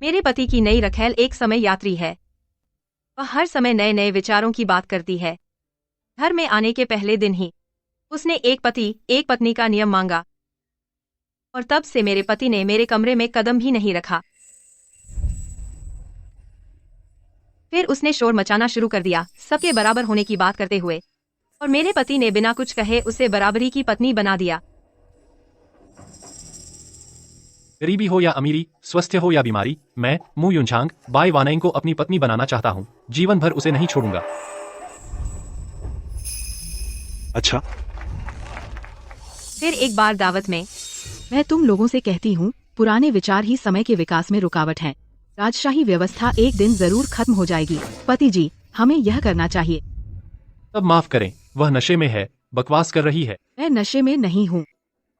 मेरे पति की नई रखैल एक समय यात्री है। वह हर समय नए नए विचारों की बात करती है। घर में आने के पहले दिन ही उसने एक पति एक पत्नी का नियम मांगा और तब से मेरे पति ने मेरे कमरे में कदम भी नहीं रखा। फिर उसने शोर मचाना शुरू कर दिया, सबके बराबर होने की बात करते हुए, और मेरे पति ने बिना कुछ कहे उसे बराबरी की पत्नी बना दिया। गरीबी हो या अमीरी, स्वास्थ्य हो या बीमारी, मैं मू युनछांग बाई वानैंग को अपनी पत्नी बनाना चाहता हूँ। जीवन भर उसे नहीं छोड़ूंगा। अच्छा, फिर एक बार दावत में मैं तुम लोगों से कहती हूँ, पुराने विचार ही समय के विकास में रुकावट हैं। राजशाही व्यवस्था एक दिन जरूर खत्म हो जाएगी। पति जी, हमें यह करना चाहिए। तब माफ करें, वह नशे में है, बकवास कर रही है। मैं नशे में नहीं हूँ।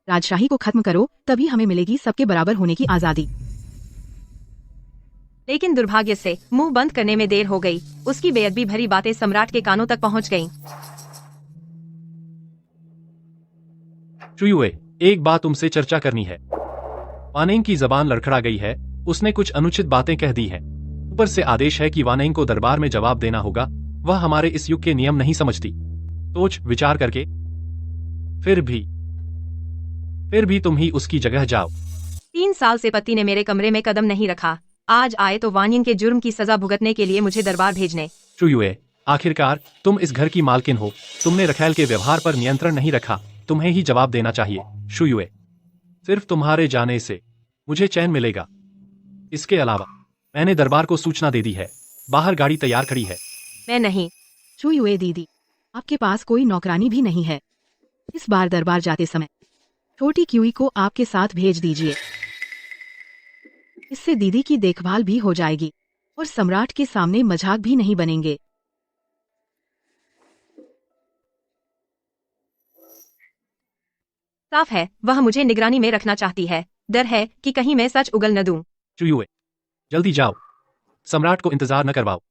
राजशाही को खत्म करो, तभी हमें मिलेगी सबके बराबर होने की आजादी। लेकिन दुर्भाग्य से मुंह बंद करने में देर हो गई। उसकी बेअदबी भरी बातें सम्राट के कानों तक पहुंच गईं। चुयुए, एक बात तुमसे चर्चा करनी है। वानैंग की जबान लड़खड़ा गई है। उसने कुछ अनुचित बातें कह दी हैं। ऊपर से आदेश है कि वानैंग को दरबार में जवाब देना होगा। वह हमारे इस युग के नियम नहीं समझती। सोच विचार करके फिर भी तुम ही उसकी जगह जाओ। 3 साल से पति ने मेरे कमरे में कदम नहीं रखा। आज आए तो वानयिंग के जुर्म की सजा भुगतने के लिए मुझे दरबार भेजने। चुयुए, आखिरकार तुम इस घर की मालकिन हो। तुमने रखैल के व्यवहार पर नियंत्रण नहीं रखा। तुम्हें ही जवाब देना चाहिए। शुयुए, सिर्फ तुम्हारे जाने से मुझे चैन मिलेगा। इसके अलावा मैंने दरबार को सूचना दे दी है। बाहर गाड़ी तैयार खड़ी है। मैं नहीं। चुयुए दीदी, आपके पास कोई नौकरानी भी नहीं है। इस बार दरबार जाते समय छोटी क्यूई को आपके साथ भेज दीजिए। इससे दीदी की देखभाल भी हो जाएगी और सम्राट के सामने मजाक भी नहीं बनेंगे। साफ है, वह मुझे निगरानी में रखना चाहती है। डर है कि कहीं मैं सच उगल न दूं। चुयुए, जल्दी जाओ। सम्राट को इंतजार न करवाओ।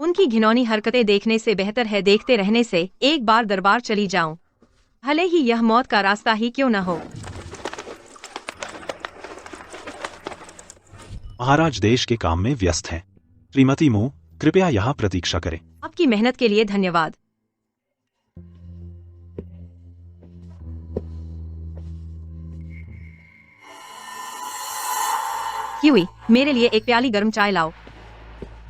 उनकी घिनौनी हरकतें देखने से बेहतर है देखते रहने से एक बार दरबार चली जाऊं, भले ही यह मौत का रास्ता ही क्यों न हो। महाराज देश के काम में व्यस्त हैं। श्रीमती मू, कृपया यहाँ प्रतीक्षा करें। आपकी मेहनत के लिए धन्यवाद। क्यूई, मेरे लिए एक प्याली गर्म चाय लाओ।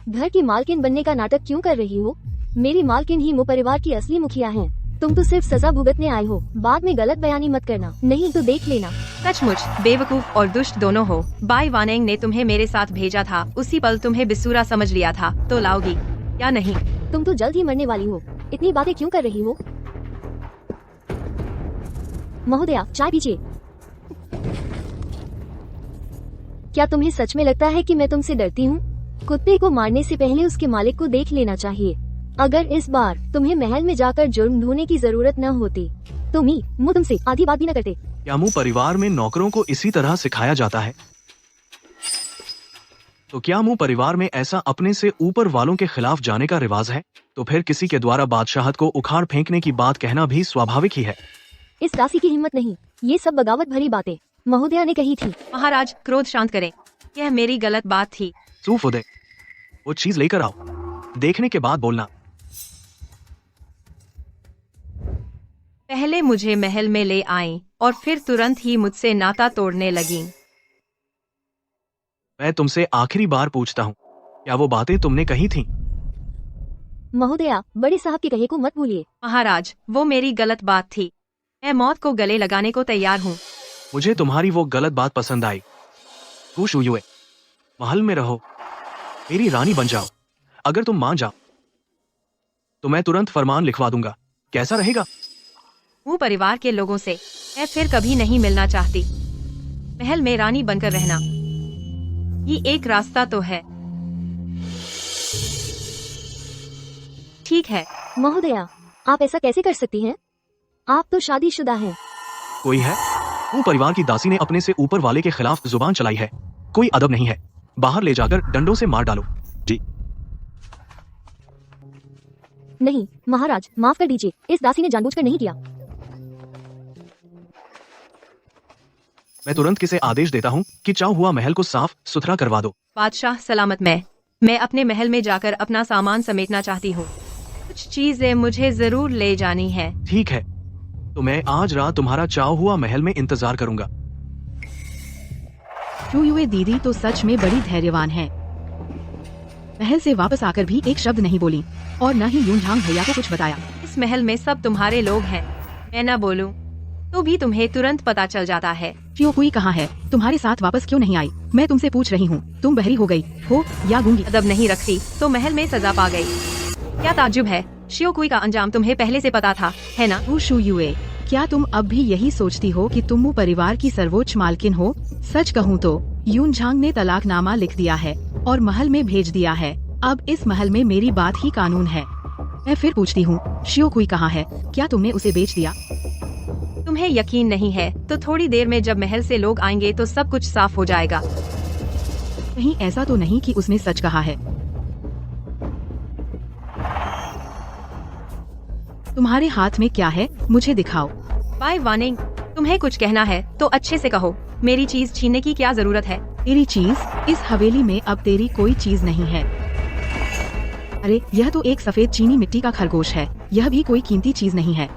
घर की मालकिन बनने का नाटक क्यों कर रही हो? मेरी मालकिन ही मो परिवार की असली मुखिया हैं। तुम तो सिर्फ सजा भुगतने आए हो। बाद में गलत बयानी मत करना, नहीं तो देख लेना। सचमुच बेवकूफ और दुष्ट दोनों हो। बाई वानैंग ने तुम्हें मेरे साथ भेजा था। उसी पल तुम्हें बिस्सूरा समझ लिया था। तो लाओगी या नहीं? तुम तो जल्द ही मरने वाली हो। इतनी बातें क्यों कर रही हो? महोदया, चाय पीजिए। क्या तुम्हें सच में लगता है कि मैं तुमसे डरती हूँ? कुत्ते को मारने से पहले उसके मालिक को देख लेना चाहिए। अगर इस बार तुम्हें महल में जाकर जुर्म ढूंढने की जरूरत न होती तो मुझ तुमसे आधी बात भी न करते। क्या मु परिवार में नौकरों को इसी तरह सिखाया जाता है? तो क्या मु परिवार में ऐसा अपने से ऊपर वालों के खिलाफ जाने का रिवाज है? तो फिर किसी के द्वारा बादशाहत को उखाड़ फेंकने की बात कहना भी स्वाभाविक ही है। इस दासी की हिम्मत नहीं। ये सब बगावत भरी बातें महोदया ने कही थी। महाराज, क्रोध शांत करें। यह मेरी गलत बात थी। सूफ उदय, वो चीज लेकर आओ। देखने के बाद बोलना। पहले मुझे महल में ले आई और फिर तुरंत ही मुझसे नाता तोड़ने लगी। मैं तुमसे आखिरी बार पूछता हूँ, क्या वो बातें तुमने कही थी? महोदया, बड़े साहब के कहे को मत भूलिए। महाराज, वो मेरी गलत बात थी। मैं मौत को गले लगाने को तैयार हूँ। मुझे तुम्हारी वो गलत बात पसंद आई। तू शुयुए, महल में रहो, मेरी रानी बन जाओ। अगर तुम मान जाओ तो मैं तुरंत फरमान लिखवा दूंगा। कैसा रहेगा? वो परिवार के लोगों से मैं फिर कभी नहीं मिलना चाहती। महल में रानी बनकर रहना, ये एक रास्ता तो है। ठीक है। महोदया, आप ऐसा कैसे कर सकती हैं? आप तो शादीशुदा हैं। कोई है? वो परिवार की दासी ने अपने से ऊपर वाले के खिलाफ जुबान चलाई है। कोई अदब नहीं है। बाहर ले जाकर डंडों से मार डालो। जी। नहीं महाराज, माफ कर दीजिए। इस दासी ने जानबूझकर नहीं किया। मैं तुरंत किसे आदेश देता हूँ कि चाव हुआ महल को साफ सुथरा करवा दो। बादशाह सलामत। मैं अपने महल में जाकर अपना सामान समेटना चाहती हूँ। कुछ चीजें मुझे जरूर ले जानी है। ठीक है, तो मैं आज रात तुम्हारा चाव हुआ महल में इंतजार करूंगा। चूयुए दीदी तो सच में बड़ी धैर्यवान है। महल से वापस आकर भी एक शब्द नहीं बोली और न ही यूनझांग भैया को कुछ बताया। इस महल में सब तुम्हारे लोग हैं। मैं न बोलूं तो भी तुम्हें तुरंत पता चल जाता है। शियोकुई कहाँ है? तुम्हारे साथ वापस क्यों नहीं आई? मैं तुमसे पूछ रही हूँ, तुम बहरी हो गई हो या गूंगी? अदब नहीं रखती तो महल में सजा पा गई। क्या ताज्जुब है? शियोकुई का अंजाम तुम्हें पहले से पता था, है ना? शुयुए, क्या तुम अब भी यही सोचती हो कि तुम परिवार की सर्वोच्च मालकिन हो? सच कहूँ तो यूनझांग ने तलाकनामा लिख दिया है और महल में भेज दिया है। अब इस महल में मेरी बात ही कानून है। मैं फिर पूछती हूँ, शियोकुई कहाँ है? क्या तुमने उसे बेच दिया? तुम्हें यकीन नहीं है तो थोड़ी देर में जब महल से लोग आएंगे तो सब कुछ साफ हो जाएगा। कहीं ऐसा तो नहीं कि उसने सच कहा है? तुम्हारे हाथ में क्या है? मुझे दिखाओ। बाय वानिंग, तुम्हें कुछ कहना है तो अच्छे से कहो। मेरी चीज छीनने की क्या जरूरत है? तेरी चीज? इस हवेली में अब तेरी कोई चीज नहीं है। अरे यह तो एक सफेद चीनी मिट्टी का खरगोश है। यह भी कोई कीमती चीज नहीं है।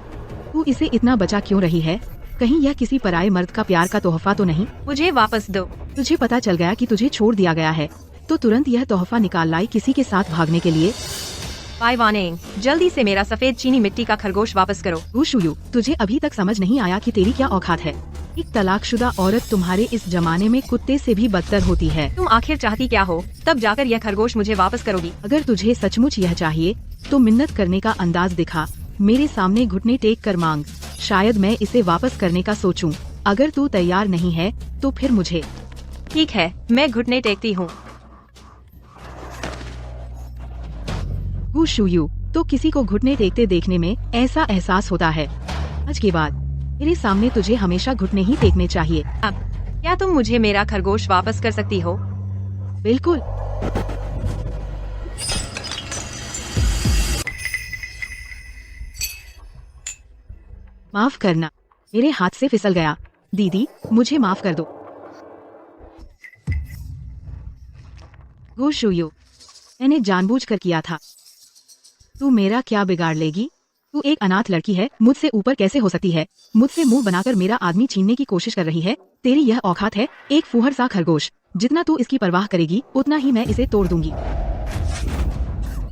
तू इसे इतना बचा क्यों रही है? कहीं यह किसी पराये मर्द का प्यार का तोहफा तो नहीं? मुझे वापस दो। तुझे पता चल गया कि तुझे छोड़ दिया गया है तो तुरंत यह तोहफा निकाल लाई किसी के साथ भागने के लिए। बाय वानिंग, जल्दी से मेरा सफेद चीनी मिट्टी का खरगोश वापस करो। शुयू, तुझे अभी तक समझ नहीं आया कि तेरी क्या औकात है? एक तलाकशुदा औरत तुम्हारे इस जमाने में कुत्ते से भी बदतर होती है। तुम आखिर चाहती क्या हो? तब जाकर यह खरगोश मुझे वापस करोगी? अगर तुझे सचमुच यह चाहिए तो मिन्नत करने का अंदाज दिखा। मेरे सामने घुटने टेक कर मांग। शायद मैं इसे वापस करने का सोचूं। अगर तू तैयार नहीं है तो फिर मुझे। ठीक है, मैं घुटने टेकती हूँ। शुयू, तो किसी को घुटने टेकते देखने में ऐसा एहसास होता है। आज के बाद मेरे सामने तुझे हमेशा घुटने ही टेकने चाहिए। अब क्या तुम मुझे मेरा खरगोश वापस कर सकती हो? बिल्कुल। माफ करना, मेरे हाथ से फिसल गया। दीदी, मुझे माफ कर दो। शुयू, मैंने जानबूझकर किया था। तू मेरा क्या बिगाड़ लेगी? तू एक अनाथ लड़की है, मुझसे ऊपर कैसे हो सकती है? मुझसे मुंह बनाकर मेरा आदमी छीनने की कोशिश कर रही है। तेरी यह औकात है? एक फूहड़ सा खरगोश। जितना तू इसकी परवाह करेगी उतना ही मैं इसे तोड़ दूंगी।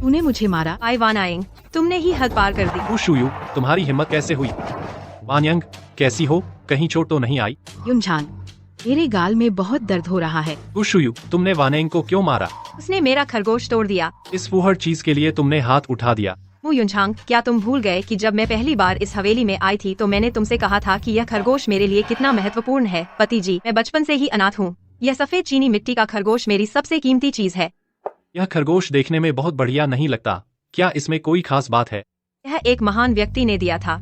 तूने मुझे मारा। बाय वानिंग, तुमने ही हद पार कर दी। शुयू, तुम्हारी हिम्मत कैसे हुई? वानियंग, कैसी हो? कहीं चोट तो नहीं आई? यूनझांग, मेरे गाल में बहुत दर्द हो रहा है। शुयू, तुमने वानियंग को क्यों मारा? उसने मेरा खरगोश तोड़ दिया। इस फूहड़ चीज के लिए तुमने हाथ उठा दिया। यूनझांग, क्या तुम भूल गए कि जब मैं पहली बार इस हवेली में आई थी तो मैंने तुमसे कहा था कि यह खरगोश मेरे लिए कितना महत्वपूर्ण है? पति जी, मैं बचपन से ही अनाथ हूँ। यह सफेद चीनी मिट्टी का खरगोश मेरी सबसे कीमती चीज है। यह खरगोश देखने में बहुत बढ़िया नहीं लगता। क्या इसमें कोई खास बात है? यह एक महान व्यक्ति ने दिया था।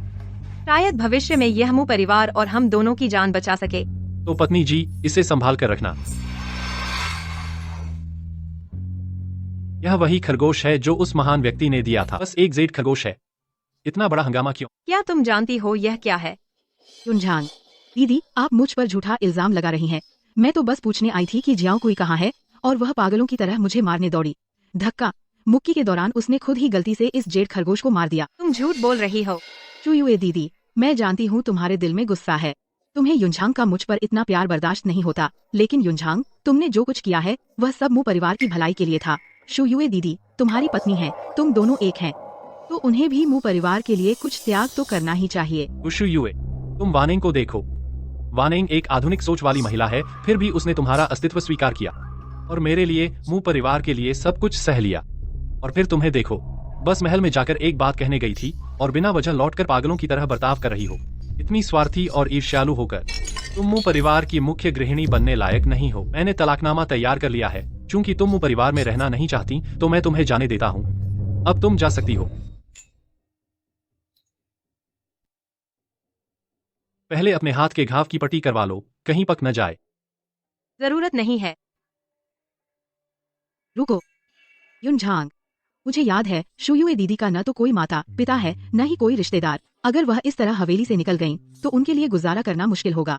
शायद भविष्य में यह मुँह परिवार और हम दोनों की जान बचा सके। तो पत्नी जी, इसे संभाल कर रखना। यह वही खरगोश है जो उस महान व्यक्ति ने दिया था। बस एक जेड खरगोश है। इतना बड़ा हंगामा क्यों? क्या तुम जानती हो यह क्या है? यूनझांग, दीदी, आप मुझ पर झूठा इल्जाम लगा रही हैं। मैं तो बस पूछने आई थी कि जियाओ कोई कहाँ है और वह पागलों की तरह मुझे मारने दौड़ी। धक्का मुक्की के दौरान उसने खुद ही गलती से इस जेड खरगोश को मार दिया। तुम झूठ बोल रही हो। चुयुए दीदी, मैं जानती हूँ तुम्हारे दिल में गुस्सा है। तुम्हें यूनझांग का मुझ पर इतना प्यार बर्दाश्त नहीं होता, लेकिन यूनझांग, तुमने जो कुछ किया है वह सब मुँह परिवार की भलाई के लिए था। शुयुए दीदी तुम्हारी पत्नी है, तुम दोनों एक हैं, तो उन्हें भी मुँह परिवार के लिए कुछ त्याग तो करना ही चाहिए। शुयुए, तुम वानिंग को देखो। वानिंग एक आधुनिक सोच वाली महिला है, फिर भी उसने तुम्हारा अस्तित्व स्वीकार किया और मेरे लिए, मुँह परिवार के लिए सब कुछ सह लिया। और फिर तुम्हें देखो, बस महल में जाकर एक बात कहने गई थी और बिना वजह लौटकर पागलों की तरह बर्ताव कर रही हो। इतनी स्वार्थी और ईर्ष्यालु होकर तुम मुँह परिवार की मुख्य गृहिणी बनने लायक नहीं हो। मैंने तलाकनामा तैयार कर लिया है। चूंकि तुम मुँह परिवार में रहना नहीं चाहती तो मैं तुम्हें जाने देता हूँ। अब तुम जा सकती हो। पहले अपने हाथ के घाव की पट्टी करवा लो, कहीं पक न जाए। जरूरत नहीं है। रुको यूनझांग, मुझे याद है शुयुए दीदी का न तो कोई माता पिता है न ही कोई रिश्तेदार। अगर वह इस तरह हवेली से निकल गईं, तो उनके लिए गुजारा करना मुश्किल होगा।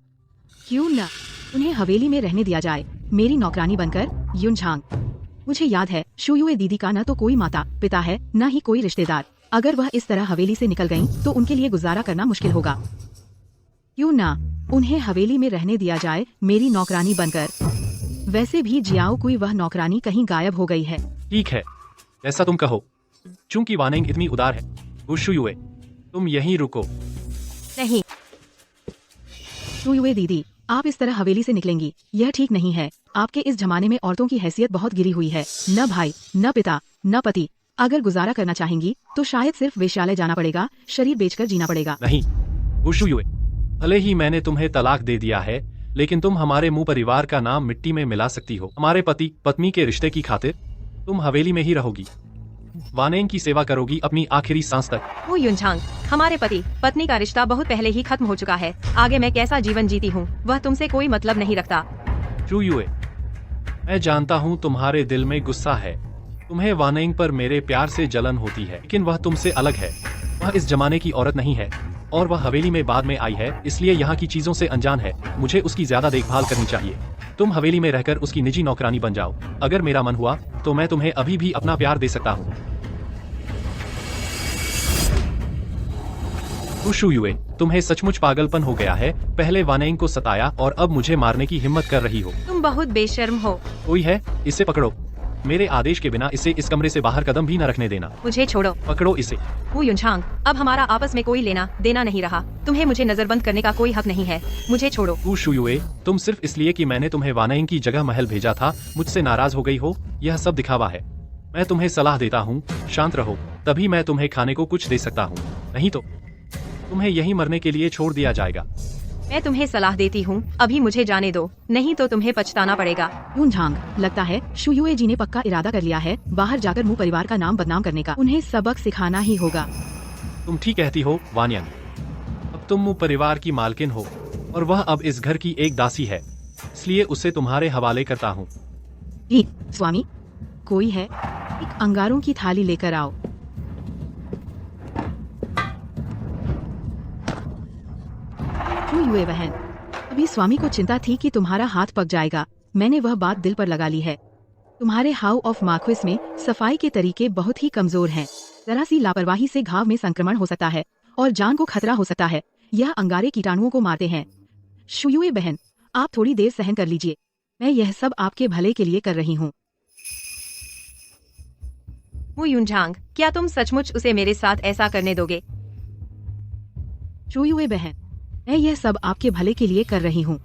क्यों न उन्हें हवेली में रहने दिया जाए, मेरी नौकरानी बनकर। युनझांग, मुझे याद है शुयुए दीदी का न तो कोई माता पिता है न ही कोई रिश्तेदार। अगर वह इस तरह हवेली से निकल गईं, तो उनके लिए गुजारा करना मुश्किल होगा। क्यों न उन्हें हवेली में रहने दिया जाए, मेरी नौकरानी बनकर। वैसे भी जियाओ कोई वह नौकरानी कहीं गायब हो गई है। ठीक है, जैसा तुम कहो। चूंकि वानेंग इतनी उदार है, गुशुयुए, तुम यहीं रुको। नहीं, शुयुए दीदी, आप इस तरह हवेली से निकलेंगी, यह ठीक नहीं है। आपके इस जमाने में औरतों की हैसियत बहुत गिरी हुई है। न भाई, न पिता, न पति। अगर गुजारा करना चाहेंगी तो शायद सिर्फ वेश्यालय जाना पड़ेगा, शरीर बेचकर जीना पड़ेगा। नहीं गुशुयुए, भले ही मैंने तुम्हें तलाक दे दिया है, लेकिन तुम हमारे मुंह परिवार का नाम मिट्टी में मिला सकती हो। हमारे पति पत्नी के रिश्ते की खातिर तुम हवेली में ही रहोगी, वानेंग की सेवा करोगी अपनी आखिरी सांस तक। वो युनझांग, हमारे पति पत्नी का रिश्ता बहुत पहले ही खत्म हो चुका है। आगे मैं कैसा जीवन जीती हूँ वह तुमसे कोई मतलब नहीं रखता। शुयुए, मैं जानता हूँ तुम्हारे दिल में गुस्सा है, तुम्हें वानेंग पर मेरे प्यार से जलन होती है, लेकिन वह तुमसे अलग है। वह इस जमाने की औरत नहीं है और वह हवेली में बाद में आई है, इसलिए यहाँ की चीजों से अनजान है। मुझे उसकी ज्यादा देखभाल करनी चाहिए। तुम हवेली में रहकर उसकी निजी नौकरानी बन जाओ। अगर मेरा मन हुआ तो मैं तुम्हें अभी भी अपना प्यार दे सकता हूँ। शुयुए, तुम्हें सचमुच पागलपन हो गया है। पहले वानेंग को सताया और अब मुझे मारने की हिम्मत कर रही हो। तुम बहुत बेशर्म हो। कोई है, इसे पकड़ो। मेरे आदेश के बिना इसे इस कमरे से बाहर कदम भी न रखने देना। मुझे छोड़ो। पकड़ो इसे। वो युनझांग, अब हमारा आपस में कोई लेना देना नहीं रहा। तुम्हें मुझे नजरबंद करने का कोई हक नहीं है। मुझे छोड़ो। शुयुए, तुम सिर्फ इसलिए कि मैंने तुम्हें वानेंग की जगह महल भेजा था मुझसे नाराज हो गई हो? यह सब दिखावा है। मैं तुम्हें सलाह देता हूँ, शांत रहो, तभी मैं तुम्हें खाने को कुछ दे सकता हूँ, नहीं तो तुम्हें यहीं मरने के लिए छोड़ दिया जाएगा। मैं तुम्हें सलाह देती हूँ, अभी मुझे जाने दो, नहीं तो तुम्हें पछताना पड़ेगा। युनझांग, लगता है शुयुए जी ने पक्का इरादा कर लिया है बाहर जाकर मुँह परिवार का नाम बदनाम करने का। उन्हें सबक सिखाना ही होगा। तुम ठीक कहती हो वानियन, अब तुम मुँह परिवार की मालकिन हो और वह अब इस घर की एक दासी है, इसलिए उसे तुम्हारे हवाले करता हूँ। जी स्वामी, कोई है? एक अंगारों की थाली लेकर आओ। शुयुए बहन, अभी स्वामी को चिंता थी कि तुम्हारा हाथ पक जाएगा। मैंने वह बात दिल पर लगा ली है। तुम्हारे हाउ ऑफ मार्क्विस में सफाई के तरीके बहुत ही कमजोर हैं। जरा सी लापरवाही से घाव में संक्रमण हो सकता है और जान को खतरा हो सकता है। यह अंगारे कीटाणुओं को मारते हैं। शुयुए बहन, आप थोड़ी देर सहन कर लीजिए। मैं यह सब आपके भले के लिए कर रही हूँ। वो युनझांग, क्या तुम सचमुच उसे मेरे साथ ऐसा करने दोगे? शुयुए बहन, मैं यह सब आपके भले के लिए कर रही हूँ,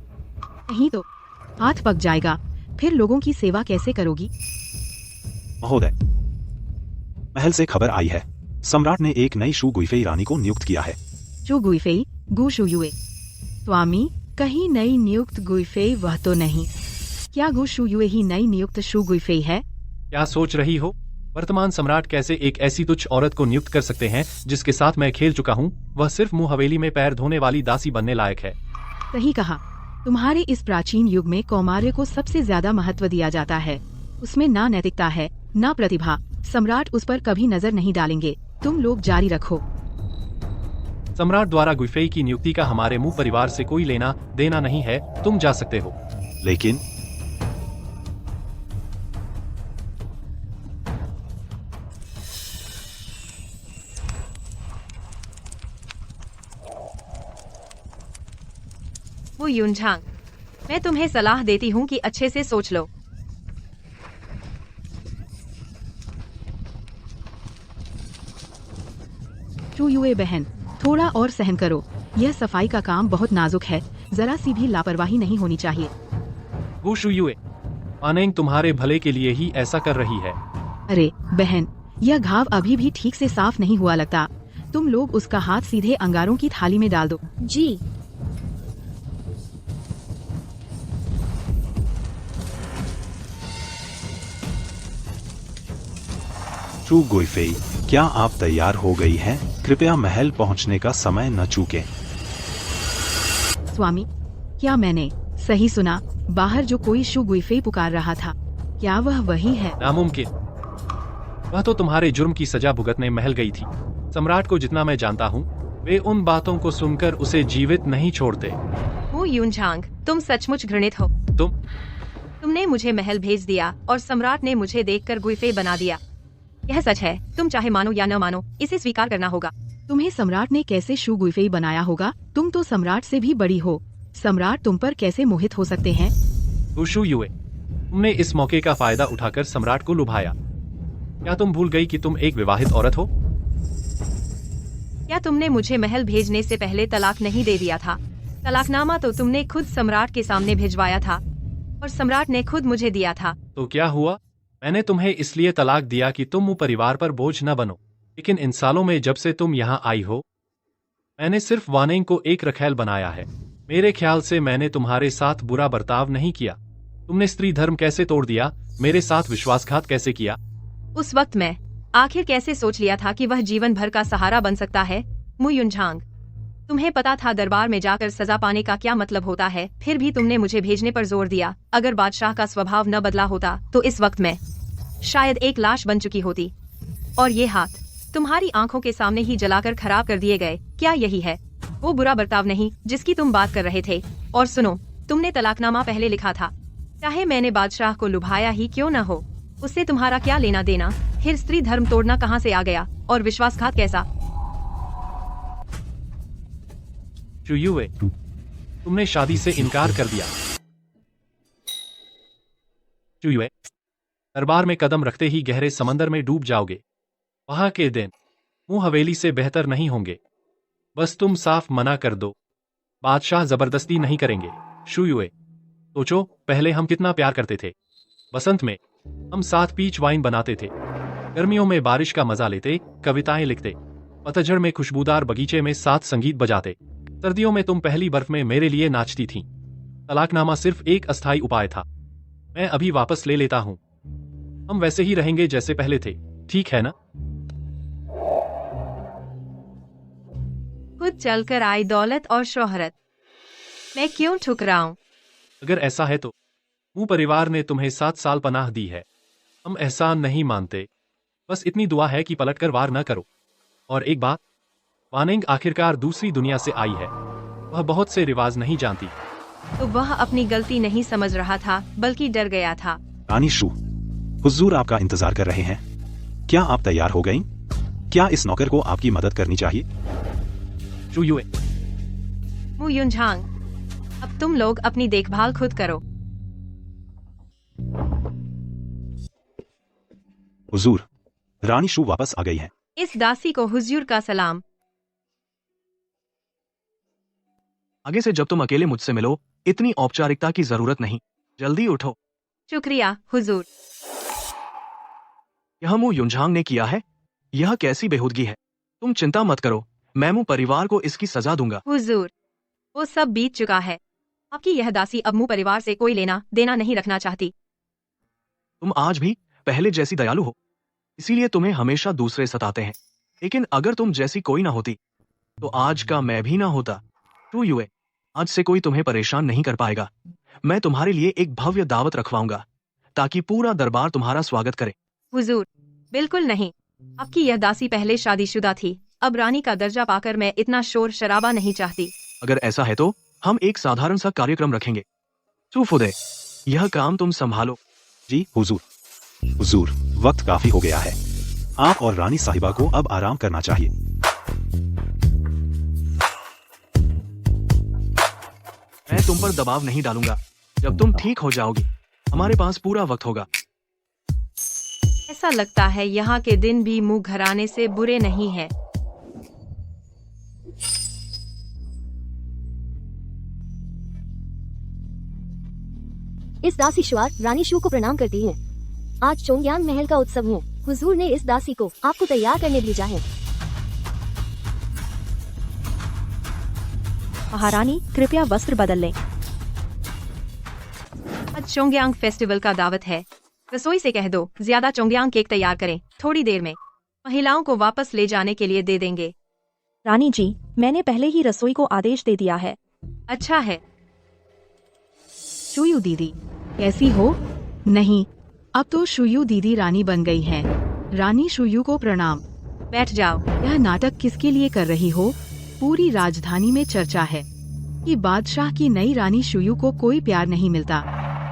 नहीं तो हाथ पक जाएगा, फिर लोगों की सेवा कैसे करोगी? महोदय, महल से खबर आई है, सम्राट ने एक नई शू गुइफेई रानी को नियुक्त किया है। जो गुइफेई, गु शुयुए। स्वामी, कहीं नई नियुक्त गुइफेई वह तो नहीं? क्या गु शुयुए ही नई नियुक्त शू गुइफेई है? क्या सोच रही हो? वर्तमान सम्राट कैसे एक ऐसी तुच्छ औरत को नियुक्त कर सकते हैं जिसके साथ मैं खेल चुका हूँ? वह सिर्फ मुंह हवेली में पैर धोने वाली दासी बनने लायक है। सही कहा। तुम्हारे इस प्राचीन युग में कौमार्य को सबसे ज्यादा महत्व दिया जाता है। उसमें ना नैतिकता है, ना प्रतिभा। सम्राट उस पर कभी नजर नहीं डालेंगे। तुम लोग जारी रखो। सम्राट द्वारा गुइफेई की नियुक्ति का हमारे मुंह परिवार से कोई लेना देना नहीं है। तुम जा सकते हो। लेकिन वो युनझांग, मैं तुम्हें सलाह देती हूँ कि अच्छे से सोच लो। शुयुए बहन, थोड़ा और सहन करो। यह सफाई का काम बहुत नाजुक है, जरा सी भी लापरवाही नहीं होनी चाहिए। वो शुयुए, वानेंग तुम्हारे भले के लिए ही ऐसा कर रही है। अरे बहन, यह घाव अभी भी ठीक से साफ नहीं हुआ लगता। तुम लोग उसका हाथ सीधे अंगारों की थाली में डाल दो। जी। शू गुइफेई, क्या आप तैयार हो गई हैं? कृपया महल पहुंचने का समय न चूकें। स्वामी, क्या मैंने सही सुना? बाहर जो कोई शू गुइफेई पुकार रहा था, क्या वह वही है? नामुमकिन। वह तो तुम्हारे जुर्म की सजा भुगतने महल गई थी। सम्राट को जितना मैं जानता हूँ, वे उन बातों को सुनकर उसे जीवित नहीं छोड़ते। वो यूनझांग, तुम सचमुच घृणित हो। तुमने मुझे महल भेज दिया और सम्राट ने मुझे देखकर गुइफे बना दिया। यह सच है, तुम चाहे मानो या न मानो, इसे स्वीकार करना होगा। तुम्हें सम्राट ने कैसे शू गुइफेई बनाया होगा? तुम तो सम्राट से भी बड़ी हो। सम्राट तुम पर कैसे मोहित हो सकते हैं? शू युए, तुमने इस मौके का फायदा उठाकर सम्राट को लुभाया। क्या तुम भूल गई कि तुम एक विवाहित औरत हो? क्या तुमने मुझे महल भेजने से पहले तलाक नहीं दे दिया था? तलाकनामा तो तुमने खुद सम्राट के सामने भिजवाया था और सम्राट ने खुद मुझे दिया था। तो क्या हुआ? मैंने तुम्हें इसलिए तलाक दिया कि तुम परिवार पर बोझ न बनो। लेकिन इन सालों में जब से तुम यहाँ आई हो, मैंने सिर्फ वानेंग को एक रखैल बनाया है। मेरे ख्याल से मैंने तुम्हारे साथ बुरा बर्ताव नहीं किया। तुमने स्त्री धर्म कैसे तोड़ दिया, मेरे साथ विश्वासघात कैसे किया? उस वक्त मैं आखिर कैसे सोच लिया था कि वह जीवन भर का सहारा बन सकता है? मु यूनझांग, तुम्हें पता था दरबार में जाकर सजा पाने का क्या मतलब होता है, फिर भी तुमने मुझे भेजने पर जोर दिया। अगर बादशाह का स्वभाव न बदला होता तो इस वक्त मैं शायद एक लाश बन चुकी होती। और ये हाथ तुम्हारी आंखों के सामने ही जलाकर खराब कर दिए गए। क्या यही है वो बुरा बर्ताव नहीं जिसकी तुम बात कर रहे थे? और सुनो, तुमने तलाकनामा पहले लिखा था। चाहे मैंने बादशाह को लुभाया ही क्यों न हो, उससे तुम्हारा क्या लेना देना? फिर स्त्री धर्म तोड़ना कहाँ से आ गया और विश्वासघात कैसा? शू युए, तुमने शादी से इनकार कर दिया। शू युए, दरबार में कदम रखते ही गहरे समंदर में डूब जाओगे। वहां के दिन मुंह हवेली से बेहतर नहीं होंगे। बस तुम साफ मना कर दो, बादशाह जबरदस्ती नहीं करेंगे। शू युए, सोचो, पहले हम कितना प्यार करते थे। बसंत में हम साथ पीच वाइन बनाते थे, गर्मियों में बारिश का मजा लेते, कविताएं लिखते, पतझड़ में खुशबूदार बगीचे में साथ संगीत बजाते, सर्दियों में तुम पहली बर्फ में मेरे लिए नाचती थीं। तलाकनामा सिर्फ एक अस्थायी उपाय था। मैं अभी वापस ले लेता हूं। हम वैसे ही रहेंगे जैसे पहले थे, ठीक है ना? खुद चलकर आई दौलत और शोहरत, मैं क्यों ठुकराऊं? अगर ऐसा है तो मुंह परिवार ने तुम्हें 7 साल पनाह दी है। हम एहसान नहीं मानते। बस इतनी दुआ है कि पलटकर वार न करो। और एक बात, वानेंग आखिरकार दूसरी दुनिया से आई है। वह बहुत से रिवाज नहीं जानती। तो वह अपनी गलती नहीं समझ रहा था, बल्कि डर गया था। रानी शू, हुजूर आपका इंतजार कर रहे हैं। क्या आप तैयार हो गईं? क्या इस नौकर को आपकी मदद करनी चाहिए? शू युए, मु यूनझांग, अब तुम लोग अपनी देखभाल खुद करो। हुजूर, रानी शू वापस आ गई है। इस दासी को हुजूर का सलाम। आगे से जब तुम अकेले मुझसे मिलो, इतनी औपचारिकता की जरूरत नहीं। जल्दी उठो। शुक्रिया हुजूर। यह मु यूनझांग ने किया है। यह कैसी बेहूदगी है। तुम चिंता मत करो, मैं मु परिवार को इसकी सजा दूंगा। हुजूर, वो सब बीत चुका है। आपकी यह दासी अब मु परिवार से कोई लेना देना नहीं रखना चाहती। तुम आज भी पहले जैसी दयालु हो, इसीलिए तुम्हें हमेशा दूसरे सताते हैं। लेकिन अगर तुम जैसी कोई ना होती तो आज का मैं भी ना होता। शू युए, आज से कोई तुम्हें परेशान नहीं कर पाएगा। मैं तुम्हारे लिए एक भव्य दावत रखवाऊंगा ताकि पूरा दरबार तुम्हारा स्वागत करे। हुजूर, बिल्कुल नहीं। आपकी यह दासी पहले शादीशुदा थी। अब रानी का दर्जा पाकर मैं इतना शोर शराबा नहीं चाहती। अगर ऐसा है तो हम एक साधारण सा कार्यक्रम रखेंगे। सूफुदे, यह काम तुम संभालो। जी हुजूर। हुजूर, वक्त काफी हो गया है। आप और रानी साहिबा को अब आराम करना चाहिए। मैं तुम पर दबाव नहीं डालूंगा। जब तुम ठीक हो जाओगी, हमारे पास पूरा वक्त होगा। ऐसा लगता है यहाँ के दिन भी मुंह घराने से बुरे नहीं हैं। इस दासी श्वार रानी शू को प्रणाम करती है। आज चोंगयांग महल का उत्सव है। हुजूर ने इस दासी को आपको तैयार करने भेजा है। महारानी, कृपया वस्त्र बदल लें। आज चोंगयांग फेस्टिवल का दावत है। रसोई से कह दो ज्यादा चोंगयांग केक तैयार करें। थोड़ी देर में महिलाओं को वापस ले जाने के लिए दे देंगे। रानी जी, मैंने पहले ही रसोई को आदेश दे दिया है। अच्छा है। शुयू दीदी, कैसी हो? नहीं, अब तो शुयू दीदी रानी बन गई हैं। रानी शुयू को प्रणाम। बैठ जाओ। यह नाटक किसके लिए कर रही हो? पूरी राजधानी में चर्चा है। कि बादशाह की नई रानी शुयू को कोई प्यार नहीं मिलता।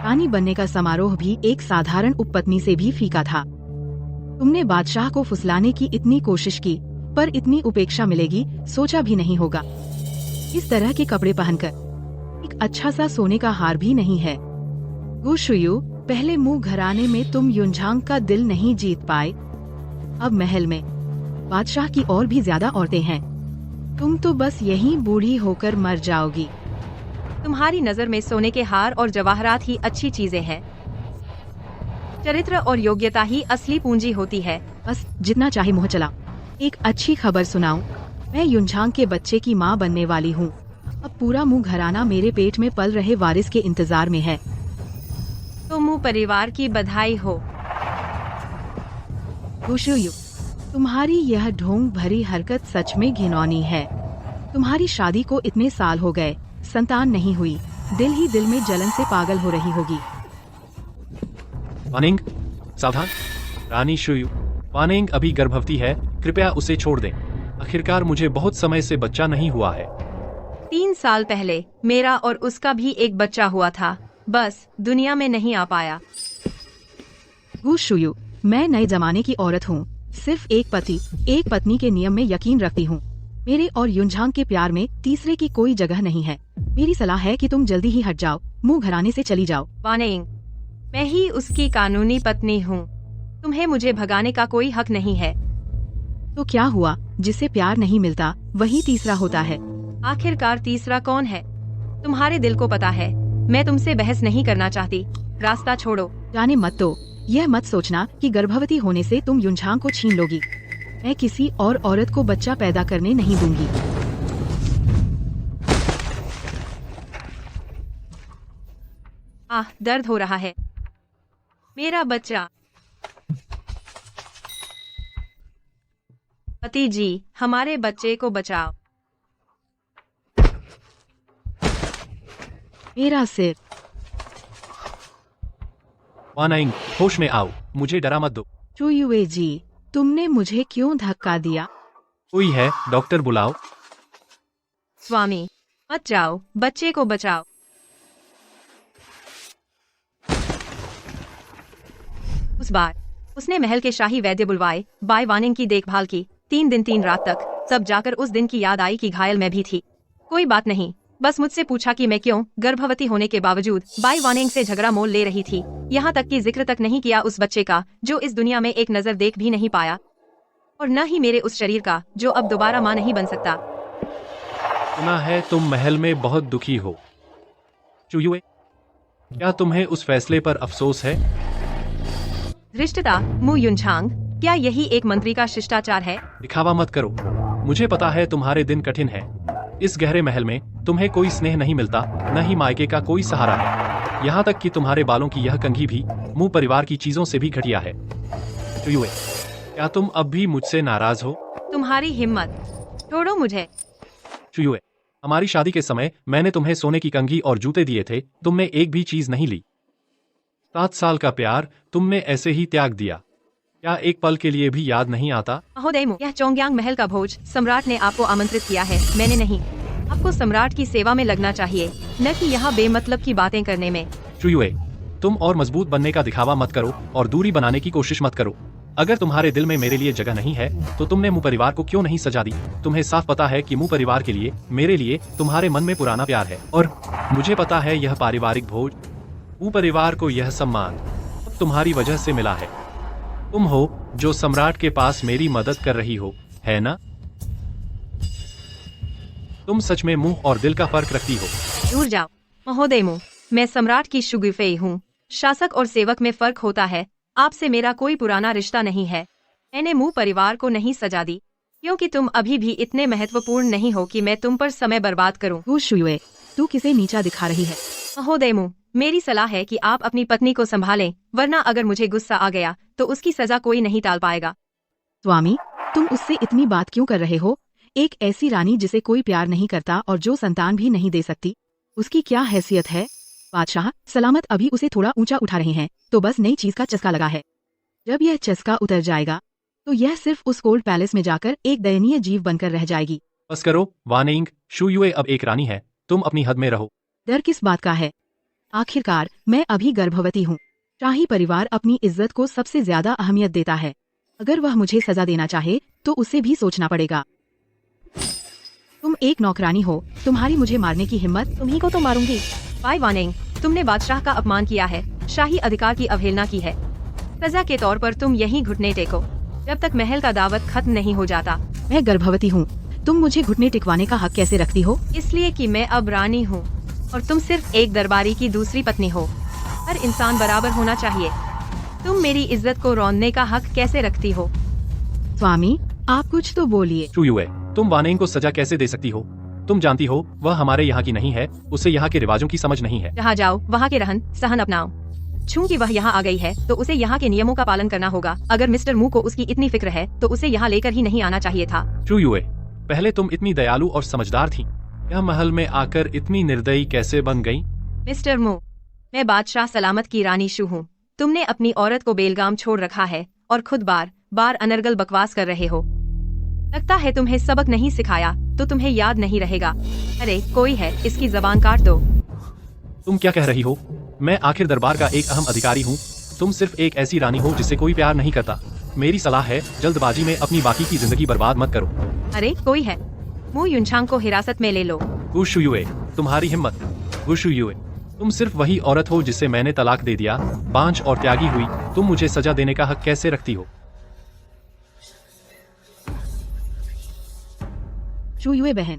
रानी बनने का समारोह भी एक साधारण उपपत्नी से भी फीका था। तुमने बादशाह को फुसलाने की इतनी कोशिश की, पर इतनी उपेक्षा मिलेगी सोचा भी नहीं होगा। इस तरह के कपड़े पहनकर एक अच्छा सा सोने का हार भी नहीं है। गु शुयू, पहले मुंह घराने में तुम युनझांग का दिल नहीं जीत पाए, अब महल में बादशाह की और भी ज्यादा औरतें हैं। तुम तो बस यहीं बूढ़ी होकर मर जाओगी। तुम्हारी नजर में सोने के हार और जवाहरात ही अच्छी चीजें हैं। चरित्र और योग्यता ही असली पूंजी होती है। बस जितना चाहे मुँह चला। एक अच्छी खबर सुनाऊं, मैं युनझांग के बच्चे की माँ बनने वाली हूँ। अब पूरा मुंह घराना मेरे पेट में पल रहे वारिस के इंतजार में है। तो मुंह परिवार की बधाई हो। गु शुयू, तुम्हारी यह ढोंग भरी हरकत सच में घिनौनी है। तुम्हारी शादी को इतने साल हो गए, संतान नहीं हुई, दिल ही दिल में जलन से पागल हो रही होगी। वानिंग, सावधान। रानी शुयू, वानिंग अभी गर्भवती है, कृपया उसे छोड़ दें। आखिरकार मुझे बहुत समय से बच्चा नहीं हुआ है। 3 साल पहले मेरा और उसका भी एक बच्चा हुआ था, बस दुनिया में नहीं आ पाया। गु शुयू, मैं नए जमाने की औरत हूँ। सिर्फ एक पति एक पत्नी के नियम में यकीन रखती हूँ। मेरे और युनझांग के प्यार में तीसरे की कोई जगह नहीं है। मेरी सलाह है कि तुम जल्दी ही हट जाओ, मुंह घराने से चली जाओ। वानिंग, मैं ही उसकी कानूनी पत्नी हूँ। तुम्हें मुझे भगाने का कोई हक नहीं है। तो क्या हुआ, जिससे प्यार नहीं मिलता वही तीसरा होता है। आखिरकार तीसरा कौन है? तुम्हारे दिल को पता है। मैं तुमसे बहस नहीं करना चाहती, रास्ता छोड़ो। जाने मत दो। यह मत सोचना कि गर्भवती होने से तुम युनझांग को छीन लोगी। मैं किसी और औरत को बच्चा पैदा करने नहीं दूंगी। दर्द हो रहा है। मेरा बच्चा। पति जी, हमारे बच्चे को बचाओ। मेरा सिर। वानिंग, होश में आओ, मुझे डरा मत दो। चुयुए जी, तुमने मुझे क्यों धक्का दिया? कोई है, डॉक्टर बुलाओ। स्वामी, मत जाओ, बच्चे को बचाओ। उस बार उसने महल के शाही वैद्य बुलवाए, बाय वानिंग की देखभाल की 3 दिन 3 रात तक। तब जाकर उस दिन की याद आई कि घायल मैं भी थी। कोई बात नहीं, बस मुझसे पूछा कि मैं क्यों गर्भवती होने के बावजूद बाय वानिंग से झगड़ा मोल ले रही थी। यहाँ तक कि जिक्र तक नहीं किया उस बच्चे का जो इस दुनिया में एक नजर देख भी नहीं पाया, और न ही मेरे उस शरीर का जो अब दोबारा मां नहीं बन सकता। सुना है तुम महल में बहुत दुखी हो। चुयुए, क्या तुम्हें उस फैसले पर अफसोस है? धृष्टता, मु युनझांग, क्या यही एक मंत्री का शिष्टाचार है? दिखावा मत करो। मुझे पता है तुम्हारे दिन कठिन है। इस गहरे महल में तुम्हें कोई स्नेह नहीं मिलता, न ही मायके का कोई सहारा है। यहाँ तक कि तुम्हारे बालों की यह कंघी भी मुंह परिवार की चीजों से भी घटिया है। चुयुए, क्या तुम अब भी मुझसे नाराज हो? तुम्हारी हिम्मत, छोड़ो मुझे। चुयुए, हमारी शादी के समय मैंने तुम्हें सोने की कंघी और जूते दिए थे, तुमने एक भी चीज नहीं ली। 7 साल का प्यार तुमने ऐसे ही त्याग दिया। क्या एक पल के लिए भी याद नहीं आता? महोदय, यह चोंगयांग महल का भोज सम्राट ने आपको आमंत्रित किया है, मैंने नहीं। आपको सम्राट की सेवा में लगना चाहिए, न कि यहाँ बेमतलब की बातें करने में। चुयुए, तुम और मजबूत बनने का दिखावा मत करो और दूरी बनाने की कोशिश मत करो। अगर तुम्हारे दिल में मेरे लिए जगह नहीं है, तो तुमने मुँह परिवार को क्यों नहीं सजा दी? तुम्हें साफ पता है कि मुँह परिवार के लिए, मेरे लिए तुम्हारे मन में पुराना प्यार है, और मुझे पता है यह पारिवारिक भोज, मुँह परिवार को यह सम्मान अब तुम्हारी वजह से मिला है। तुम हो जो सम्राट के पास मेरी मदद कर रही हो, है ना? तुम सच में मुंह और दिल का फर्क रखती हो। दूर जाओ महोदय, मैं सम्राट की शुगुफेई हूँ। शासक और सेवक में फर्क होता है। आपसे मेरा कोई पुराना रिश्ता नहीं है। मैंने मुंह परिवार को नहीं सजा दी, क्योंकि तुम अभी भी इतने महत्वपूर्ण नहीं हो कि मैं तुम पर समय बर्बाद करूं। गु शुयुए, तू किसे नीचा दिखा रही है? महोदय, मेरी सलाह है कि आप अपनी पत्नी को संभालें, वरना अगर मुझे गुस्सा आ गया तो उसकी सजा कोई नहीं टाल पाएगा। स्वामी, तुम उससे इतनी बात क्यों कर रहे हो? एक ऐसी रानी जिसे कोई प्यार नहीं करता और जो संतान भी नहीं दे सकती, उसकी क्या हैसियत है? बादशाह सलामत अभी उसे थोड़ा ऊंचा उठा रहे हैं, तो बस नई चीज का चस्का लगा है। जब यह चस्का उतर जाएगा तो यह सिर्फ उस कोल्ड पैलेस में जाकर एक दयनीय जीव बनकर रह जाएगी। बस करो वानिंग, शुयुए अब एक रानी है, तुम अपनी हद में रहो। डर किस बात का है? आखिरकार मैं अभी गर्भवती हूँ। शाही परिवार अपनी इज्जत को सबसे ज्यादा अहमियत देता है। अगर वह मुझे सजा देना चाहे तो उसे भी सोचना पड़ेगा। तुम एक नौकरानी हो, तुम्हारी मुझे मारने की हिम्मत? तुम्ही को तो मारूंगी। बाय वार्निंग, तुमने बादशाह का अपमान किया है, शाही अधिकार की अवहेलना की है। सजा के तौर पर तुम यहीं घुटने टेको जब तक महल का दावत खत्म नहीं हो जाता। मैं गर्भवती हूँ, तुम मुझे घुटने टिकवाने का हक कैसे रखती हो? इसलिए कि मैं अब रानी हूँ और तुम सिर्फ एक दरबारी की दूसरी पत्नी हो। हर इंसान बराबर होना चाहिए। तुम मेरी इज्जत को रौंदने का हक कैसे रखती हो? स्वामी, आप कुछ तो बोलिए। शू युए, तुम वानेंग को सजा कैसे दे सकती हो? तुम जानती हो वह हमारे यहाँ की नहीं है, उसे यहाँ के रिवाजों की समझ नहीं है। जहाँ जाओ वहाँ के रहन सहन अपनाओ। चूंकि वह यहाँ आ गई है तो उसे यहाँ के नियमों का पालन करना होगा। अगर मिस्टर मू को उसकी इतनी फिक्र है तो उसे यहाँ लेकर ही नहीं आना चाहिए था। शू युए, पहले तुम इतनी दयालु और समझदार थी, यह महल में आकर इतनी निर्दयी कैसे बन गई? मिस्टर मू, मैं बादशाह सलामत की रानी शू हूँ। तुमने अपनी औरत को बेलगाम छोड़ रखा है और खुद बार बार अनर्गल बकवास कर रहे हो। लगता है तुम्हें सबक नहीं सिखाया तो तुम्हें याद नहीं रहेगा। अरे कोई है, इसकी जबान काट दो। तुम क्या कह रही हो? मैं आखिर दरबार का एक अहम अधिकारी हूँ, तुम सिर्फ एक ऐसी रानी हो जिसे कोई प्यार नहीं करता। मेरी सलाह है जल्दबाजी में अपनी बाकी की जिंदगी बर्बाद मत करो। अरे कोई है, मू युनछांग को हिरासत में ले लो। गु शुयुए, तुम्हारी हिम्मत। गु शुयुए, तुम सिर्फ वही औरत हो जिसे मैंने तलाक दे दिया, बांझ और त्यागी हुई, तुम मुझे सजा देने का हक कैसे रखती हो? चूयुए बहन,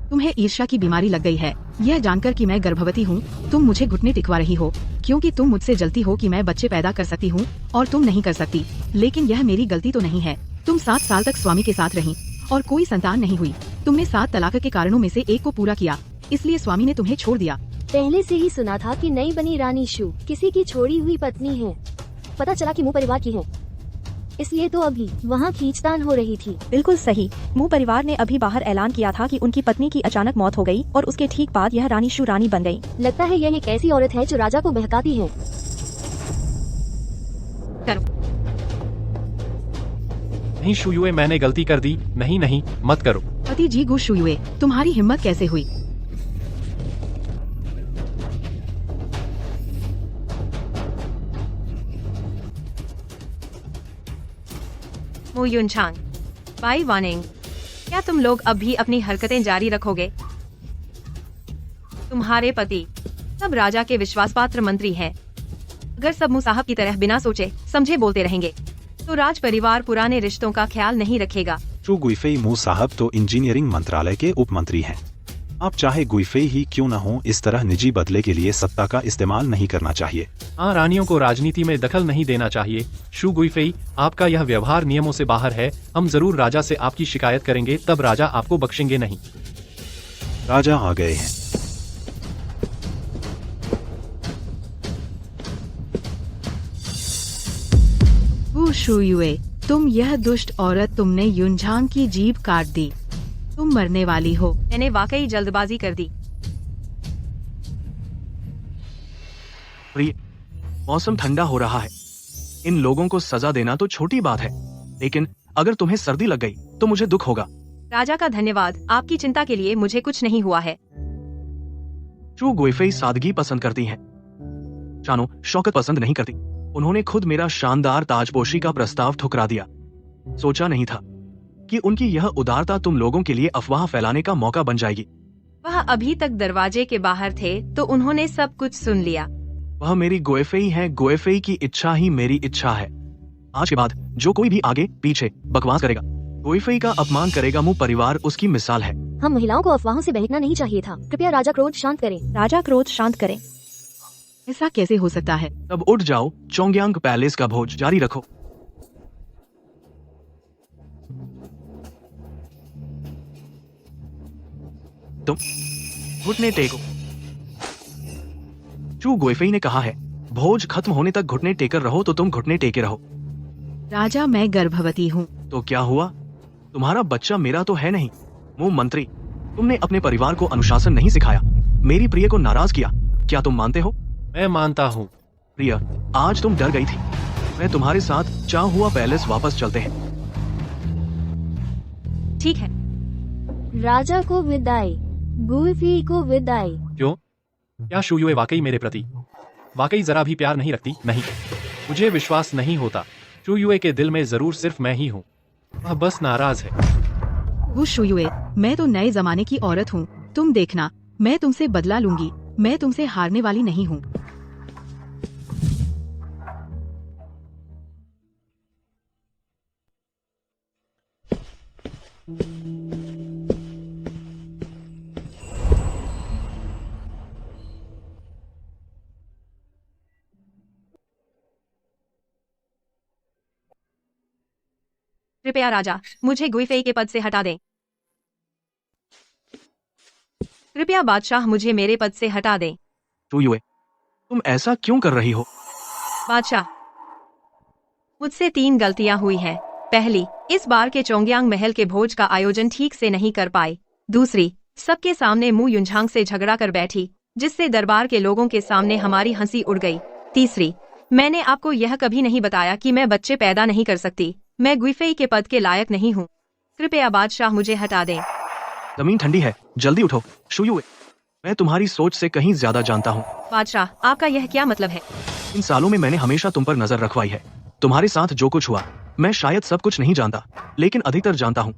तुम्हें ईर्ष्या की बीमारी लग गई है। यह जानकर कि मैं गर्भवती हूँ, तुम मुझे घुटने टिकवा रही हो, क्योंकि तुम मुझसे जलती हो कि मैं बच्चे पैदा कर सकती हूँ और तुम नहीं कर सकती। लेकिन यह मेरी गलती तो नहीं है। तुम 7 साल तक स्वामी के साथ रही और कोई संतान नहीं हुई। तुमने 7 तलाक के कारणों में से एक को पूरा किया, इसलिए स्वामी ने तुम्हें छोड़ दिया। पहले से ही सुना था कि नई बनी रानी शू किसी की छोड़ी हुई पत्नी है। पता चला कि मू परिवार की है, इसलिए तो अभी वहाँ खींचतान हो रही थी। बिल्कुल सही। मू परिवार ने अभी बाहर ऐलान किया था कि उनकी पत्नी की अचानक मौत हो गई और उसके ठीक बाद यह रानी शू रानी बन गई। लगता है यह एक ऐसी औरत है जो राजा को बहकाती है। करो। नहीं शुयुए, मैंने गलती कर दी। नहीं नहीं, मत करो। पति जी गु शुयुए, तुम्हारी हिम्मत कैसे हुई? मू युनछांग, बाई वानिंग, क्या तुम लोग अब भी अपनी हरकतें जारी रखोगे? तुम्हारे पति सब राजा के विश्वासपात्र मंत्री हैं। अगर सब मुसाहब की तरह बिना सोचे समझे बोलते रहेंगे तो राज परिवार पुराने रिश्तों का ख्याल नहीं रखेगा। चू गुइफेई मू साहब तो इंजीनियरिंग मंत्रालय के उप मंत्री हैं। आप चाहे गुइफेई ही क्यों न हो, इस तरह निजी बदले के लिए सत्ता का इस्तेमाल नहीं करना चाहिए। हाँ, रानियों को राजनीति में दखल नहीं देना चाहिए। शू गुइफेई, आपका यह व्यवहार नियमों से बाहर है। हम जरूर राजा से आपकी शिकायत करेंगे, तब राजा आपको बख्शेंगे नहीं। राजा आ गए हैं। गु शुयुए, तुम यह दुष्ट औरत, तुमने युनझांग की जीभ काट दी। तुम मरने वाली हो। मैंने वाकई जल्दबाजी कर दी। प्रिय, मौसम ठंडा हो रहा है। इन लोगों को सजा देना तो छोटी बात है, लेकिन अगर तुम्हें सर्दी लग गई तो मुझे दुख होगा। राजा का धन्यवाद, आपकी चिंता के लिए मुझे कुछ नहीं हुआ है। चू गुइफेई सादगी पसंद करती हैं, शानो शौकत पसंद नहीं करती। उन्होंने खुद मेरा शानदार ताजपोशी का प्रस्ताव ठुकरा दिया। सोचा नहीं था कि उनकी यह उदारता तुम लोगों के लिए अफवाह फैलाने का मौका बन जाएगी। वह अभी तक दरवाजे के बाहर थे तो उन्होंने सब कुछ सुन लिया। वह मेरी गुइफेई है, गुइफेई की इच्छा ही मेरी इच्छा है। आज के बाद जो कोई भी आगे पीछे बकवास करेगा, गुइफेई का अपमान करेगा, मू परिवार उसकी मिसाल है। हम महिलाओं को अफवाहों से बहकना नहीं चाहिए था। कृपया राजा क्रोध शांत करें। राजा क्रोध शांत करें। ऐसा कैसे हो सकता है? तब उठ जाओ, चोंग्यांग पैलेस का भोज जारी रखो। तुम घुटने टेको। चू गुइफेई ने कहा है, भोज खत्म होने तक घुटने टेकर रहो, तो तुम घुटने टेके रहो। राजा, मैं गर्भवती हूँ। तो क्या हुआ? तुम्हारा बच्चा मेरा तो है नहीं। मुंह मंत्री, तुमने अपने परिवार को अनुशासन नहीं सिखाया, मेरी प्रिय को नाराज किया। क्या तुम मानते हो? मैं मानता हूँ। प्रिय, आज तुम डर गई थी। मैं तुम्हारे साथ चाहुआ पैलेस वापस चलते हैं। ठीक है। राजा को विदाई। गुल्फी को विदाई। क्यों? क्या शुयुए वाकई मेरे प्रति वाकई जरा भी प्यार नहीं रखती? नहीं, मुझे विश्वास नहीं होता। शुयुए के दिल में जरूर सिर्फ मैं ही हूँ। वह बस नाराज है। वो शुयुए, मैं तो नए जमाने की औरत हूँ। तुम देखना, मैं तुमसे बदला लूंगी। मैं तुमसे हारने वाली नहीं हूँ। कृपया राजा, मुझे गुइफेई के पद से हटा दें। कृपया बादशाह, मुझे मेरे पद से हटा दें। शुयुए, तुम ऐसा क्यों कर रही हो? बादशाह, मुझसे 3 गलतियां हुई हैं। पहली, इस बार के चोंगयांग महल के भोज का आयोजन ठीक से नहीं कर पाई। दूसरी, सबके सामने मु युनझांग से झगड़ा कर बैठी, जिससे दरबार के लोगों के सामने हमारी हंसी उड़ गई। तीसरी, मैंने आपको यह कभी नहीं बताया कि मैं बच्चे पैदा नहीं कर सकती। मैं गुइफेई के पद के लायक नहीं हूँ। कृपया बादशाह, मुझे हटा दें। जमीन ठंडी है, जल्दी उठो। शुयुए, मैं तुम्हारी सोच से कहीं ज्यादा जानता हूँ। बादशाह, आपका यह क्या मतलब है? इन सालों में मैंने हमेशा तुम पर नजर रखवाई है। तुम्हारे साथ जो कुछ हुआ, मैं शायद सब कुछ नहीं जानता, लेकिन अधिकतर जानता हूँ।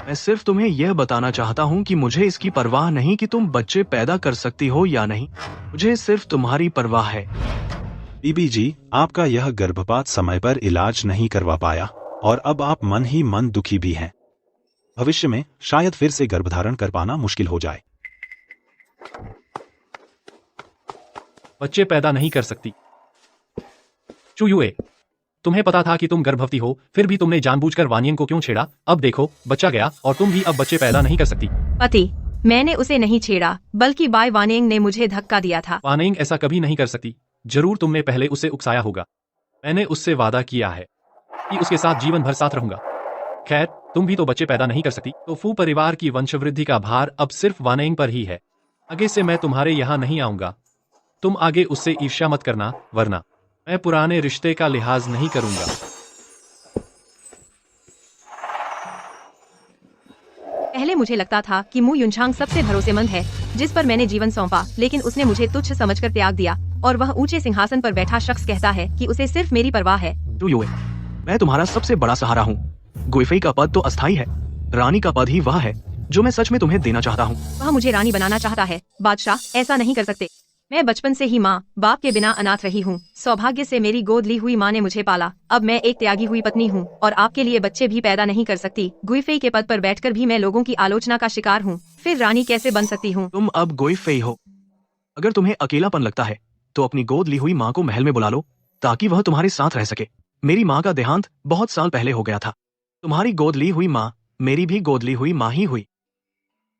मैं सिर्फ तुम्हें यह बताना चाहता हूँ कि मुझे इसकी परवाह नहीं कि तुम बच्चे पैदा कर सकती हो या नहीं। मुझे सिर्फ तुम्हारी परवाह है। बीबी जी, आपका यह गर्भपात समय पर इलाज नहीं करवा पाया और अब आप मन ही मन दुखी भी हैं। भविष्य में शायद फिर से गर्भधारण कर पाना मुश्किल हो जाए। बच्चे पैदा नहीं कर सकती। शुयुए, तुम्हें पता था कि तुम गर्भवती हो, फिर भी तुमने जानबूझकर वानियंग को क्यों छेड़ा? अब देखो, बच्चा गया और तुम भी अब बच्चे पैदा नहीं कर सकती। पति, मैंने उसे नहीं छेड़ा, बल्कि बाय वानियंग ने मुझे धक्का दिया था। वानियंग ऐसा कभी नहीं कर सकती। जरूर तुमने पहले उसे उकसाया होगा। मैंने उससे वादा किया है कि उसके साथ जीवन भर साथ रहूंगा। खैर, तुम भी तो बच्चे पैदा नहीं कर सकती, तो फू परिवार की वंशवृद्धि का भार अब सिर्फ वानियंग पर ही है। आगे से मैं तुम्हारे यहाँ नहीं आऊंगा। तुम आगे उससे ईर्ष्या मत करना, वरना मैं पुराने रिश्ते का लिहाज नहीं करूंगा। पहले मुझे लगता था कि मु युनझांग सबसे भरोसेमंद है, जिस पर मैंने जीवन सौंपा, लेकिन उसने मुझे तुच्छ समझकर त्याग दिया और वह ऊंचे सिंहासन पर बैठा शख्स कहता है कि उसे सिर्फ मेरी परवाह है। शुयुए, मैं तुम्हारा सबसे बड़ा सहारा हूँ। गुइफेई का पद तो अस्थायी है, रानी का पद ही वह है जो मैं सच में तुम्हें देना चाहता हूँ। वह मुझे रानी बनाना चाहता है। बादशाह, ऐसा नहीं कर सकते। मैं बचपन से ही माँ बाप के बिना अनाथ रही हूँ। सौभाग्य से मेरी गोद ली हुई माँ ने मुझे पाला। अब मैं एक त्यागी हुई पत्नी हूँ और आपके लिए बच्चे भी पैदा नहीं कर सकती। गुइफेई के पद पर बैठकर भी मैं लोगों की आलोचना का शिकार हूँ। फिर रानी कैसे बन सकती हूँ? तुम अब गुइफेई हो। अगर तुम्हें अकेलापन लगता है तो अपनी गोद ली हुई माँ को महल में बुला लो, ताकि वह तुम्हारे साथ रह सके। मेरी माँ का देहांत बहुत साल पहले हो गया था। तुम्हारी गोद ली हुई माँ मेरी भी गोद ली हुई माँ ही हुई।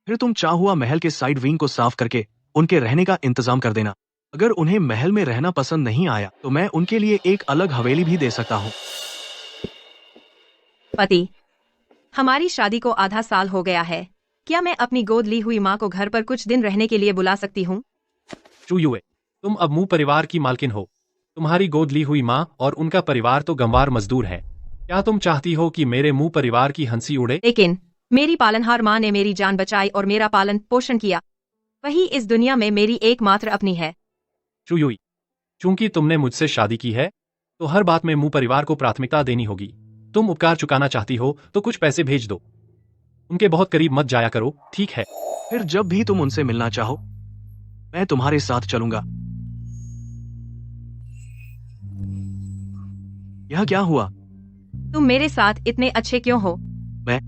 फिर तुम चाहुआ महल के साइड विंग को साफ करके उनके रहने का इंतजाम कर देना। अगर उन्हें महल में रहना पसंद नहीं आया तो मैं उनके लिए एक अलग हवेली भी दे सकता हूँ। पति, हमारी शादी को आधा साल हो गया है। क्या मैं अपनी गोद ली हुई माँ को घर पर कुछ दिन रहने के लिए बुला सकती हूँ? शुयुए, तुम अब मु परिवार की मालकिन हो। तुम्हारी गोद ली हुई माँ और उनका परिवार तो गंवार मजदूर हैं। क्या तुम चाहती हो कि मेरे मु परिवार की हंसी उड़े? लेकिन मेरी पालनहार माँ ने मेरी जान बचाई और मेरा पालन पोषण किया। वही इस दुनिया में मेरी एकमात्र अपनी है। शुयुई, चूंकि तुमने मुझसे शादी की है, तो हर बात में मु परिवार को प्राथमिकता देनी होगी। तुम उपकार चुकाना चाहती हो तो कुछ पैसे भेज दो। उनके बहुत करीब मत जाया करो, ठीक है? फिर जब भी तुम उनसे मिलना चाहो, मैं तुम्हारे साथ चलूंगा। यह क्या हुआ? तुम मेरे साथ इतने अच्छे क्यों हो? मैं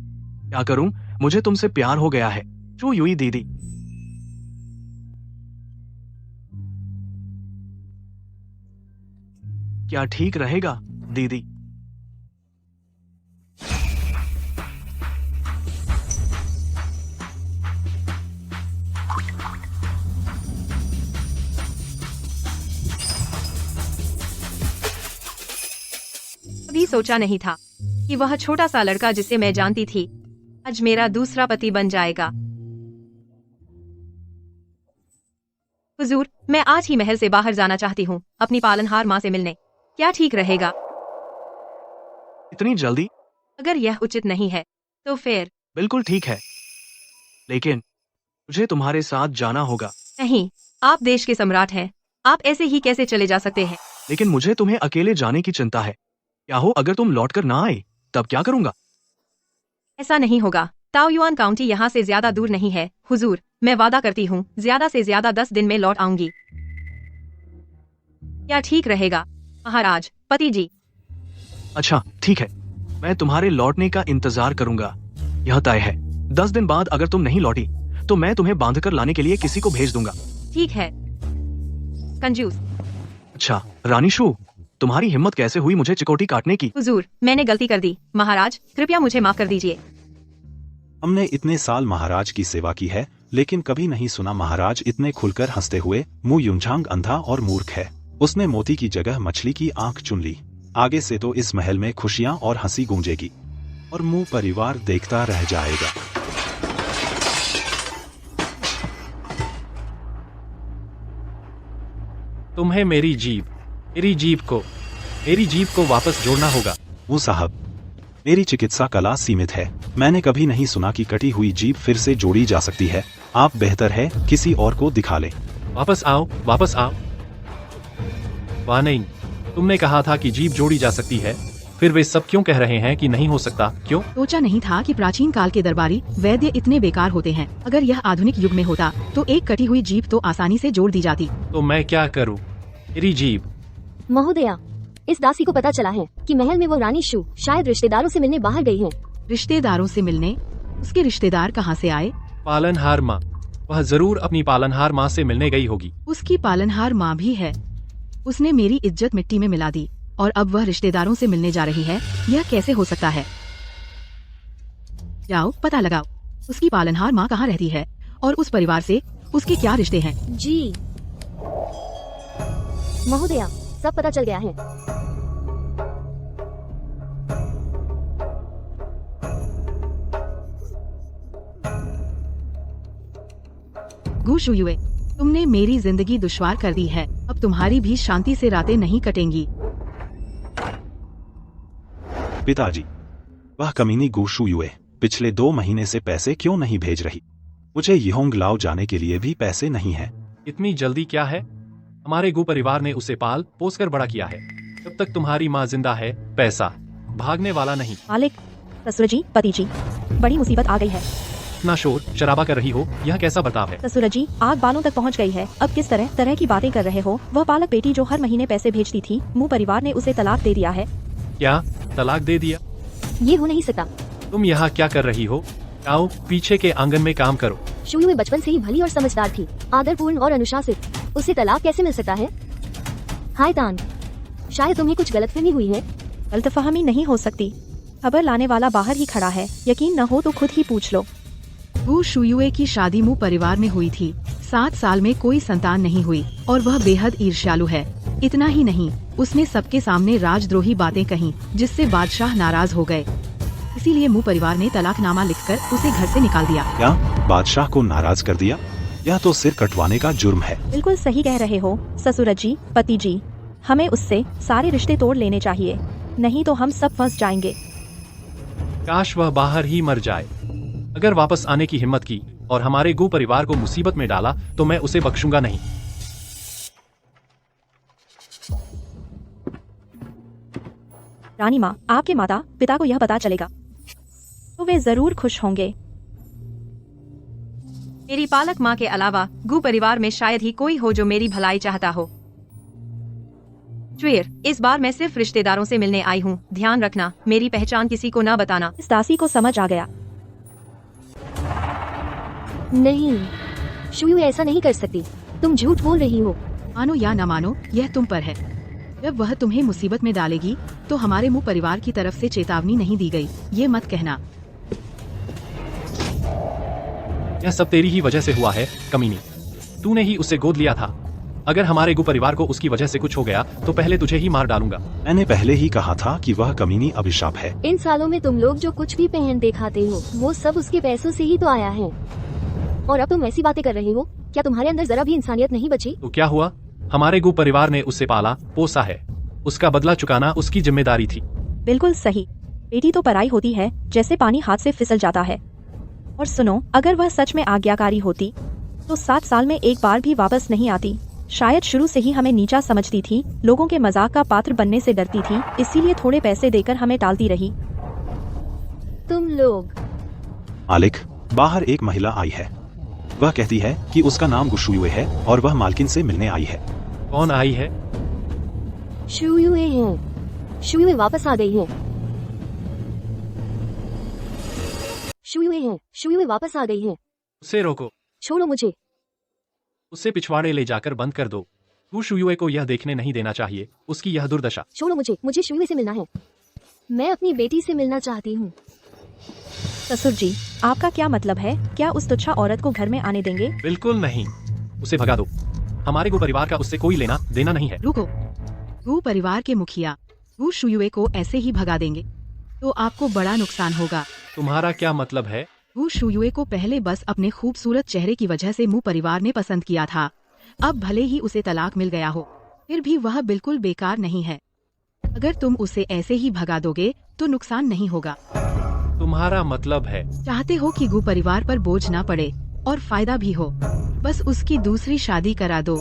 क्या करूं? मुझे तुमसे प्यार हो गया है, शुयुई दीदी। क्या ठीक रहेगा, दीदी? कभी सोचा नहीं था कि वह छोटा सा लड़का जिसे मैं जानती थी, आज मेरा दूसरा पति बन जाएगा। हुजूर, मैं आज ही महल से बाहर जाना चाहती हूँ, अपनी पालनहार माँ से मिलने। क्या ठीक रहेगा? इतनी जल्दी? अगर यह उचित नहीं है, तो फिर? बिल्कुल ठीक है, लेकिन मुझे तुम्हारे साथ जाना होगा, नहीं, आप देश के सम्राट हैं। आप ऐसे ही कैसे चले जा सकते हैं? लेकिन मुझे तुम्हें अकेले जाने की चिंता है। क्या हो अगर तुम लौटकर ना आए, तब क्या करूंगा? ऐसा नहीं होगा। ताओयुआन काउंटी यहाँ से ज्यादा दूर नहीं है हुजूर। मैं वादा करती हूँ ज्यादा से ज्यादा 10 दिन में लौट आऊंगी। क्या ठीक रहेगा महाराज? पति जी। अच्छा ठीक है, मैं तुम्हारे लौटने का इंतजार करूंगा। यह तय है, 10 दिन बाद अगर तुम नहीं लौटी तो मैं तुम्हें बांधकर लाने के लिए किसी को भेज दूंगा। ठीक है कंजूस। अच्छा रानी शू, तुम्हारी हिम्मत कैसे हुई मुझे चिकोटी काटने की? हुजूर मैंने गलती कर दी। महाराज कृपया मुझे माफ कर दीजिए। हमने इतने साल महाराज की सेवा की है, लेकिन कभी नहीं सुना महाराज इतने खुलकर हंसते हुए। मु युंगझांग अंधा और मूर्ख है। उसने मोती की जगह मछली की आंख चुन ली। आगे से तो इस महल में खुशियां और हंसी गूंजेगी और मु परिवार देखता रह जाएगा। तुम्हें मेरी जीभ को वापस जोड़ना होगा। मु साहब, मेरी चिकित्सा कला सीमित है। मैंने कभी नहीं सुना कि कटी हुई जीभ फिर से जोड़ी जा सकती है। आप बेहतर है किसी और को दिखा ले। वापस आओ। वानेंग, तुमने कहा था कि जीभ जोड़ी जा सकती है, फिर वे सब क्यों कह रहे हैं कि नहीं हो सकता? क्यों? सोचा नहीं था कि प्राचीन काल के दरबारी वैद्य इतने बेकार होते हैं। अगर यह आधुनिक युग में होता तो एक कटी हुई जीभ तो आसानी से जोड़ दी जाती। तो मैं क्या करूं? मेरी जीभ। महोदया, इस दासी को पता चला है कि महल में वो रानी शू शायद रिश्तेदारों से मिलने बाहर गई है। रिश्तेदारों से मिलने? उसके रिश्तेदार कहाँ से आए? पालनहार माँ। वह जरूर अपनी पालनहार माँ से मिलने गई होगी। उसकी पालनहार माँ भी है। उसने मेरी इज्जत मिट्टी में मिला दी और अब वह रिश्तेदारों से मिलने जा रही है। यह कैसे हो सकता है? जाओ पता लगाओ उसकी पालनहार माँ कहाँ रहती है और उस परिवार से उसके क्या रिश्ते हैं। जी महोदया, सब पता चल गया है। गु शुयुए, तुमने मेरी जिंदगी दुश्वार कर दी है। अब तुम्हारी भी शांति से रातें नहीं कटेंगी। पिताजी, वह कमीनी गु शुयुए पिछले 2 महीने से पैसे क्यों नहीं भेज रही? मुझे यहोंग लाओ जाने के लिए भी पैसे नहीं है। इतनी जल्दी क्या है? हमारे गु परिवार ने उसे पाल पोस कर बड़ा किया है। जब तक तुम्हारी माँ जिंदा है पैसा भागने वाला नहीं। मालिक, ससुर जी, पति जी, बड़ी मुसीबत आ गई है। इतना शोर शराबा कर रही हो, यह कैसा बर्ताव है? ससुर जी, आग बालों तक पहुंच गई है। अब किस तरह तरह की बातें कर रहे हो? वह पालक बेटी जो हर महीने पैसे भेजती थी, मु परिवार ने उसे तलाक दे दिया है। क्या तलाक दे दिया? ये हो नहीं सकता। तुम यहाँ क्या कर रही हो? आओ पीछे के आंगन में काम करो। शुयुए बचपन से ही भली और समझदार थी, आदरपूर्ण और अनुशासित। उसे तलाक कैसे मिल सकता है? हाय तान, शायद तुम्हें कुछ गलतफहमी हुई है। गलतफहमी नहीं हो सकती। खबर लाने वाला बाहर ही खड़ा है। यकीन न हो तो खुद ही पूछ लो। गु शुयुए की शादी मु परिवार में हुई थी। 7 साल में कोई संतान नहीं हुई और वह बेहद ईर्ष्यालु है। इतना ही नहीं, उसने सबके सामने राजद्रोही बातें कही जिससे बादशाह नाराज हो गए। इसीलिए मु परिवार ने तलाकनामा लिखकर उसे घर से निकाल दिया। क्या बादशाह को नाराज कर दिया? यह तो सिर कटवाने का जुर्म है। बिल्कुल सही कह रहे हो ससुर जी, पति जी। हमें उससे सारे रिश्ते तोड़ लेने चाहिए, नहीं तो हम सब फंस जाएंगे। काश वह बाहर ही मर जाए। अगर वापस आने की हिम्मत की और हमारे गु परिवार को मुसीबत में डाला तो मैं उसे बख्शूंगा नहीं। रानी माँ, आपके माता पिता को यह पता चलेगा तो वे जरूर खुश होंगे। मेरी पालक माँ के अलावा गु परिवार में शायद ही कोई हो जो मेरी भलाई चाहता हो। च्वेर, इस बार मैं सिर्फ रिश्तेदारों से मिलने आई हूँ। ध्यान रखना मेरी पहचान किसी को न बताना। इस दासी को समझ आ गया। नहीं, शुयुए ऐसा नहीं कर सकती। तुम झूठ बोल रही हो। मानो या न मानो, यह तुम पर है। जब वह तुम्हें मुसीबत में डालेगी तो हमारे मु परिवार की तरफ से चेतावनी नहीं दी गई, ये मत कहना। यह सब तेरी ही वजह से हुआ है कमीनी। तूने ही उसे गोद लिया था। अगर हमारे गु परिवार को उसकी वजह से कुछ हो गया तो पहले तुझे ही मार डालूंगा। मैंने पहले ही कहा था कि वह कमीनी अभिशाप है। इन सालों में तुम लोग जो कुछ भी पहनते खाते हो वो सब उसके पैसों से ही तो आया है। और अब तुम ऐसी बातें कर रहे हो? क्या तुम्हारे अंदर जरा भी इंसानियत नहीं बची? तो क्या हुआ? हमारे गु परिवार ने उसे पाला पोसा है। उसका बदला चुकाना उसकी जिम्मेदारी थी। बिल्कुल सही। बेटी तो पराई होती है, जैसे पानी हाथ से फिसल जाता है। और सुनो, अगर वह सच में आज्ञाकारी होती तो 7 साल में एक बार भी वापस नहीं आती। शायद शुरू से ही हमें नीचा समझती थी, लोगों के मजाक का पात्र बनने से डरती थी, इसीलिए थोड़े पैसे देकर हमें टालती रही। तुम लोग। मालिक, बाहर एक महिला आई है। वह कहती है कि उसका नाम गुशुयुए है और वह मालकिन से मिलने आई है। कौन आई है? शुयुए हैं। शुयुए वापस आ गई है। शुयुए हैं। शुयुए वापस आ गई है। उसे रोको। छोड़ो मुझे। उसे पिछवाड़े ले जाकर बंद कर दो। गुशुयुए को यह देखने नहीं देना चाहिए, उसकी यह दुर्दशा। छोड़ो मुझे। मुझे शुयुए से मिलना है। मैं अपनी बेटी से मिलना चाहती हूँ। ससुर जी, आपका क्या मतलब है? क्या उस तुच्छा औरत को घर में आने देंगे? बिल्कुल नहीं, उसे भगा दो। हमारे गु परिवार का उससे कोई लेना देना नहीं है। रुको, गु परिवार के मुखिया गु शुयुए को ऐसे ही भगा देंगे तो आपको बड़ा नुकसान होगा। तुम्हारा क्या मतलब है? गु शुयुए को पहले बस अपने खूबसूरत चेहरे की वजह से मु परिवार ने पसंद किया था। अब भले ही उसे तलाक मिल गया हो, फिर भी वह बिल्कुल बेकार नहीं है। अगर तुम उसे ऐसे ही भगा दोगे तो नुकसान नहीं होगा। तुम्हारा मतलब है चाहते हो कि गु परिवार पर बोझ ना पड़े और फायदा भी हो, बस उसकी दूसरी शादी करा दो।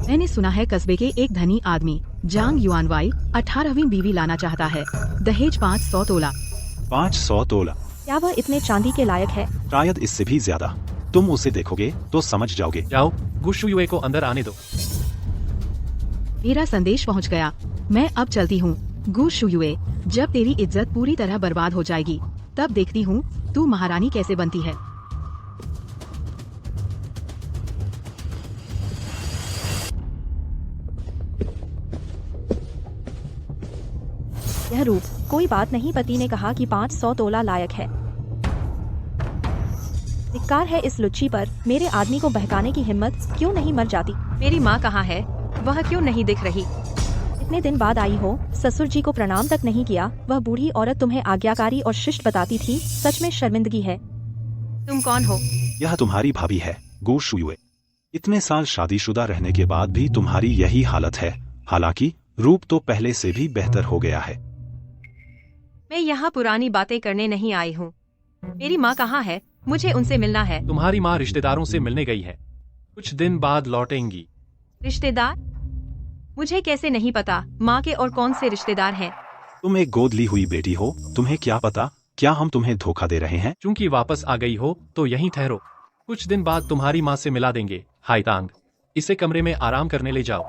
मैंने सुना है कस्बे के एक धनी आदमी जांग युआनवाई 18वीं बीवी लाना चाहता है। दहेज 500 तोला। 500 तोला? क्या वह इतने चांदी के लायक है? शायद इससे भी ज्यादा। तुम उसे देखोगे तो समझ जाओगे। जाओ, गुशुयुए को अंदर आने दो। मेरा संदेश पहुंच गया। मैं अब चलती हूँ। गु शुयुए, जब तेरी इज्जत पूरी तरह बर्बाद हो जाएगी तब देखती हूँ तू महारानी कैसे बनती है। यह रूप, कोई बात नहीं, पति ने कहा कि 500 तोला लायक है। धिक्कार है इस लुच्ची पर, मेरे आदमी को बहकाने की हिम्मत क्यों नहीं मर जाती। मेरी माँ कहाँ है? वह क्यों नहीं दिख रही? इतने दिन बाद आई हो, ससुर जी को प्रणाम तक नहीं किया। वह बूढ़ी औरत तुम्हें आज्ञाकारी और शिष्ट बताती थी, सच में शर्मिंदगी है। तुम कौन हो? यह तुम्हारी भाभी है, गु शुयुए। इतने साल शादीशुदा रहने के बाद भी तुम्हारी यही हालत है। हालांकि रूप तो पहले से भी बेहतर हो गया है। मैं यहाँ पुरानी बातें करने नहीं आई हूँ। मेरी माँ कहाँ है? मुझे उनसे मिलना है। तुम्हारी माँ रिश्तेदारों से मिलने गई है, कुछ दिन बाद लौटेंगी। रिश्तेदार? मुझे कैसे नहीं पता माँ के और कौन से रिश्तेदार हैं? तुम एक गोद ली हुई बेटी हो, तुम्हें क्या पता क्या हम तुम्हें धोखा दे रहे हैं। चूंकि वापस आ गई हो तो यहीं ठहरो, कुछ दिन बाद तुम्हारी माँ से मिला देंगे। हाईतांग, इसे कमरे में आराम करने ले जाओ।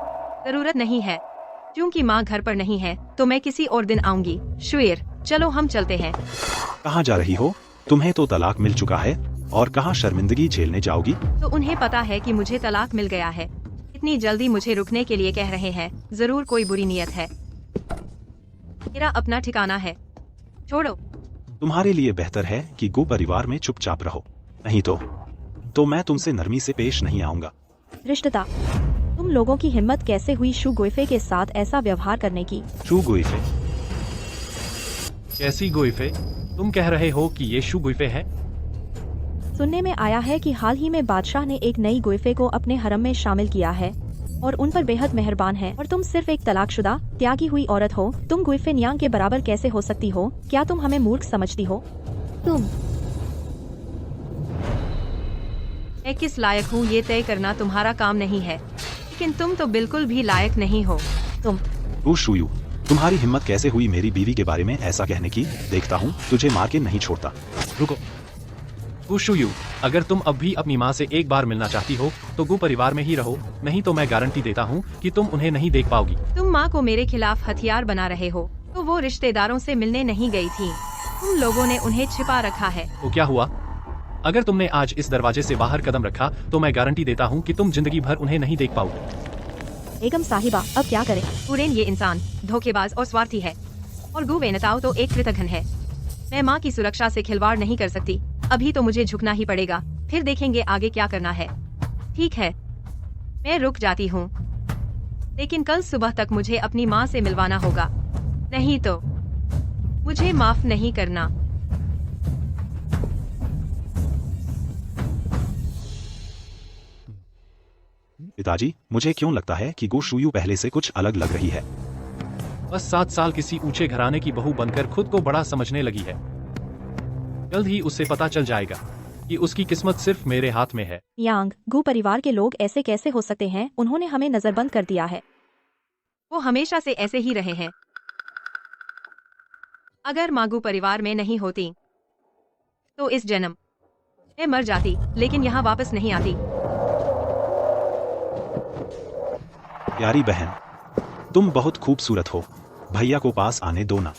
जरूरत नहीं है, क्योंकि माँ घर पर नहीं है तो मैं किसी और दिन आऊंगी। शुएर, चलो हम चलते हैं। कहाँ जा रही हो? तुम्हें तो तलाक मिल चुका है और कहाँ शर्मिंदगी झेलने जाओगी? तो उन्हें पता है कि मुझे तलाक मिल गया है, इतनी जल्दी मुझे रुकने के लिए कह रहे हैं। जरूर कोई बुरी नियत है। मेरा अपना ठिकाना है, छोड़ो। तुम्हारे लिए बेहतर है कि गु परिवार में चुपचाप रहो, नहीं तो मैं तुमसे नरमी से पेश नहीं आऊंगा। रिश्तेदार, तुम लोगों की हिम्मत कैसे हुई शु गुइफे के साथ ऐसा व्यवहार करने की? शु गुइफे? कैसी गुइफे? तुम कह रहे हो कि ये शु गुइफे है? सुनने में आया है कि हाल ही में बादशाह ने एक नई गुइफे को अपने हरम में शामिल किया है और उन पर बेहद मेहरबान है। और तुम सिर्फ एक तलाकशुदा त्यागी हुई औरत हो। तुम गुइफे न्यांग के बराबर कैसे हो सकती हो? क्या तुम हमें मूर्ख समझती हो? मैं किस लायक हूँ ये तय करना तुम्हारा काम नहीं है, लेकिन तुम तो बिल्कुल भी लायक नहीं हो। गु शुयू, तुम्हारी हिम्मत कैसे हुई मेरी बीवी के बारे में ऐसा कहने की? देखता हूँ तुझे मार के नहीं छोड़ता। रुको गुशुयू, अगर तुम अब भी अपनी माँ से एक बार मिलना चाहती हो तो गु परिवार में ही रहो, नहीं तो मैं गारंटी देता हूँ कि तुम उन्हें नहीं देख पाओगी। तुम माँ को मेरे खिलाफ हथियार बना रहे हो, तो वो रिश्तेदारों से मिलने नहीं गई थी, तुम लोगों ने उन्हें छिपा रखा है। तो क्या हुआ? अगर तुमने आज इस दरवाजे से बाहर कदम रखा तो मैं गारंटी देता हूँ कि तुम जिंदगी भर उन्हें नहीं देख पाओगे। बेगम साहिबा, अब क्या करें? पुरेन ये इंसान धोखेबाज और स्वार्थी है, और गु बेनताओ तो एक कृतघ्न है। मैं माँ की सुरक्षा से खिलवाड़ नहीं कर सकती। अभी तो मुझे झुकना ही पड़ेगा, फिर देखेंगे आगे क्या करना है। ठीक है, मैं रुक जाती हूँ, लेकिन कल सुबह तक मुझे अपनी माँ से मिलवाना होगा, नहीं तो मुझे माफ नहीं करना। पिताजी, मुझे क्यों लगता है कि गु शुयू पहले से कुछ अलग लग रही है। बस 7 साल किसी ऊंचे घराने की बहू बनकर खुद को बड़ा समझने लगी है। जल्द ही उसे पता चल जाएगा। कि उसकी किस्मत सिर्फ मेरे हाथ में है। यांग, गु परिवार के लोग ऐसे कैसे हो सकते हैं? उन्होंने हमें नजरबंद कर दिया है। वो हमेशा से ऐसे ही रहे हैं। अगर मागू परिवार में नहीं होती तो इस जन्म में मर जाती, लेकिन यहाँ वापस नहीं आती। प्यारी बहन, तुम बहुत खूबसूरत हो। भैया को पास आने दो ना।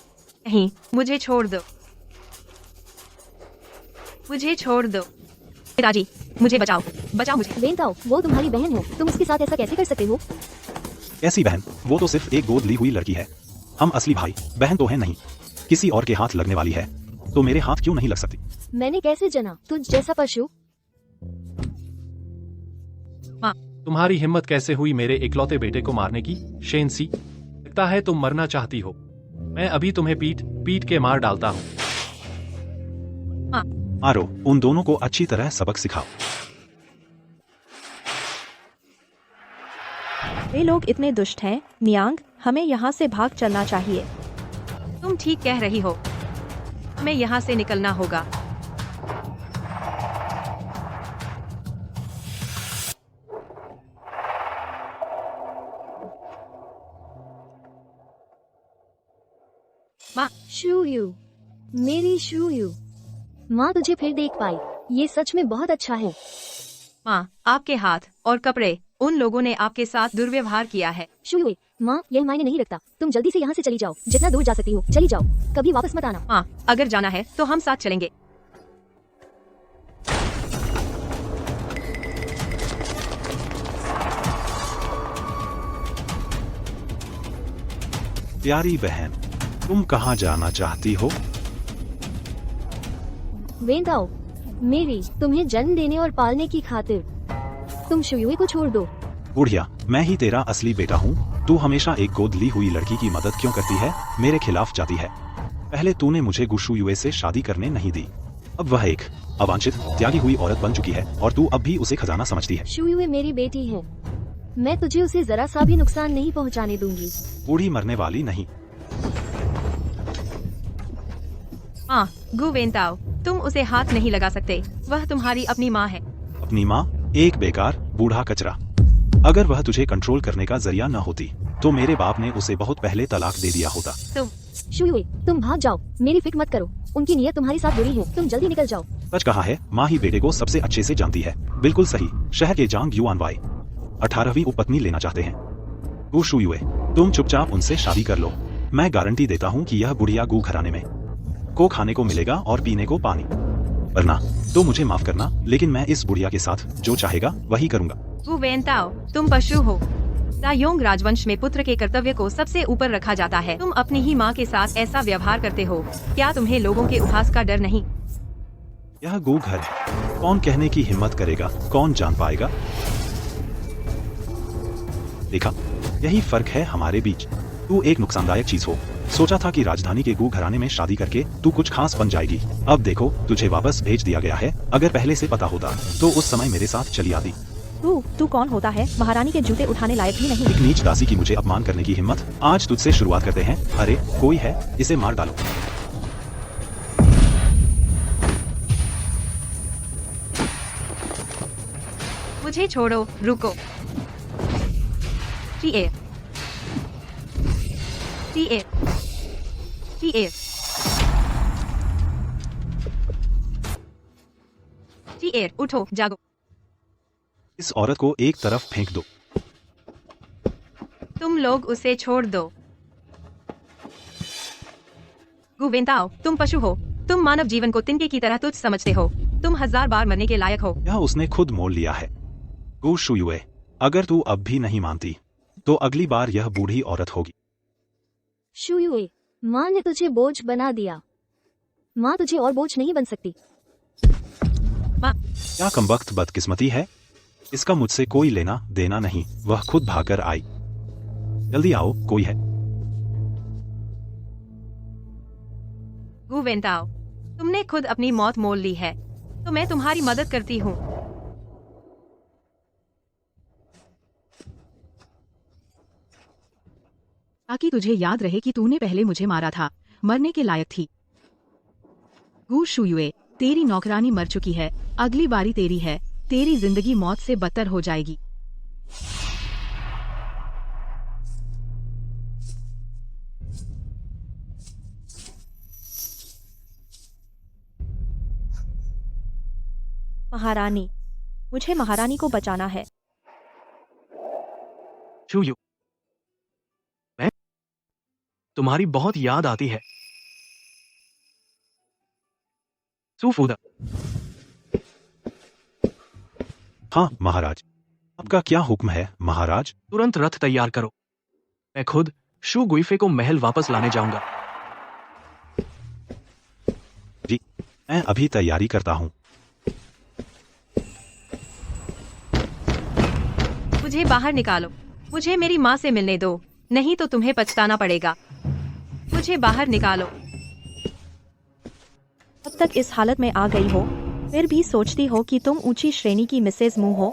नहीं, मुझे छोड़ दो, मुझे छोड़ दो। पिताजी, मुझे बचाओ, बचाओ मुझे। वेंताओ, वो तुम्हारी बहन है, तुम उसके साथ ऐसा कैसे कर सकते हो? कैसी बहन? वो तो सिर्फ एक गोद ली हुई लड़की है। हम असली भाई बहन तो है नहीं। किसी और के हाथ लगने वाली है तो मेरे हाथ क्यों नहीं लग सकती? मैंने कैसे जना तुझ जैसा पशु? तुम्हारी हिम्मत कैसे हुई मेरे इकलौते बेटे को मारने की? शेनसी, लगता है तुम मरना चाहती हो। मैं अभी तुम्हें पीट पीट के मार डालता हूँ। आरो, उन दोनों को अच्छी तरह सबक सिखाओ। वे लोग इतने दुष्ट हैं। नियांग, हमें यहाँ से भाग चलना चाहिए। तुम ठीक कह रही हो, हमें यहाँ से निकलना होगा। शूयू, मेरी शूयू, माँ तुझे फिर देख पाई। ये सच में बहुत अच्छा है। माँ, आपके हाथ और कपड़े, उन लोगों ने आपके साथ दुर्व्यवहार किया है। शूयू, माँ यह मायने नहीं रखता। तुम जल्दी से यहाँ से चली जाओ, जितना दूर जा सकती हो चली जाओ, कभी वापस मत आना। माँ, अगर जाना है तो हम साथ चलेंगे। प्यारी बहन, तुम कहाँ जाना चाहती हो? वेंताओ, मेरी तुम्हें जन्म देने और पालने की खातिर तुम शूयुए को छोड़ दो। बुढ़िया, मैं ही तेरा असली बेटा हूँ। तू हमेशा एक गोद ली हुई लड़की की मदद क्यों करती है? मेरे खिलाफ जाती है। पहले तूने मुझे गुशुयुए से शादी करने नहीं दी, अब वह एक अवांछित त्यागी हुई औरत बन चुकी है और तू अब भी उसे खजाना समझती है। शूयुए मेरी बेटी है, मैं तुझे उसे जरा सा भी नुकसान नहीं पहुँचाने दूंगी। बूढ़ी मरने वाली नहीं। माँ, गु वेंताओ, तुम उसे हाथ नहीं लगा सकते। वह तुम्हारी अपनी माँ है। अपनी माँ? एक बेकार बूढ़ा कचरा। अगर वह तुझे कंट्रोल करने का जरिया न होती तो मेरे बाप ने उसे बहुत पहले तलाक दे दिया होता। शूयुए, तुम भाग जाओ, मेरी फिक्र मत करो। उनकी नीयत तुम्हारे साथ बुरी है, तुम जल्दी निकल जाओ। सच कहा है, माँ ही बेटे को सबसे अच्छे से जानती है। बिल्कुल सही। शहर के जांग युआनवाई 18वीं उपपत्नी लेना चाहते हैं। गु शुयुए, तुम चुपचाप उनसे शादी कर लो। मैं गारंटी देता हूँ कि यह बुढ़िया गु घराने में को खाने को मिलेगा और पीने को पानी। वरना तो मुझे माफ करना, लेकिन मैं इस बुढ़िया के साथ जो चाहेगा वही करूँगा। गु वेंताओ, तुम पशु हो। दायोंग राजवंश में पुत्र के कर्तव्य को सबसे ऊपर रखा जाता है। तुम अपनी ही माँ के साथ ऐसा व्यवहार करते हो। क्या तुम्हें लोगों के उपहास का डर नहीं? यह गु घर है। कौन कहने की हिम्मत करेगा? कौन जान पाएगा? देखा, यही फर्क है हमारे बीच। तू एक नुकसानदायक चीज हो। सोचा था कि राजधानी के गु घराने में शादी करके तू कुछ खास बन जाएगी। अब देखो, तुझे वापस भेज दिया गया है। अगर पहले से पता होता तो उस समय मेरे साथ चली आती। तू कौन होता है? महारानी के जूते उठाने लायक भी नहीं। एक नीच दासी की मुझे अपमान करने की हिम्मत? आज तुझसे शुरुआत करते हैं। अरे कोई है, इसे मार डालो। मुझे छोड़ो, रुको। टीए टीए टीए टीए, उठो, जागो। इस औरत को एक तरफ फेंक दो। तुम लोग उसे छोड़ दो। गु वेंताओ, तुम पशु हो। तुम मानव जीवन को तिनके की तरह तुच्छ समझते हो। तुम 1000 बार मरने के लायक हो। यह उसने खुद मोल लिया है। गु शुयुए, अगर तू अब भी नहीं मानती तो अगली बार यह बूढ़ी औरत होगी। शूयुए, माँ ने तुझे बोझ बना दिया। माँ तुझे और बोझ नहीं बन सकती। क्या कमबख्त बदकिस्मती है। इसका मुझसे कोई लेना देना नहीं। वह खुद भागकर आई। जल्दी आओ, कोई है। गु वेंताओ, तुमने खुद अपनी मौत मोल ली है, तो मैं तुम्हारी मदद करती हूँ। ताकि तुझे याद रहे कि तूने पहले मुझे मारा था, मरने के लायक थी। गु शुयुए, तेरी नौकरानी मर चुकी है, अगली बारी तेरी है, तेरी जिंदगी मौत से बदतर हो जाएगी। महारानी, मुझे महारानी को बचाना है। चूयू, मैं तुम्हारी बहुत याद आती है। सुफूदा, हाँ महाराज, आपका क्या हुक्म है महाराज? तुरंत रथ तैयार करो। मैं खुद शू गुइफे को महल वापस लाने जाऊंगा। जी, मैं अभी तैयारी करता हूँ। मुझे बाहर निकालो, मुझे मेरी माँ से मिलने दो, नहीं तो तुम्हें पछताना पड़ेगा। मुझे बाहर निकालो। अब तक इस हालत में आ गई हो, फिर भी सोचती हो कि तुम ऊंची श्रेणी की मिसेज मू हो।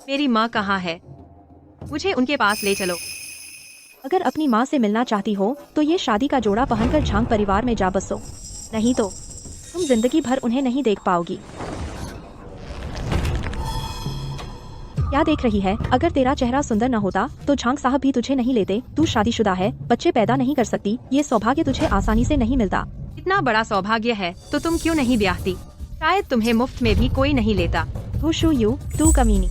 मेरी माँ कहाँ है? मुझे उनके पास ले चलो। अगर अपनी माँ से मिलना चाहती हो तो ये शादी का जोड़ा पहनकर झांग परिवार में जा बसो, नहीं तो तुम जिंदगी भर उन्हें नहीं देख पाओगी। क्या देख रही है? अगर तेरा चेहरा सुंदर न होता तो झांग साहब भी तुझे नहीं लेते। तू शादीशुदा है, बच्चे पैदा नहीं कर सकती, ये सौभाग्य तुझे आसानी से नहीं मिलता। इतना बड़ा सौभाग्य है तो तुम क्यों नहीं ब्याहती? शायद तुम्हें मुफ्त में भी कोई नहीं लेता। हुशू यू, तू कमीनी।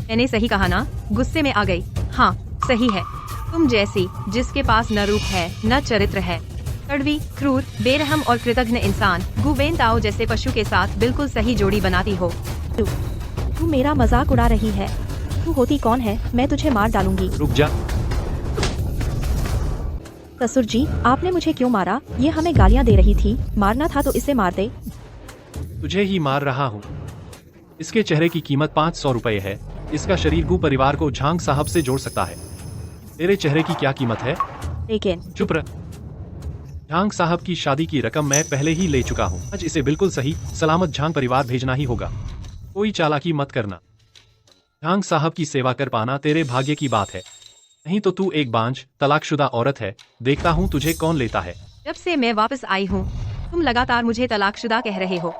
मैंने सही कहा ना? गुस्से में आ गई। हाँ सही है, तुम जैसी जिसके पास न रूप है न चरित्र है, कड़वी, क्रूर, बेरहम और कृतघ्न इंसान गुबेन ताओ जैसे पशु के साथ बिल्कुल सही जोड़ी बनाती हो। तू मेरा मजाक उड़ा रही है। तू होती कौन है? मैं तुझे मार डालूंगी। रुक जा। ससुर जी, आपने मुझे क्यों मारा? ये हमें गालियाँ दे रही थी, मारना था तो इसे मार दे। तुझे ही मार रहा हूँ। इसके चेहरे की कीमत 500 रुपए है। इसका शरीर गु परिवार को झांग साहब से जोड़ सकता है। तेरे चेहरे की क्या कीमत है? लेकिन चुप रह। झांग साहब की शादी की रकम मैं पहले ही ले चुका हूँ। आज इसे बिल्कुल सही सलामत झांग परिवार भेजना ही होगा। कोई चालाकी मत करना। झांग साहब की सेवा कर पाना तेरे भाग्य की बात है, नहीं तो तू एक बांझ तलाकशुदा औरत है। देखता हूँ तुझे कौन लेता है। जब से मैं वापस आई हूँ तुम लगातार मुझे तलाकशुदा कह रहे हो।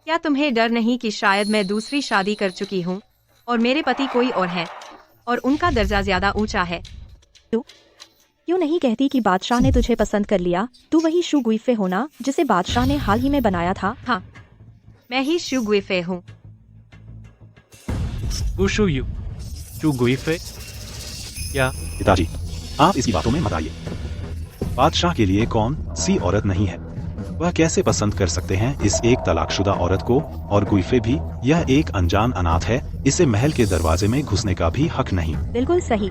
क्या तुम्हें डर नहीं कि शायद मैं दूसरी शादी कर चुकी हूँ और मेरे पति कोई और है और उनका दर्जा ज्यादा ऊंचा है? क्यों नहीं कहती कि बादशाह ने तुझे पसंद कर लिया? तू वही शू गुइफे हो ना जिसे बादशाह ने हाल ही में बनाया था? हाँ, मैं ही शू गुइफे हूँ। उशु यू चू गुइफे? क्या? पिताजी, आप इसकी बातों में मत आइए। बादशाह के लिए कौन सी औरत नहीं है? वह कैसे पसंद कर सकते हैं इस एक तलाकशुदा औरत को? और गुइफे भी, यह एक अनजान अनाथ है, इसे महल के दरवाजे में घुसने का भी हक नहीं। बिल्कुल सही।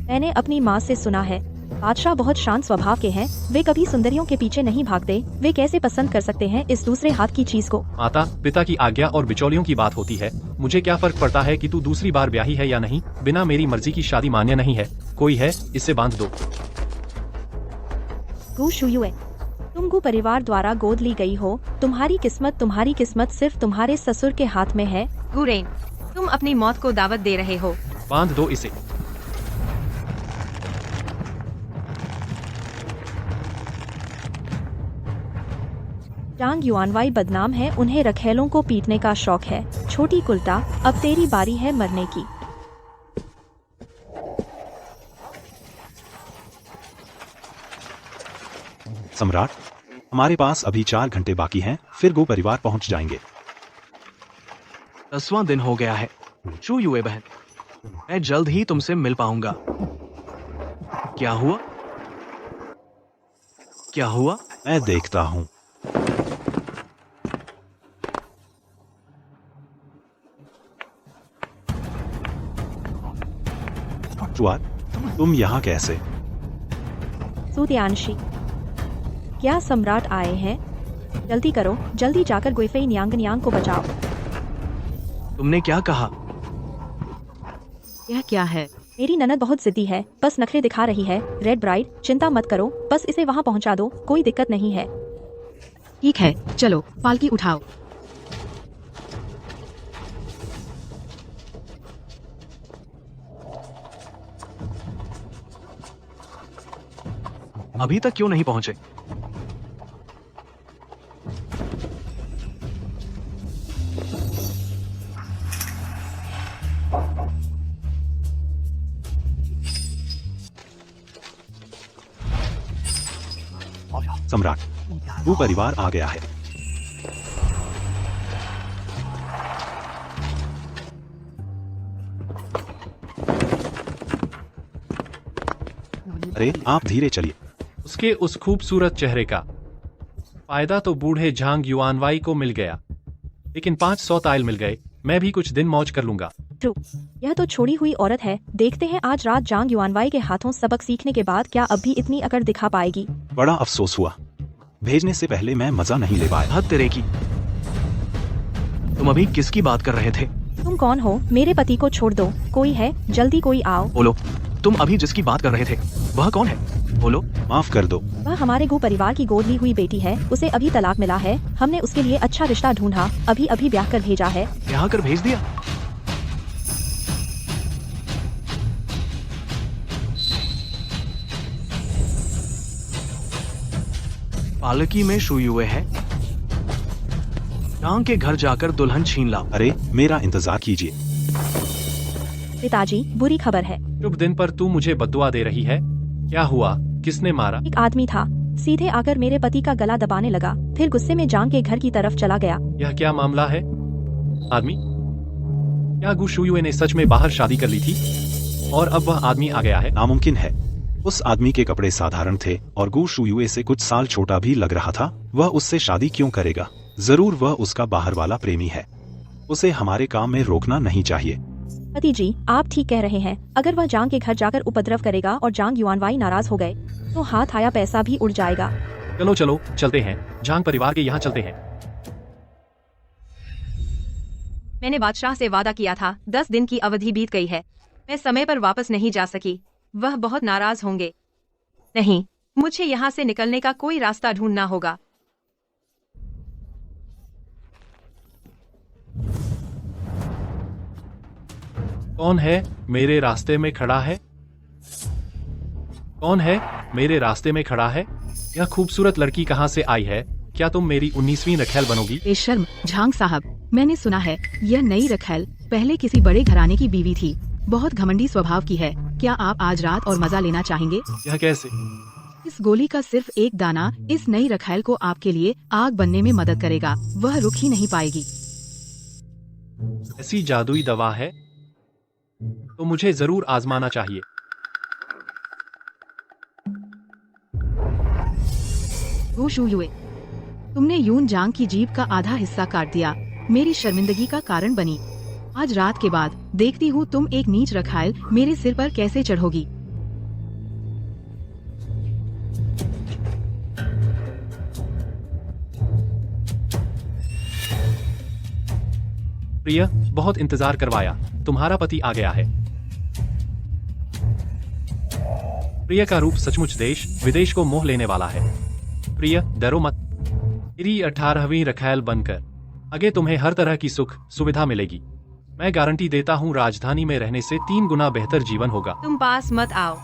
मैंने अपनी माँ से सुना है बादशाह बहुत शांत स्वभाव के हैं, वे कभी सुंदरियों के पीछे नहीं भागते। वे कैसे पसंद कर सकते हैं इस दूसरे हाथ की चीज को? माता पिता की आज्ञा और बिचौलियों की बात होती है। मुझे क्या फर्क पड़ता है कि तू दूसरी बार ब्याही है या नहीं? बिना मेरी मर्जी की शादी मान्य नहीं है। कोई है, इसे बांध दो। गु शुयुए, तुम गु परिवार द्वारा गोद ली गई हो। तुम्हारी किस्मत सिर्फ तुम्हारे ससुर के हाथ में है। गुरेन, तुम अपनी मौत को दावत दे रहे हो। बांध दो इसे। जांग युआनवाई बदनाम है, उन्हें रखेलों को पीटने का शौक है। छोटी कुलटा, अब तेरी बारी है मरने की। सम्राट, हमारे पास अभी 4 घंटे बाकी हैं, फिर गो परिवार पहुंच जाएंगे। 10वां दिन हो गया है। चू युए बहन, मैं जल्द ही तुमसे मिल पाऊंगा। क्या हुआ? क्या हुआ? मैं देखता हूँ। चुआर, तुम यहाँ कैसे? सुत्यांशी, क्या सम्राट आए हैं? जल्दी करो, जल्दी जाकर गुइफे न्यांग को बचाओ। तुमने क्या कहा? यह क्या है? मेरी ननद बहुत जिद्दी है, बस नखरे दिखा रही है। रेड ब्राइड, चिंता मत करो, बस इसे वहाँ पहुँचा दो, कोई दिक्कत नहीं है। ठीक है, चलो पालकी उठाओ। अभी तक क्यों नहीं पहुंचे? सम्राट, वो परिवार आ गया है। अरे आप धीरे चलिए। उसके उस खूबसूरत चेहरे का फायदा तो बूढ़े झांग युआनवाई को मिल गया, लेकिन 500 ताइल मिल गए। मैं भी कुछ दिन मौज कर लूंगा। यह तो छोड़ी हुई औरत है। देखते हैं आज रात जांग युआनवाई के हाथों सबक सीखने के बाद क्या अब भी इतनी अकड़ दिखा पाएगी। बड़ा अफसोस हुआ, भेजने से पहले मैं मजा नहीं ले पाया। हद तेरे की। तुम अभी किसकी बात कर रहे थे? तुम कौन हो? मेरे पति को छोड़ दो। कोई है? जल्दी कोई आओ। बोलो, तुम अभी जिसकी बात कर रहे थे वह कौन है? बोलो। माफ कर दो। वह हमारे गु परिवार की गोद ली हुई बेटी है। उसे अभी तलाक मिला है। हमने उसके लिए अच्छा रिश्ता ढूंढा, अभी अभी ब्याह कर भेजा है। ब्याह कर भेज दिया? पालकी में शुयुए है। टांग के घर जाकर दुल्हन छीन लाओ। अरे मेरा इंतजार कीजिए। पिताजी, बुरी खबर है। शुभ दिन पर तू मुझे बद्दुआ दे रही है? क्या हुआ? किसने मारा? एक आदमी था, सीधे आकर मेरे पति का गला दबाने लगा, फिर गुस्से में जांग के घर की तरफ चला गया। यह क्या मामला है? आदमी? क्या गु शुयुए ने सच में बाहर शादी कर ली थी और अब वह आदमी आ गया है? नामुमकिन है। उस आदमी के कपड़े साधारण थे और गु शुयुए से कुछ साल छोटा भी लग रहा था। वह उससे शादी क्यों करेगा? जरूर वह उसका बाहर वाला प्रेमी है। उसे हमारे काम में रोकना नहीं चाहिए। पति जी, आप ठीक कह रहे हैं। अगर वह जांग के घर जाकर उपद्रव करेगा और जांग युआनवाई नाराज हो गए तो हाथ आया पैसा भी उड़ जाएगा। चलो चलो चलते हैं, झांग परिवार के यहाँ चलते हैं। मैंने बादशाह से वादा किया था, 10 दिन की अवधि बीत गई है। मैं समय पर वापस नहीं जा सकी। वह बहुत नाराज होंगे। नहीं, मुझे यहाँ से निकलने का कोई रास्ता ढूंढना होगा। कौन है मेरे रास्ते में खड़ा है? कौन है मेरे रास्ते में खड़ा है? यह खूबसूरत लड़की कहाँ से आई है? क्या तुम मेरी 19वीं रखैल बनोगी? बेशर्म झांग साहब, मैंने सुना है यह नई रखैल पहले किसी बड़े घराने की बीवी थी। बहुत घमंडी स्वभाव की है। क्या आप आज रात और मजा लेना चाहेंगे? यह कैसे? इस गोली का सिर्फ एक दाना इस नई रखैल को आपके लिए आग बनने में मदद करेगा। वह रुक ही नहीं पाएगी। ऐसी जादुई दवा है तो मुझे जरूर आजमाना चाहिए। गु शुयुए, तुमने यून जांग की जीभ का आधा हिस्सा काट दिया। मेरी शर्मिंदगी का कारण बनी। आज रात के बाद देखती हूँ तुम एक नीच रखायल मेरे सिर पर कैसे चढ़ोगी। प्रिय, बहुत इंतजार करवाया। तुम्हारा पति आ गया है। प्रिय का रूप सचमुच देश विदेश को मोह लेने वाला है। प्रिय, डरो मत। मेरी 18वीं रखैल बनकर आगे तुम्हें हर तरह की सुख सुविधा मिलेगी। मैं गारंटी देता हूँ राजधानी में रहने से 3 गुना बेहतर जीवन होगा। तुम पास मत आओ।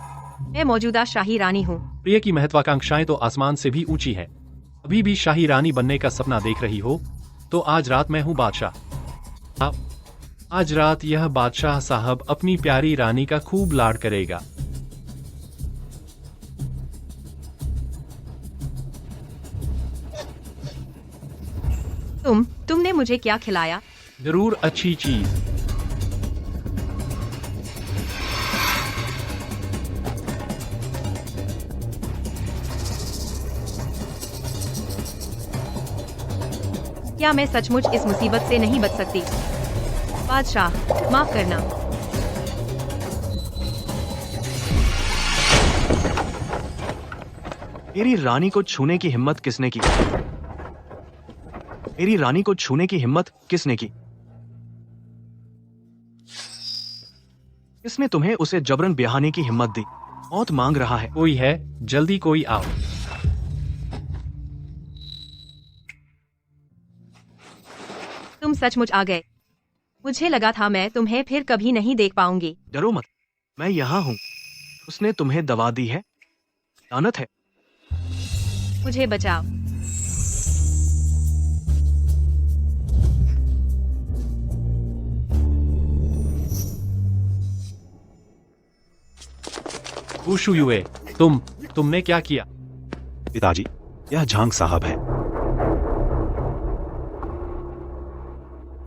मैं मौजूदा शाही रानी हूँ। प्रिय की महत्वाकांक्षाएं तो आसमान से भी ऊंची हैं। अभी भी शाही रानी बनने का सपना देख रही हो तो आज रात मैं हूँ बादशाह। आज रात यह बादशाह साहब अपनी प्यारी रानी का खूब लाड करेगा। तुमने मुझे क्या खिलाया? जरूर अच्छी चीज। क्या मैं सचमुच इस मुसीबत से नहीं बच सकती? बादशाह, माफ करना। मेरी रानी को छूने की हिम्मत किसने की? मेरी रानी को छूने की हिम्मत किसने की? किसने तुम्हें उसे जबरन ब्याहने की हिम्मत दी? मौत मांग रहा है। कोई है? जल्दी कोई आओ। तुम सचमुच आ गए। मुझे लगा था मैं तुम्हें फिर कभी नहीं देख पाऊंगी। डरो मत, मैं यहाँ हूँ। उसने तुम्हें दवा दी है। लानत है। मुझे बचाओ। खुश हुए। तुमने क्या किया? पिताजी, यह झांग साहब है।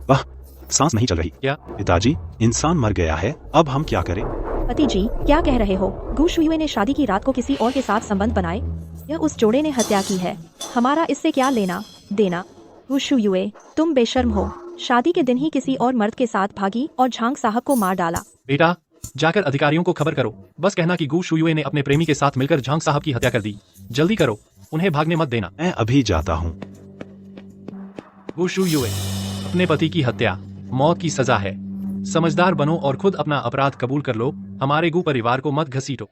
वाह, सांस नहीं चल रही। क्या? पिताजी, इंसान मर गया है, अब हम क्या करें? पति जी, क्या कह रहे हो? गु शुयुए ने शादी की रात को किसी और के साथ संबंध बनाए। यह उस जोड़े ने हत्या की है। हमारा इससे क्या लेना देना? गु शुयुए, तुम बेशर्म हो। शादी के दिन ही किसी और मर्द के साथ भागी और झांग साहब को मार डाला। बेटा, जाकर अधिकारियों को खबर करो। बस कहना कि गु शुयुए ने अपने प्रेमी के साथ मिलकर झांग साहब की हत्या कर दी। जल्दी करो, उन्हें भागने मत देना। मैं अभी जाता हूँ। गु शुयुए, अपने पति की हत्या मौत की सजा है। समझदार बनो और खुद अपना अपराध कबूल कर लो। हमारे गु परिवार को मत घसीटो।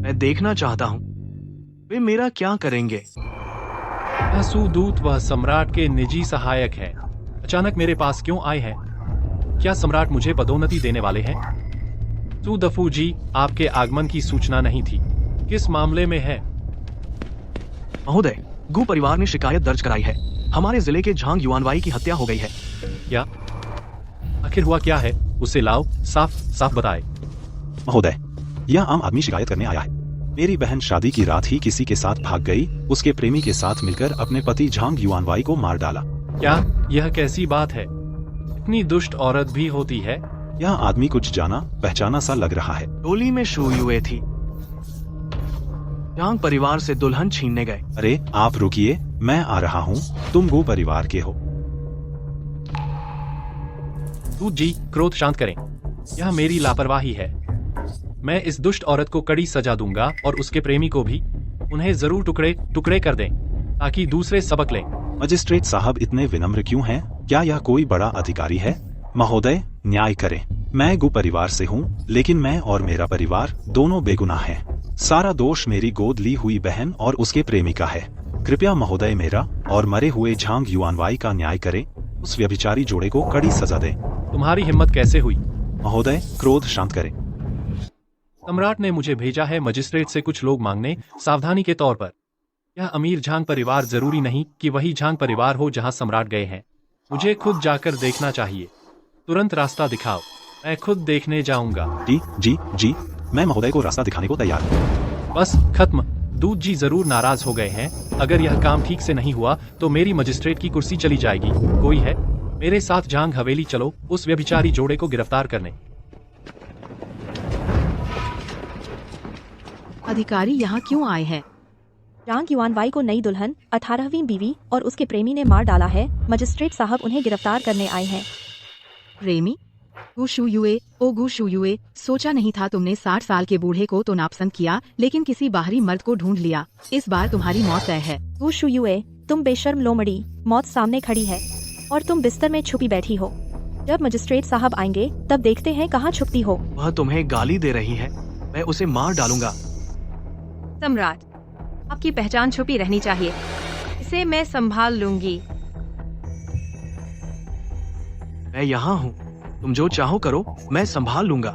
मैं देखना चाहता हूँ वे मेरा क्या करेंगे। यह सुदूत वह सम्राट के निजी सहायक है। अचानक मेरे पास क्यों आए हैं? क्या सम्राट मुझे पदोन्नति देने वाले हैं? सुदफू जी, आपके आगमन की सूचना नहीं थी। किस मामले में है? महोदय, गु परिवार ने शिकायत दर्ज कराई है। हमारे जिले के झांग युआनवाई की हत्या हो गई है। क्या? आखिर हुआ क्या है? उसे लाओ, साफ साफ बताए। महोदय, यह आम आदमी शिकायत करने आया है। मेरी बहन शादी की रात ही किसी के साथ भाग गई, उसके प्रेमी के साथ मिलकर अपने पति झांग युआनवाई को मार डाला। क्या? यह कैसी बात है? इतनी दुष्ट औरत भी होती है? यह आदमी कुछ जाना पहचाना सा लग रहा है। टोली में शुयुए थी। झांग परिवार से दुल्हन छीनने गए। अरे आप रुकिए, मैं आ रहा हूँ। तुम गो परिवार के हो। दूत जी, क्रोध शांत करें। यह मेरी लापरवाही है। मैं इस दुष्ट औरत को कड़ी सजा दूंगा और उसके प्रेमी को भी। उन्हें जरूर टुकड़े टुकड़े कर दें ताकि दूसरे सबक लें। मजिस्ट्रेट साहब इतने विनम्र क्यों हैं? क्या यह कोई बड़ा अधिकारी है? महोदय, न्याय करें। मैं गु परिवार से हूँ, लेकिन मैं और मेरा परिवार दोनों बेगुनाह हैं। सारा दोष मेरी गोद ली हुई बहन और उसके प्रेमी का है। कृपया महोदय मेरा और मरे हुए झांग युआनवाई का न्याय करें। उस व्यभिचारी जोड़े को कड़ी सजा दें। तुम्हारी हिम्मत कैसे हुई? महोदय, क्रोध शांत करें। सम्राट ने मुझे भेजा है मजिस्ट्रेट से कुछ लोग मांगने, सावधानी के तौर पर। यह अमीर झांग परिवार जरूरी नहीं कि वही झांग परिवार हो जहां सम्राट गए हैं। मुझे खुद जाकर देखना चाहिए। तुरंत रास्ता दिखाओ, मैं खुद देखने जाऊंगा। जी जी जी, मैं महोदय को रास्ता दिखाने को तैयार हूँ। बस खत्म। दूत जी जरूर नाराज हो गए हैं। अगर यह काम ठीक से नहीं हुआ तो मेरी मजिस्ट्रेट की कुर्सी चली जाएगी। कोई है? मेरे साथ झांग हवेली चलो, उस व्यभिचारी जोड़े को गिरफ्तार करने। अधिकारी यहाँ क्यों आए हैं? झांग युआनवाई को नई दुल्हन 18वीं बीवी और उसके प्रेमी ने मार डाला है। मजिस्ट्रेट साहब उन्हें गिरफ्तार करने आए हैं। प्रेमी? गु शुयुए, ओ गु शुयुए, सोचा नहीं था तुमने 60 साल के बूढ़े को तो नापसंद किया, लेकिन किसी बाहरी मर्द को ढूंढ लिया। इस बार तुम्हारी मौत तय है। गु शुयुए, तुम बेशर्म लोमड़ी। मौत सामने खड़ी है और तुम बिस्तर में छुपी बैठी हो। जब मजिस्ट्रेट साहब आएंगे तब देखते हैं कहाँ छुपती हो। वह तुम्हें गाली दे रही है। मैं उसे मार डालूंगा। सम्राट, आपकी पहचान छुपी रहनी चाहिए। इसे मैं संभाल लूंगी। मैं यहाँ हूँ, तुम जो चाहो करो, मैं संभाल लूंगा।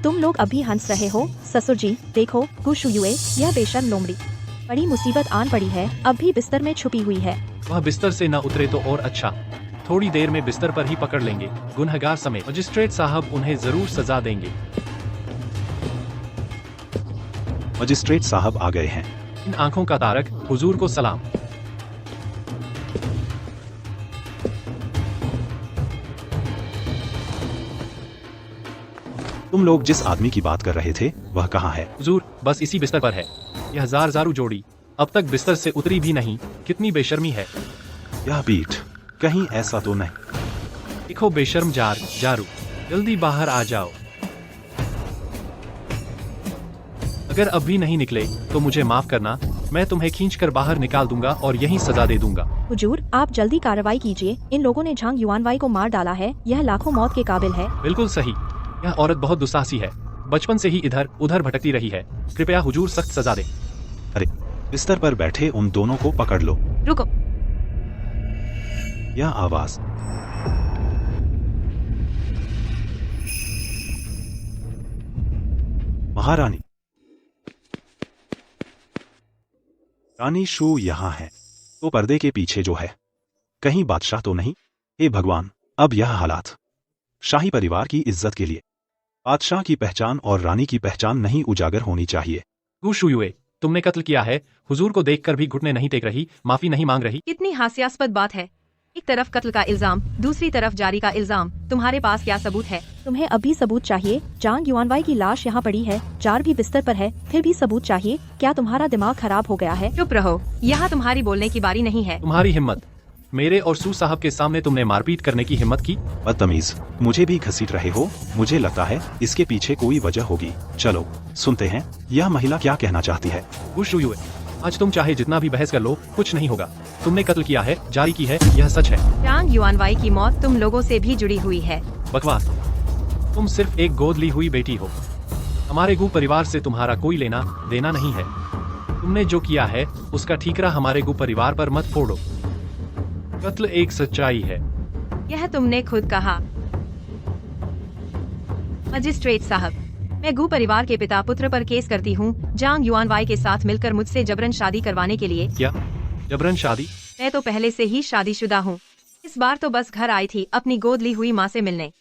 तुम लोग अभी हंस रहे हो। ससुर जी, देखो गु शुयुए, यह बेशर्म लोमड़ी। बड़ी मुसीबत आन पड़ी है, अब भी बिस्तर में छुपी हुई है। वह बिस्तर से न उतरे तो और अच्छा। थोड़ी देर में बिस्तर पर ही पकड़ लेंगे, गुनहगार समेत। मजिस्ट्रेट साहब उन्हें जरूर सजा देंगे। मजिस्ट्रेट साहब आ गए हैं। इन आंखों का तारक, हुजूर को सलाम। तुम लोग जिस आदमी की बात कर रहे थे वह कहाँ है? हुजूर, बस इसी बिस्तर पर है। यह जार-जारू जोड़ी अब तक बिस्तर से उतरी भी नहीं। कितनी बेशर्मी है। यह पीठ, कहीं ऐसा तो नहीं? देखो बेशर्म जारू, जल्दी बाहर आ जाओ। अगर अब भी नहीं निकले तो मुझे माफ करना। मैं तुम्हें खींचकर बाहर निकाल दूंगा और यहीं सजा दे दूंगा। हुजूर, आप जल्दी कार्रवाई कीजिए। इन लोगों ने झांग युआनवाई को मार डाला है। यह लाखों मौत के काबिल है। बिल्कुल सही। यह औरत बहुत दुस्साहसी है। बचपन से ही इधर उधर भटकती रही है। कृपया हुजूर सख्त सजा दे। अरे, बिस्तर पर बैठे उन दोनों को पकड़ लो। रुको। यह आवाज। महारानी। रानी शू यहाँ है, तो पर्दे के पीछे जो है, कहीं बादशाह तो नहीं? हे भगवान, अब यह हालात। शाही परिवार की इज्जत के लिए बादशाह की पहचान और रानी की पहचान नहीं उजागर होनी चाहिए। गु शुयुए, तुमने कत्ल किया है। हुजूर को देखकर भी घुटने नहीं टेक रही, माफी नहीं मांग रही। कितनी हास्यास्पद बात है। एक तरफ कत्ल का इल्जाम, दूसरी तरफ जारी का इल्जाम। तुम्हारे पास क्या सबूत है? तुम्हें अभी सबूत चाहिए? जांग युआनवाई की लाश यहाँ पड़ी है, जार भी बिस्तर पर है, फिर भी सबूत चाहिए? क्या तुम्हारा दिमाग खराब हो गया है? चुप रहो, यहाँ तुम्हारी बोलने की बारी नहीं है। तुम्हारी हिम्मत! मेरे और सू साहब के सामने तुमने मारपीट करने की हिम्मत की। बदतमीज, मुझे भी घसीट रहे हो। मुझे लगता है इसके पीछे कोई वजह होगी। चलो सुनते हैं यह महिला क्या कहना चाहती है। गु शुयुए, आज तुम चाहे जितना भी बहस कर लो, कुछ नहीं होगा। तुमने कत्ल किया है, जारी की है, यह सच है। जांग युआनवाई की मौत तुम लोगों से भी जुड़ी हुई है। बकवास! तुम सिर्फ एक गोद ली हुई बेटी हो। हमारे गु परिवार से तुम्हारा कोई लेना देना नहीं है। तुमने जो किया है उसका ठीकरा हमारे गु परिवार पर मत फोड़ो। कत्ल एक सच्चाई है। यह तुमने खुद कहा। मजिस्ट्रेट साहब, मैं गु परिवार के पिता पुत्र पर केस करती हूँ, जांग युआनवाई के साथ मिलकर मुझसे जबरन शादी करवाने के लिए। क्या जबरन शादी? मैं तो पहले से ही शादीशुदा हूँ। इस बार तो बस घर आई थी अपनी गोद ली हुई माँ से मिलने।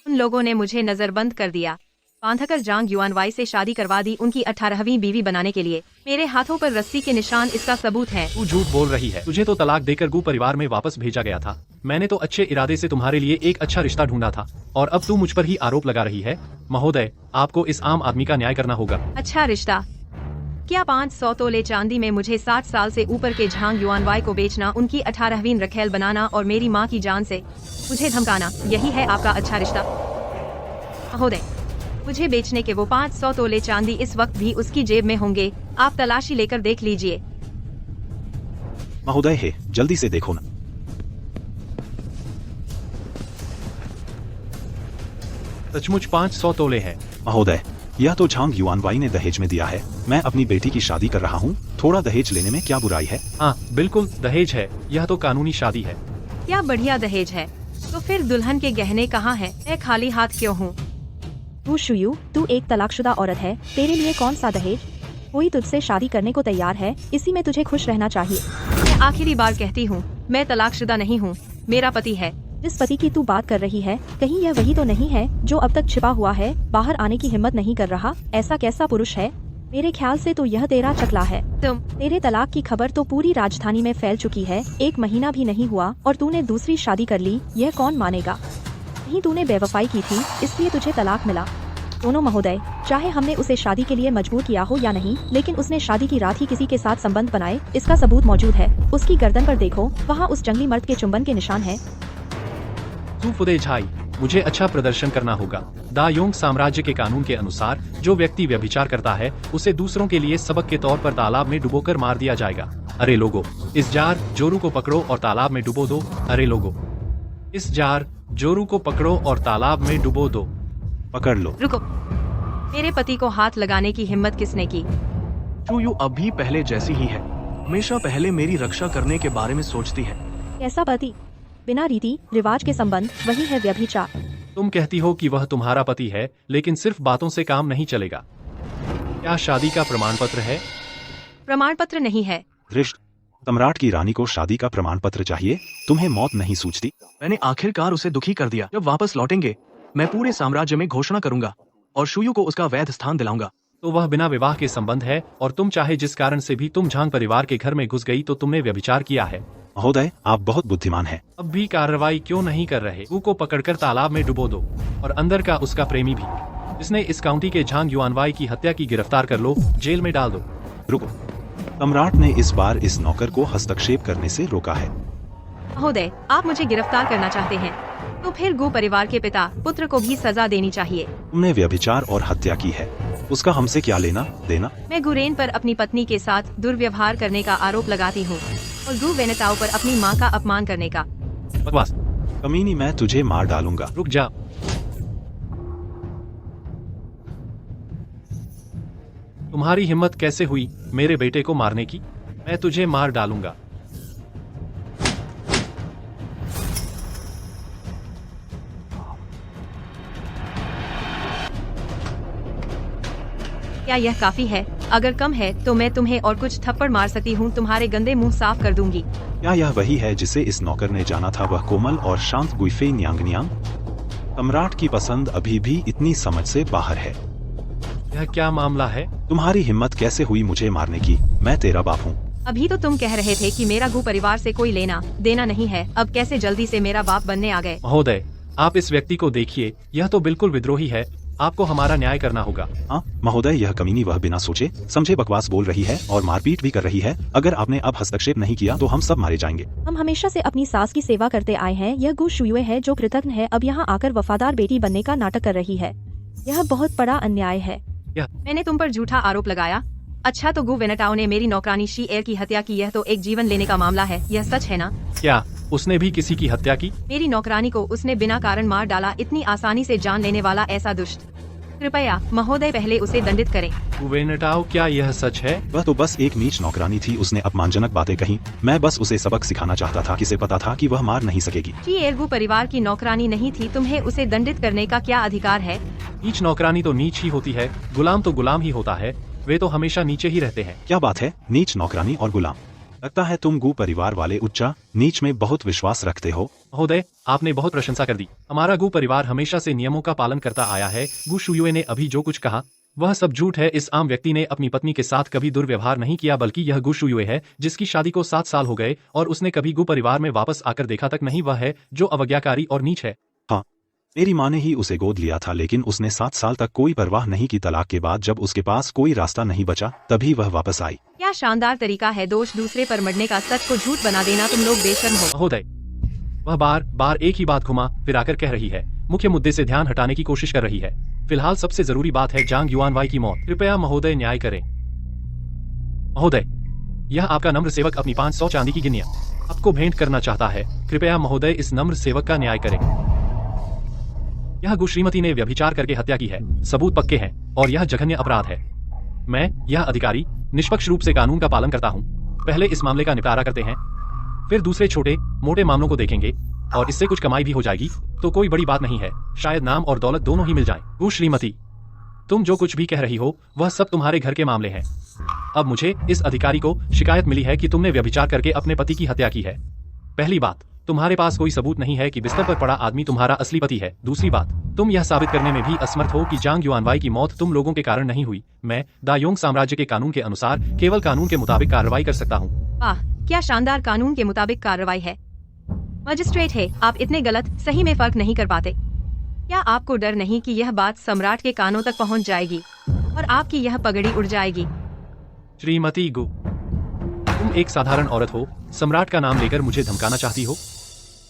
उन लोगों ने मुझे नजरबंद कर दिया, बांधकर जांग युआनवाई से शादी करवा दी उनकी 18वीं बीवी बनाने के लिए। मेरे हाथों पर रस्सी के निशान इसका सबूत है। तू झूठ बोल रही है। तुझे तो तलाक देकर गु परिवार में वापस भेजा गया था। मैंने तो अच्छे इरादे से तुम्हारे लिए एक अच्छा रिश्ता ढूंढा था, और अब तू मुझ पर ही आरोप लगा रही है। महोदय, आपको इस आम आदमी का न्याय करना होगा। अच्छा रिश्ता? क्या 500 तोले चांदी में मुझे 60 साल से ऊपर के जांग युआनवाई को बेचना, उनकी 18वीं रखेल बनाना और मेरी माँ की जान से मुझे धमकाना, यही है आपका अच्छा रिश्ता? महोदय, मुझे बेचने के वो 500 तोले चांदी इस वक्त भी उसकी जेब में होंगे। आप तलाशी लेकर देख लीजिए। महोदय है, जल्दी से देखो ना। सचमुच 500 तोले हैं। महोदय, यह तो झांग युआनवाई ने दहेज में दिया है। मैं अपनी बेटी की शादी कर रहा हूँ, थोड़ा दहेज लेने में क्या बुराई है? हाँ बिल्कुल, दहेज है। यह तो कानूनी शादी है। क्या बढ़िया दहेज है। तो फिर दुल्हन के गहने कहाँ हैं? मैं खाली हाथ क्यों हूँ? गु शुयू, तू एक तलाकशुदा औरत है, तेरे लिए कौन सा दहेज? कोई तुझसे शादी करने को तैयार है, इसी में तुझे खुश रहना चाहिए। मैं आखिरी बार कहती हूँ, मैं तलाकशुदा नहीं हूँ, मेरा पति है। जिस पति की तू बात कर रही है, कहीं यह वही तो नहीं है जो अब तक छिपा हुआ है, बाहर आने की हिम्मत नहीं कर रहा? ऐसा कैसा पुरुष है? मेरे ख्याल से तो यह तेरा चकला है। तेरे तलाक की खबर तो पूरी राजधानी में फैल चुकी है। 1 महीना भी नहीं हुआ और तूने दूसरी शादी कर ली, यह कौन मानेगा? नहीं, तूने बेवफाई की थी, इसलिए तुझे तलाक मिला। दोनों महोदय, चाहे हमने उसे शादी के लिए मजबूर किया हो या नहीं, लेकिन उसने शादी की रात ही किसी के साथ संबंध बनाए, इसका सबूत मौजूद है। उसकी गर्दन पर देखो, वहाँ उस जंगली मर्द के चुंबन के निशान है। तू फुदे झाई, मुझे अच्छा प्रदर्शन करना होगा। दायोंग साम्राज्य के कानून के अनुसार जो व्यक्ति व्यभिचार करता है उसे दूसरों के लिए सबक के तौर पर तालाब में डुबोकर मार दिया जाएगा। अरे लोगो, इस जार जोरू को पकड़ो और तालाब में डुबो दो। अरे लोगो, इस जार जोरू को पकड़ो और तालाब में डुबो दो। पकड़ लो। रुको, मेरे पति को हाथ लगाने की हिम्मत किसने की? शुयू अब भी पहले जैसी ही है, हमेशा पहले मेरी रक्षा करने के बारे में सोचती है। कैसा पति? बिना रीति रिवाज के संबंध, वही है व्यभिचार। तुम कहती हो कि वह तुम्हारा पति है, लेकिन सिर्फ बातों से काम नहीं चलेगा। क्या शादी का प्रमाण पत्र है? प्रमाण पत्र नहीं है। धृष्ट, सम्राट की रानी को शादी का प्रमाण पत्र चाहिए? तुम्हें मौत नहीं सूझती? मैंने आखिरकार उसे दुखी कर दिया। जब वापस लौटेंगे मैं पूरे साम्राज्य में घोषणा करूंगा और शुयू को उसका वैध स्थान दिलाऊंगा। तो वह बिना विवाह के संबंध है, और तुम चाहे जिस कारण से भी तुम झांग परिवार के घर में घुस गई तो तुमने व्यभिचार किया है। महोदय, आप बहुत बुद्धिमान हैं। अब भी कार्रवाई क्यों नहीं कर रहे? गु को पकड़कर तालाब में डुबो दो, और अंदर का उसका प्रेमी भी, जिसने इस काउंटी के झांग युआनवाई की हत्या की, गिरफ्तार कर लो, जेल में डाल दो। रुको, सम्राट ने इस बार इस नौकर को हस्तक्षेप करने से रोका है। महोदय, आप मुझे गिरफ्तार करना चाहते हैं तो फिर गु परिवार के पिता पुत्र को भी सजा देनी चाहिए। तुमने व्यभिचार और हत्या की है, उसका हमसे क्या लेना देना? मैं गुरेन पर अपनी पत्नी के साथ दुर्व्यवहार करने का आरोप लगाती हूँ और गु वेनेताओ पर अपनी माँ का अपमान करने का। बकवास! कमीनी, मैं तुझे मार डालूंगा। रुक जा। तुम्हारी हिम्मत कैसे हुई मेरे बेटे को मारने की? मैं तुझे मार डालूंगा। क्या यह काफी है? अगर कम है तो मैं तुम्हें और कुछ थप्पड़ मार सकती हूँ, तुम्हारे गंदे मुंह साफ कर दूंगी। क्या यह वही है जिसे इस नौकर ने जाना था, वह कोमल और शांत गुइफे न्यांग न्यांग? सम्राट की पसंद अभी भी इतनी समझ से बाहर है। यह क्या मामला है? तुम्हारी हिम्मत कैसे हुई मुझे मारने की? मैं तेरा बाप हूँ। अभी तो तुम कह रहे थे कि मेरा गु परिवार से कोई लेना देना नहीं है, अब कैसे जल्दी से मेरा बाप बनने आ गए? महोदय, आप इस व्यक्ति को देखिए, यह तो बिल्कुल विद्रोही है। आपको हमारा न्याय करना होगा। हाँ महोदय, यह कमीनी वह बिना सोचे समझे बकवास बोल रही है और मारपीट भी कर रही है। अगर आपने अब हस्तक्षेप नहीं किया तो हम सब मारे जाएंगे। हम हमेशा से अपनी सास की सेवा करते आए हैं। यह गु शुयुए है जो कृतज्ञ है, अब यहाँ आकर वफादार बेटी बनने का नाटक कर रही है। यह बहुत बड़ा अन्याय है। मैंने तुम पर झूठा आरोप लगाया। अच्छा, तो गु वेनेटाओ ने मेरी नौकरानी शी एर की हत्या की। यह तो एक जीवन लेने का मामला है। यह सच है ना? क्या उसने भी किसी की हत्या की? मेरी नौकरानी को उसने बिना कारण मार डाला। इतनी आसानी से जान लेने वाला ऐसा दुष्ट। कृपया महोदय पहले उसे दंडित करें। वेनेटाओ, क्या यह सच है? वह तो बस एक नीच नौकरानी थी, उसने अपमानजनक बातें कही। मैं बस उसे सबक सिखाना चाहता था। किसे पता था कि वह मार नहीं सकेगी। शी एर गु परिवार की नौकरानी नहीं थी। तुम्हें उसे दंडित करने का क्या अधिकार है? नीच नौकरानी तो नीच ही होती है, गुलाम तो गुलाम ही होता है। वे तो हमेशा नीचे ही रहते हैं। क्या बात है, नीच नौकरानी और गुलाम? लगता है तुम गु परिवार वाले उच्चा नीच में बहुत विश्वास रखते हो। महोदय, आपने बहुत प्रशंसा कर दी। हमारा गु परिवार हमेशा से नियमों का पालन करता आया है। गु शुयुए ने अभी जो कुछ कहा वह सब झूठ है। इस आम व्यक्ति ने अपनी पत्नी के साथ कभी दुर्व्यवहार नहीं किया, बल्कि यह गु शुयुए है जिसकी शादी को 7 साल हो गए और उसने कभी गु परिवार में वापस आकर देखा तक नहीं। वह है जो अवज्ञाकारी और नीच है। मेरी माँ ने ही उसे गोद लिया था, लेकिन उसने 7 साल तक कोई परवाह नहीं की। तलाक के बाद जब उसके पास कोई रास्ता नहीं बचा तभी वह वापस आई। क्या शानदार तरीका है दोष दूसरे पर मरने का, सच को झूठ बना देना। तुम लोग बेशर्म हो। महोदय, वह बार बार एक ही बात घुमा फिराकर कह रही है, मुख्य मुद्दे से ध्यान हटाने की कोशिश कर रही है। फिलहाल सबसे जरूरी बात है जांग युआनवाई की मौत। कृपया महोदय न्याय करें। महोदय, यह आपका नम्र सेवक अपनी 500 चांदी की गिनिया आपको भेंट करना चाहता है। कृपया महोदय इस नम्र सेवक का न्याय करें। यह गु श्रीमती ने व्यभिचार करके हत्या की है, सबूत पक्के हैं और यह जघन्य अपराध है। मैं यह अधिकारी निष्पक्ष रूप से कानून का पालन करता हूँ। पहले इस मामले का निपटारा करते हैं, फिर दूसरे छोटे मोटे मामलों को देखेंगे और इससे कुछ कमाई भी हो जाएगी तो कोई बड़ी बात नहीं है। शायद नाम और दौलत दोनों ही मिल जाएं। गु श्रीमती, तुम जो कुछ भी कह रही हो वह सब तुम्हारे घर के मामले हैं। अब मुझे इस अधिकारी को शिकायत मिली है कि तुमने व्यभिचार करके अपने पति की हत्या की है। पहली बात, तुम्हारे पास कोई सबूत नहीं है कि बिस्तर पर पड़ा आदमी तुम्हारा असली पति है। दूसरी बात, तुम यह साबित करने में भी असमर्थ हो कि जांग युआनवाई की मौत तुम लोगों के कारण नहीं हुई। मैं दायोंग साम्राज्य के कानून के अनुसार केवल कानून के मुताबिक कार्रवाई कर सकता हूँ। वाह, क्या शानदार कानून के मुताबिक कार्रवाई है। मजिस्ट्रेट है, आप इतने गलत सही में फर्क नहीं कर पाते। क्या आपको डर नहीं कि यह बात सम्राट के कानों तक पहुंच जाएगी और आपकी यह पगड़ी उड़ जाएगी? श्रीमती गु, तुम एक साधारण औरत हो, सम्राट का नाम लेकर मुझे धमकाना चाहती हो।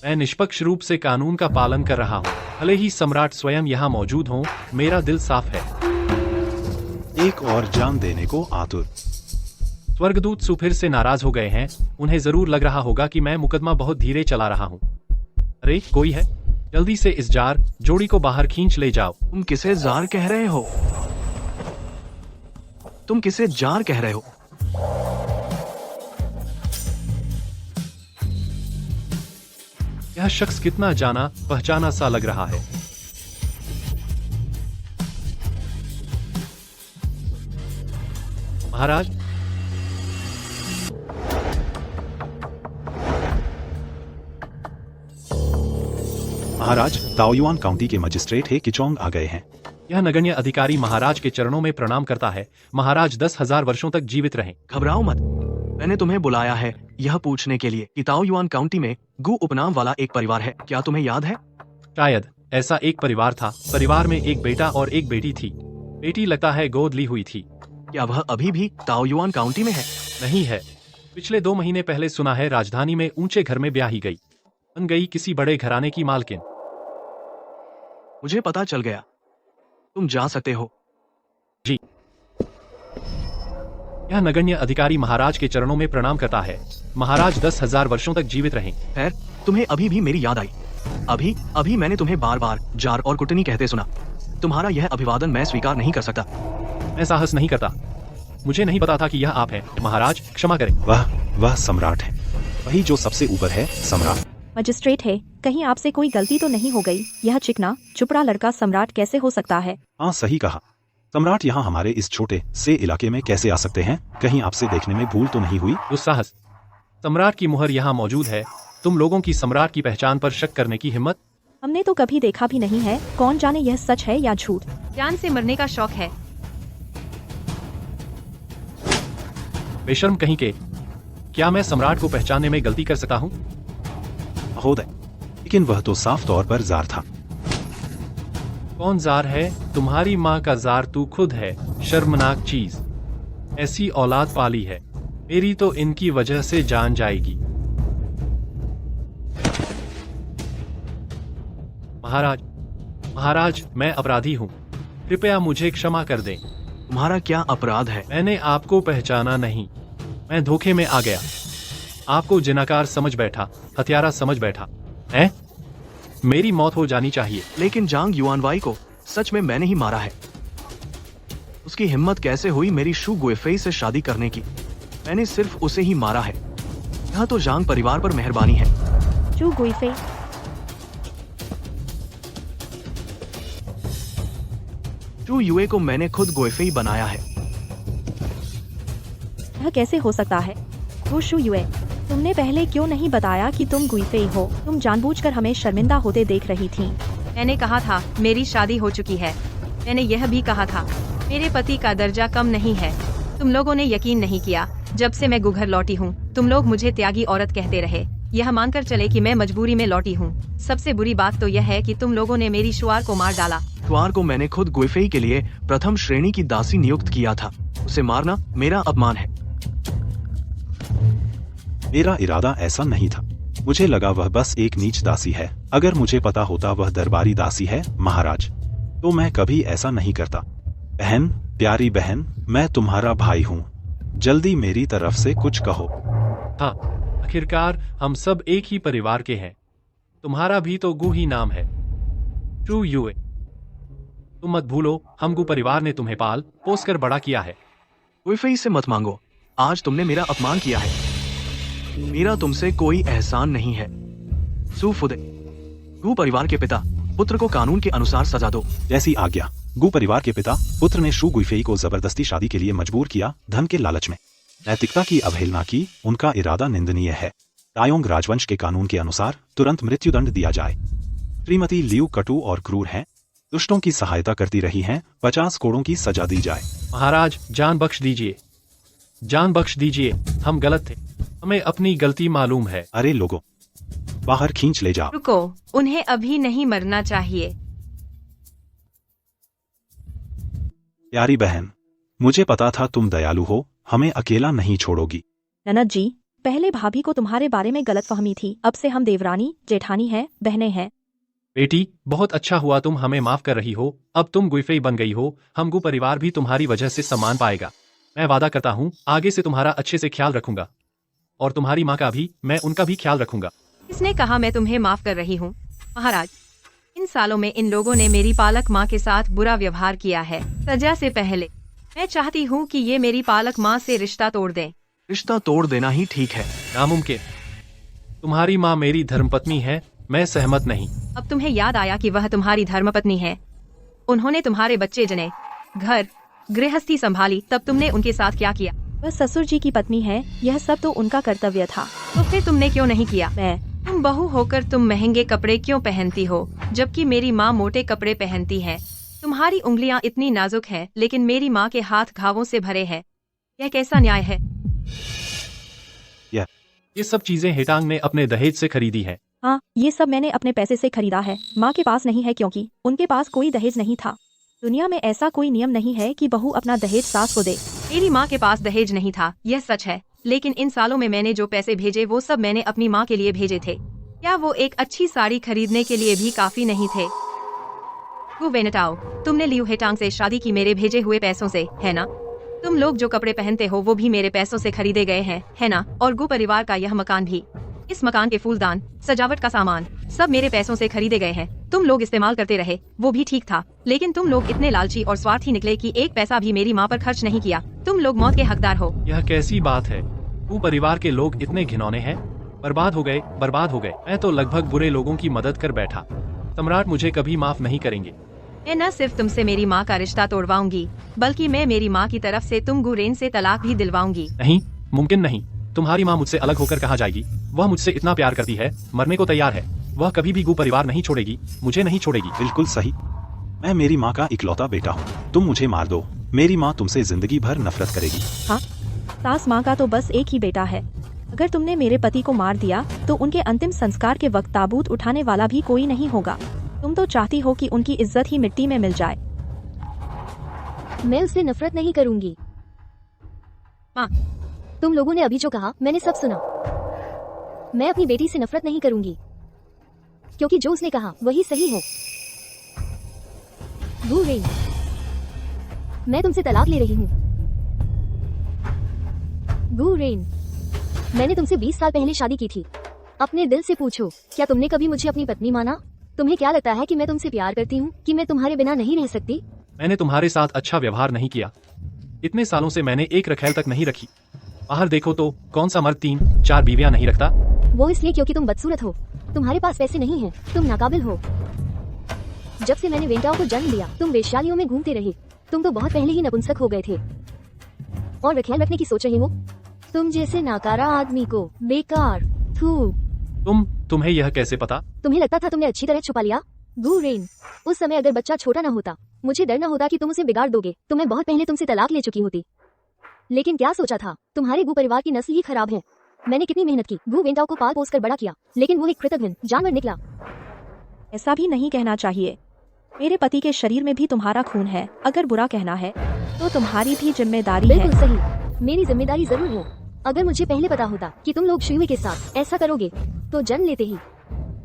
मैं निष्पक्ष रूप से कानून का पालन कर रहा हूँ, भले ही सम्राट स्वयं यहाँ मौजूद हो। मेरा दिल साफ है। एक और जान देने को आतुर। स्वर्गदूत सु फिर से नाराज हो गए हैं। उन्हें जरूर लग रहा होगा कि मैं मुकदमा बहुत धीरे चला रहा हूँ। अरे कोई है, जल्दी से इस जार जोड़ी को बाहर खींच ले जाओ। तुम किसे जार कह रहे हो? तुम किसे जार कह रहे हो? यह शख्स कितना जाना पहचाना सा लग रहा है। महाराज, महाराज, ताओयुआन काउंटी के मजिस्ट्रेट हे किचोंग आ गए हैं। यह नगण्य अधिकारी महाराज के चरणों में प्रणाम करता है। महाराज 10,000 वर्षों तक जीवित रहें। घबराओ मत, मैंने तुम्हें बुलाया है यह पूछने के लिए कि ताओयुआन काउंटी में गु उपनाम वाला एक परिवार है। क्या तुम्हें याद है? शायद ऐसा एक परिवार था। परिवार में एक बेटा और एक बेटी थी। बेटी लगता है गोद ली हुई थी। क्या वह अभी भी ताओयुआन काउंटी में है? नहीं है। पिछले 2 महीने पहले सुना है राजधानी में ऊंचे घर में ब्याही गई, बन गई किसी बड़े घराने की मालकिन। मुझे पता चल गया। तुम जा सकते हो। जी। यह नगण्य अधिकारी महाराज के चरणों में प्रणाम करता है। महाराज 10,000 वर्षों तक जीवित रहें। खैर, तुम्हें अभी भी मेरी याद आई। अभी मैंने तुम्हें बार बार जार और कुटनी कहते सुना। तुम्हारा यह अभिवादन मैं स्वीकार नहीं कर सकता। मैं साहस नहीं करता। मुझे नहीं पता था कि यह आप हैं। महाराज क्षमा करें। वह सम्राट है, वही जो सबसे ऊपर है। सम्राट। मजिस्ट्रेट है, कहीं आपसे कोई गलती तो नहीं हो गई? यह चिकना चुपड़ा लड़का सम्राट कैसे हो सकता है? हाँ सही कहा। सम्राट यहाँ हमारे इस छोटे से इलाके में कैसे आ सकते हैं? कहीं आपसे देखने में भूल तो नहीं हुई? दुस्साहस। सम्राट की मुहर यहाँ मौजूद है। तुम लोगों की सम्राट की पहचान पर शक करने की हिम्मत? हमने तो कभी देखा भी नहीं है, कौन जाने यह सच है या झूठ। जान से मरने का शौक है। बेशर्म कहीं के, क्या मैं सम्राट को पहचानने में गलती कर सकता हूँ? महोदय, लेकिन वह तो साफ तौर पर जार था। कौन जार है? तुम्हारी माँ का जार तू खुद है, शर्मनाक चीज। ऐसी औलाद पाली है, मेरी तो इनकी वजह से जान जाएगी। महाराज, महाराज, मैं अपराधी हूँ, कृपया मुझे क्षमा कर दें। तुम्हारा क्या अपराध है? मैंने आपको पहचाना नहीं, मैं धोखे में आ गया। आपको जिनाकार समझ बैठा, हत्यारा समझ बैठा है। मेरी मौत हो जानी चाहिए। लेकिन जांग युआनवाई को सच में मैंने ही मारा है। उसकी हिम्मत कैसे हुई मेरी शू गुएफेई से शादी करने की? मैंने सिर्फ उसे ही मारा है। यह तो जांग परिवार पर मेहरबानी है। चू गुइफे, चू युए को मैंने खुद गुएफेई बनाया है। यह कैसे हो सकता है? वो शू युए, तुमने पहले क्यों नहीं बताया कि तुम गुइफे हो? तुम जानबूझकर हमें शर्मिंदा होते देख रही थी। मैंने कहा था मेरी शादी हो चुकी है। मैंने यह भी कहा था मेरे पति का दर्जा कम नहीं है। तुम लोगों ने यकीन नहीं किया। जब से मैं गुघर लौटी हूँ, तुम लोग मुझे त्यागी औरत कहते रहे। यह मानकर चले कि मैं मजबूरी में लौटी हूँ। सबसे बुरी बात तो यह है कि तुम लोगों ने मेरी शुआर को मार डाला। शुआर को मैंने खुद गुएफेई के लिए प्रथम श्रेणी की दासी नियुक्त किया था। उसे मारना मेरा अपमान है। मेरा इरादा ऐसा नहीं था। मुझे लगा वह बस एक नीच दासी है। अगर मुझे पता होता वह दरबारी दासी है महाराज, तो मैं कभी ऐसा नहीं करता। बहन, प्यारी बहन, मैं तुम्हारा भाई हूँ। जल्दी मेरी तरफ से कुछ कहो। हाँ, आखिरकार हम सब एक ही परिवार के हैं। तुम्हारा भी तो गु ही नाम है, चू युए। तुम मत भूलो, हम गु परिवार ने तुम्हें पाल पोस कर बड़ा किया है। गुएफेई से मत मांगो। आज तुमने मेरा अपमान किया है। मेरा तुमसे कोई एहसान नहीं है। सूफुदे, गु परिवार के पिता, पुत्र को कानून के अनुसार सजा दो। जैसी आज्ञा। गु परिवार के पिता पुत्र ने शू गुइफेई को जबरदस्ती शादी के लिए मजबूर किया, धन के लालच में। नैतिकता की अवहेलना की। उनका इरादा निंदनीय है। तायोंग राजवंश के कानून के अनुसार तुरंत मृत्युदंड दिया जाए। श्रीमती लियू कटु और क्रूर हैं, दुष्टों की सहायता करती रही हैं। 50 कोड़ों की सजा दी जाए। महाराज, जान बख्श दीजिए, जान बख्श दीजिए। हम गलत थे, हमें अपनी गलती मालूम है। अरे लोगों, बाहर खींच ले जाओ। रुको, उन्हें अभी नहीं मरना चाहिए। प्यारी बहन, मुझे पता था तुम दयालु हो, हमें अकेला नहीं छोड़ोगी। ननद जी, पहले भाभी को तुम्हारे बारे में गलतफहमी थी। अब से हम देवरानी जेठानी हैं, बहनें हैं। बेटी, बहुत अच्छा हुआ तुम हमें माफ कर रही हो। अब तुम गुइफेई बन गई हो। हम गु परिवार भी तुम्हारी वजह से सम्मान पाएगा। मैं वादा करता हूँ आगे से तुम्हारा अच्छे से ख्याल रखूंगा, और तुम्हारी माँ का भी, मैं उनका भी ख्याल रखूंगा। इसने कहा मैं तुम्हें माफ कर रही हूँ। महाराज, इन सालों में इन लोगों ने मेरी पालक माँ के साथ बुरा व्यवहार किया है। सजा से पहले मैं चाहती हूँ कि ये मेरी पालक माँ से रिश्ता तोड़ दें। रिश्ता तोड़ देना ही ठीक है। नामुमकिन। तुम्हारी माँ मेरी धर्मपत्नी है, मैं सहमत नहीं। अब तुम्हें याद आया कि वह तुम्हारी धर्मपत्नी है। उन्होंने तुम्हारे बच्चे जने, घर गृहस्थी संभाली, तब तुमने उनके साथ क्या किया? वह ससुर जी की पत्नी है, यह सब तो उनका कर्तव्य था। तो फिर तुमने क्यों नहीं किया? मैं तुम बहू होकर तुम महंगे कपड़े क्यों पहनती हो, जबकि मेरी माँ मोटे कपड़े पहनती है? तुम्हारी उंगलियां इतनी नाजुक हैं, लेकिन मेरी माँ के हाथ घावों से भरे हैं। यह कैसा न्याय है? ये सब चीजें हेटांग ने अपने दहेज से खरीदी है। हाँ, ये सब मैंने अपने पैसे से खरीदा है। माँ के पास नहीं है क्योंकि उनके पास कोई दहेज नहीं था। दुनिया में ऐसा कोई नियम नहीं है कि बहू अपना दहेज सास को दे। मेरी माँ के पास दहेज नहीं था, यह सच है। लेकिन इन सालों में मैंने जो पैसे भेजे वो सब मैंने अपनी माँ के लिए भेजे थे। क्या वो एक अच्छी साड़ी खरीदने के लिए भी काफी नहीं थे? वो वेनेटाओ, तुमने लियू हेटांग से शादी की मेरे भेजे हुए पैसों से, है ना? तुम लोग जो कपड़े पहनते हो वो भी मेरे पैसों से खरीदे गए हैं, है ना? और गु परिवार का यह मकान भी, इस मकान के फूलदान, सजावट का सामान, सब मेरे पैसों से खरीदे गए हैं। तुम लोग इस्तेमाल करते रहे, वो भी ठीक था। लेकिन तुम लोग इतने लालची और स्वार्थी निकले कि एक पैसा भी मेरी माँ पर खर्च नहीं किया। तुम लोग मौत के हकदार हो। यह कैसी बात है? वो परिवार के लोग इतने घिनौने हैं। बर्बाद हो गए, बर्बाद हो गए। मैं तो लगभग बुरे लोगों की मदद कर बैठा। सम्राट मुझे कभी माफ नहीं करेंगे। मैं न सिर्फ तुमसे मेरी माँ का रिश्ता तोड़वाऊंगी, बल्कि मैं मेरी माँ की तरफ से तुम गुरेन से तलाक भी दिलवाऊंगी। नहीं, मुमकिन नहीं। तुम्हारी माँ मुझसे अलग होकर कहाँ जाएगी? वह मुझसे इतना प्यार करती है, मरने को तैयार है। वह कभी भी गु परिवार नहीं छोड़ेगी, मुझे नहीं छोड़ेगी। बिल्कुल सही। मैं मेरी माँ का इकलौता बेटा हूँ। तुम मुझे मार दो, मेरी माँ तुमसे जिंदगी भर नफरत करेगी। हाँ, सास माँ का तो बस एक ही बेटा है। अगर तुमने मेरे पति को मार दिया तो उनके अंतिम संस्कार के वक्त ताबूत उठाने वाला भी कोई नहीं होगा। तुम तो चाहती हो कि उनकी इज्जत ही मिट्टी में मिल जाए। मैं उससे नफरत नहीं करूंगी। माँ, तुम लोगों ने अभी जो कहा मैंने सब सुना। मैं अपनी बेटी से नफरत नहीं करूंगी, क्योंकि जो उसने कहा वही सही है। गु रेन, मैं तुमसे तलाक ले रही हूँ। गु रेन, मैंने तुमसे 20 साल पहले शादी की थी। अपने दिल से पूछो, क्या तुमने कभी मुझे अपनी पत्नी माना? तुम्हें क्या लगता है कि मैं तुमसे प्यार करती हूँ, कि मैं तुम्हारे बिना नहीं रह सकती? मैंने तुम्हारे साथ अच्छा व्यवहार नहीं किया। इतने सालों से मैंने एक रखैल तक नहीं रखी। बाहर देखो तो कौन सा मर्द 3-4 बीवियां नहीं रखता। वो इसलिए क्योंकि तुम बदसूरत हो, तुम्हारे पास पैसे नहीं हैं, तुम नाकाबिल हो। जब से मैंने वेंटाओ को जन्म दिया तुम वेश्यालयों में घूमते रहे। तुम तो बहुत पहले ही नपुंसक हो गए थे और रखैल रखने की सोच रहे हो। तुम जैसे नाकारा आदमी को बेकार। थू। तुम्हें यह कैसे पता? तुम्हें लगता था तुमने अच्छी तरह छुपा लिया? गु रेन, उस समय अगर बच्चा छोटा ना होता, मुझे डर न होता कि तुम उसे बिगाड़ दोगे, तो मैं बहुत पहले तुमसे तलाक ले चुकी होती। लेकिन क्या सोचा था, तुम्हारे गु परिवार की नस्ल ही खराब है। मैंने कितनी मेहनत की, गु वेंटाओ को पाल पोस कर बड़ा किया, लेकिन वो एक कृतघ्न जानवर निकला। ऐसा भी नहीं कहना चाहिए। मेरे पति के शरीर में भी तुम्हारा खून है। अगर बुरा कहना है तो तुम्हारी भी जिम्मेदारी है। बिल्कुल सही, मेरी जिम्मेदारी जरूर है। अगर मुझे पहले पता होता कि तुम लोग शुयुए के साथ ऐसा करोगे तो जन्म लेते ही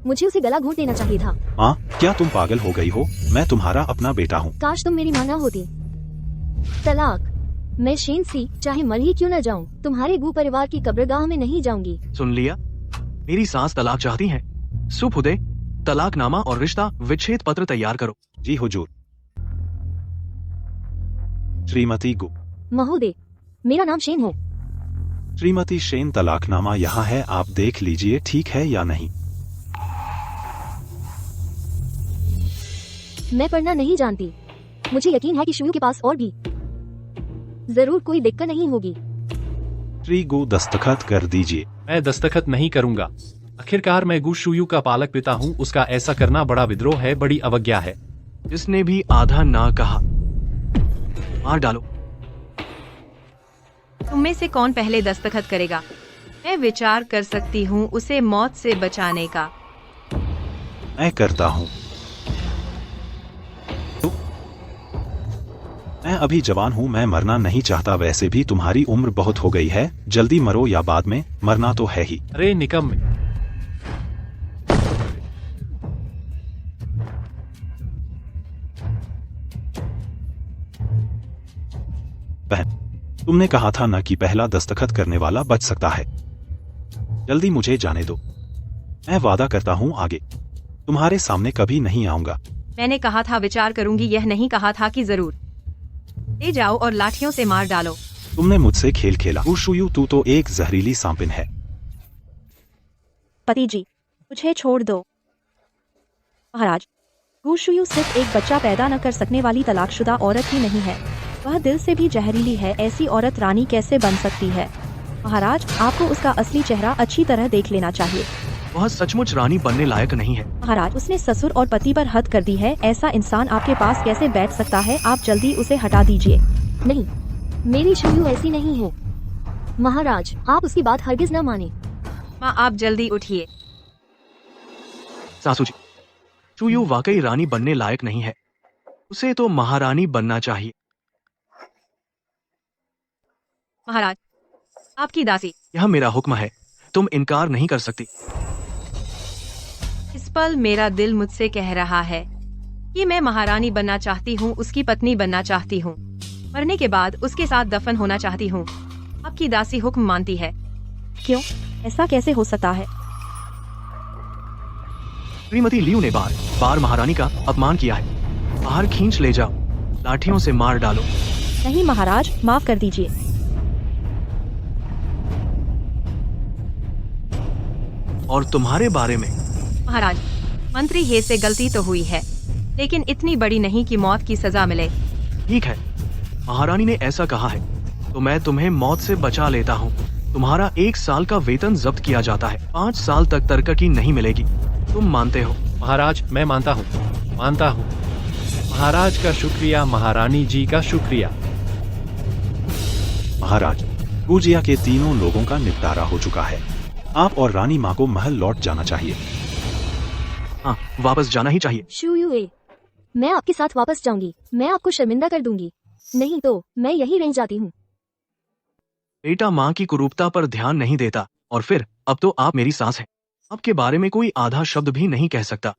मुझे उसे गला घोंट देना चाहिए था। माँ, क्या तुम पागल हो गई हो? मैं तुम्हारा अपना बेटा हूँ। काश तुम मेरी माँ ना होती। तलाक, मैं शेन सी चाहे मर ही क्यों न जाऊं, तुम्हारे गु परिवार की कब्रगाह में नहीं जाऊंगी। सुन लिया? मेरी सास तलाक चाहती है। सुपुदे, तलाकनामा और रिश्ता विच्छेद पत्र तैयार करो। जी हुजूर। श्रीमती गु। महोदय, मेरा नाम शेन है। श्रीमती शेन, तलाकनामा यहाँ है, आप देख लीजिए ठीक है या नहीं। मैं पढ़ना नहीं जानती। मुझे यकीन है कि शुयू के पास और भी जरूर कोई दिक्कत नहीं होगी। श्री गु, दस्तखत कर दीजिए। मैं दस्तखत नहीं करूंगा। आखिरकार मैं गु शुयू का पालक पिता हूँ। उसका ऐसा करना बड़ा विद्रोह है, बड़ी अवज्ञा है। जिसने भी आधा ना कहा मार डालो। तुम में से कौन पहले दस्तखत करेगा? मैं विचार कर सकती हूँ उसे मौत से बचाने का। मैं करता हूँ। मैं अभी जवान हूँ, मैं मरना नहीं चाहता। वैसे भी तुम्हारी उम्र बहुत हो गई है, जल्दी मरो या बाद में, मरना तो है ही। अरे निकम्मे, बहन, तुमने कहा था न कि पहला दस्तखत करने वाला बच सकता है। जल्दी मुझे जाने दो। मैं वादा करता हूँ आगे तुम्हारे सामने कभी नहीं आऊंगा। मैंने कहा था विचार करूंगी, यह नहीं कहा था कि जरूर। ले जाओ और लाठियों से मार डालो। तुमने मुझसे खेल खेला। शुयू, तू तो एक जहरीली सांपिन है। पति जी, मुझे छोड़ दो। महाराज, गु शुयू सिर्फ एक बच्चा पैदा न कर सकने वाली तलाकशुदा औरत ही नहीं है, वह दिल से भी जहरीली है। ऐसी औरत रानी कैसे बन सकती है? महाराज, आपको उसका असली चेहरा अच्छी तरह देख लेना चाहिए। वह सचमुच रानी बनने लायक नहीं है। महाराज, उसने ससुर और पति पर हद कर दी है। ऐसा इंसान आपके पास कैसे बैठ सकता है? आप जल्दी उसे हटा दीजिए। नहीं, मेरी शुयू ऐसी नहीं है। महाराज, आप उसकी बात हरगिज न माने। माँ, आप जल्दी उठिए। सासू जी, शुयू वाकई रानी बनने लायक नहीं है। उसे तो महारानी बनना चाहिए। महाराज, आपकी दासी। यह मेरा हुक्म है, तुम इनकार नहीं कर सकती। इस पल मेरा दिल मुझसे कह रहा है कि मैं महारानी बनना चाहती हूँ, उसकी पत्नी बनना चाहती हूँ, मरने के बाद उसके साथ दफन होना चाहती हूँ। आपकी दासी हुक्म मानती है। क्यों? ऐसा कैसे हो सकता है? श्रीमती लियू ने बार बार महारानी का अपमान किया है। बाहर खींच ले जाओ, लाठियों से मार डालो। नहीं महाराज, माफ कर दीजिए। और तुम्हारे बारे में? महाराज, मंत्री हे से गलती तो हुई है, लेकिन इतनी बड़ी नहीं कि मौत की सजा मिले। ठीक है, महारानी ने ऐसा कहा है तो मैं तुम्हें मौत से बचा लेता हूँ। तुम्हारा 1 साल का वेतन जब्त किया जाता है। 5 साल तक तरक्की नहीं मिलेगी। तुम मानते हो? महाराज, मैं मानता हूँ। महाराज का शुक्रिया, महारानी जी का शुक्रिया। महाराज, पूजिया के तीनों लोगों का निपटारा हो चुका है। आप और रानी माँ को महल लौट जाना चाहिए। हाँ, वापस जाना ही चाहिए। शू युए, मैं आपके साथ वापस जाऊंगी। मैं आपको शर्मिंदा कर दूंगी। नहीं तो मैं यहीं रह जाती हूँ। बेटा माँ की कुरूपता पर ध्यान नहीं देता, और फिर अब तो आप मेरी सास हैं। आपके बारे में कोई आधा शब्द भी नहीं कह सकता।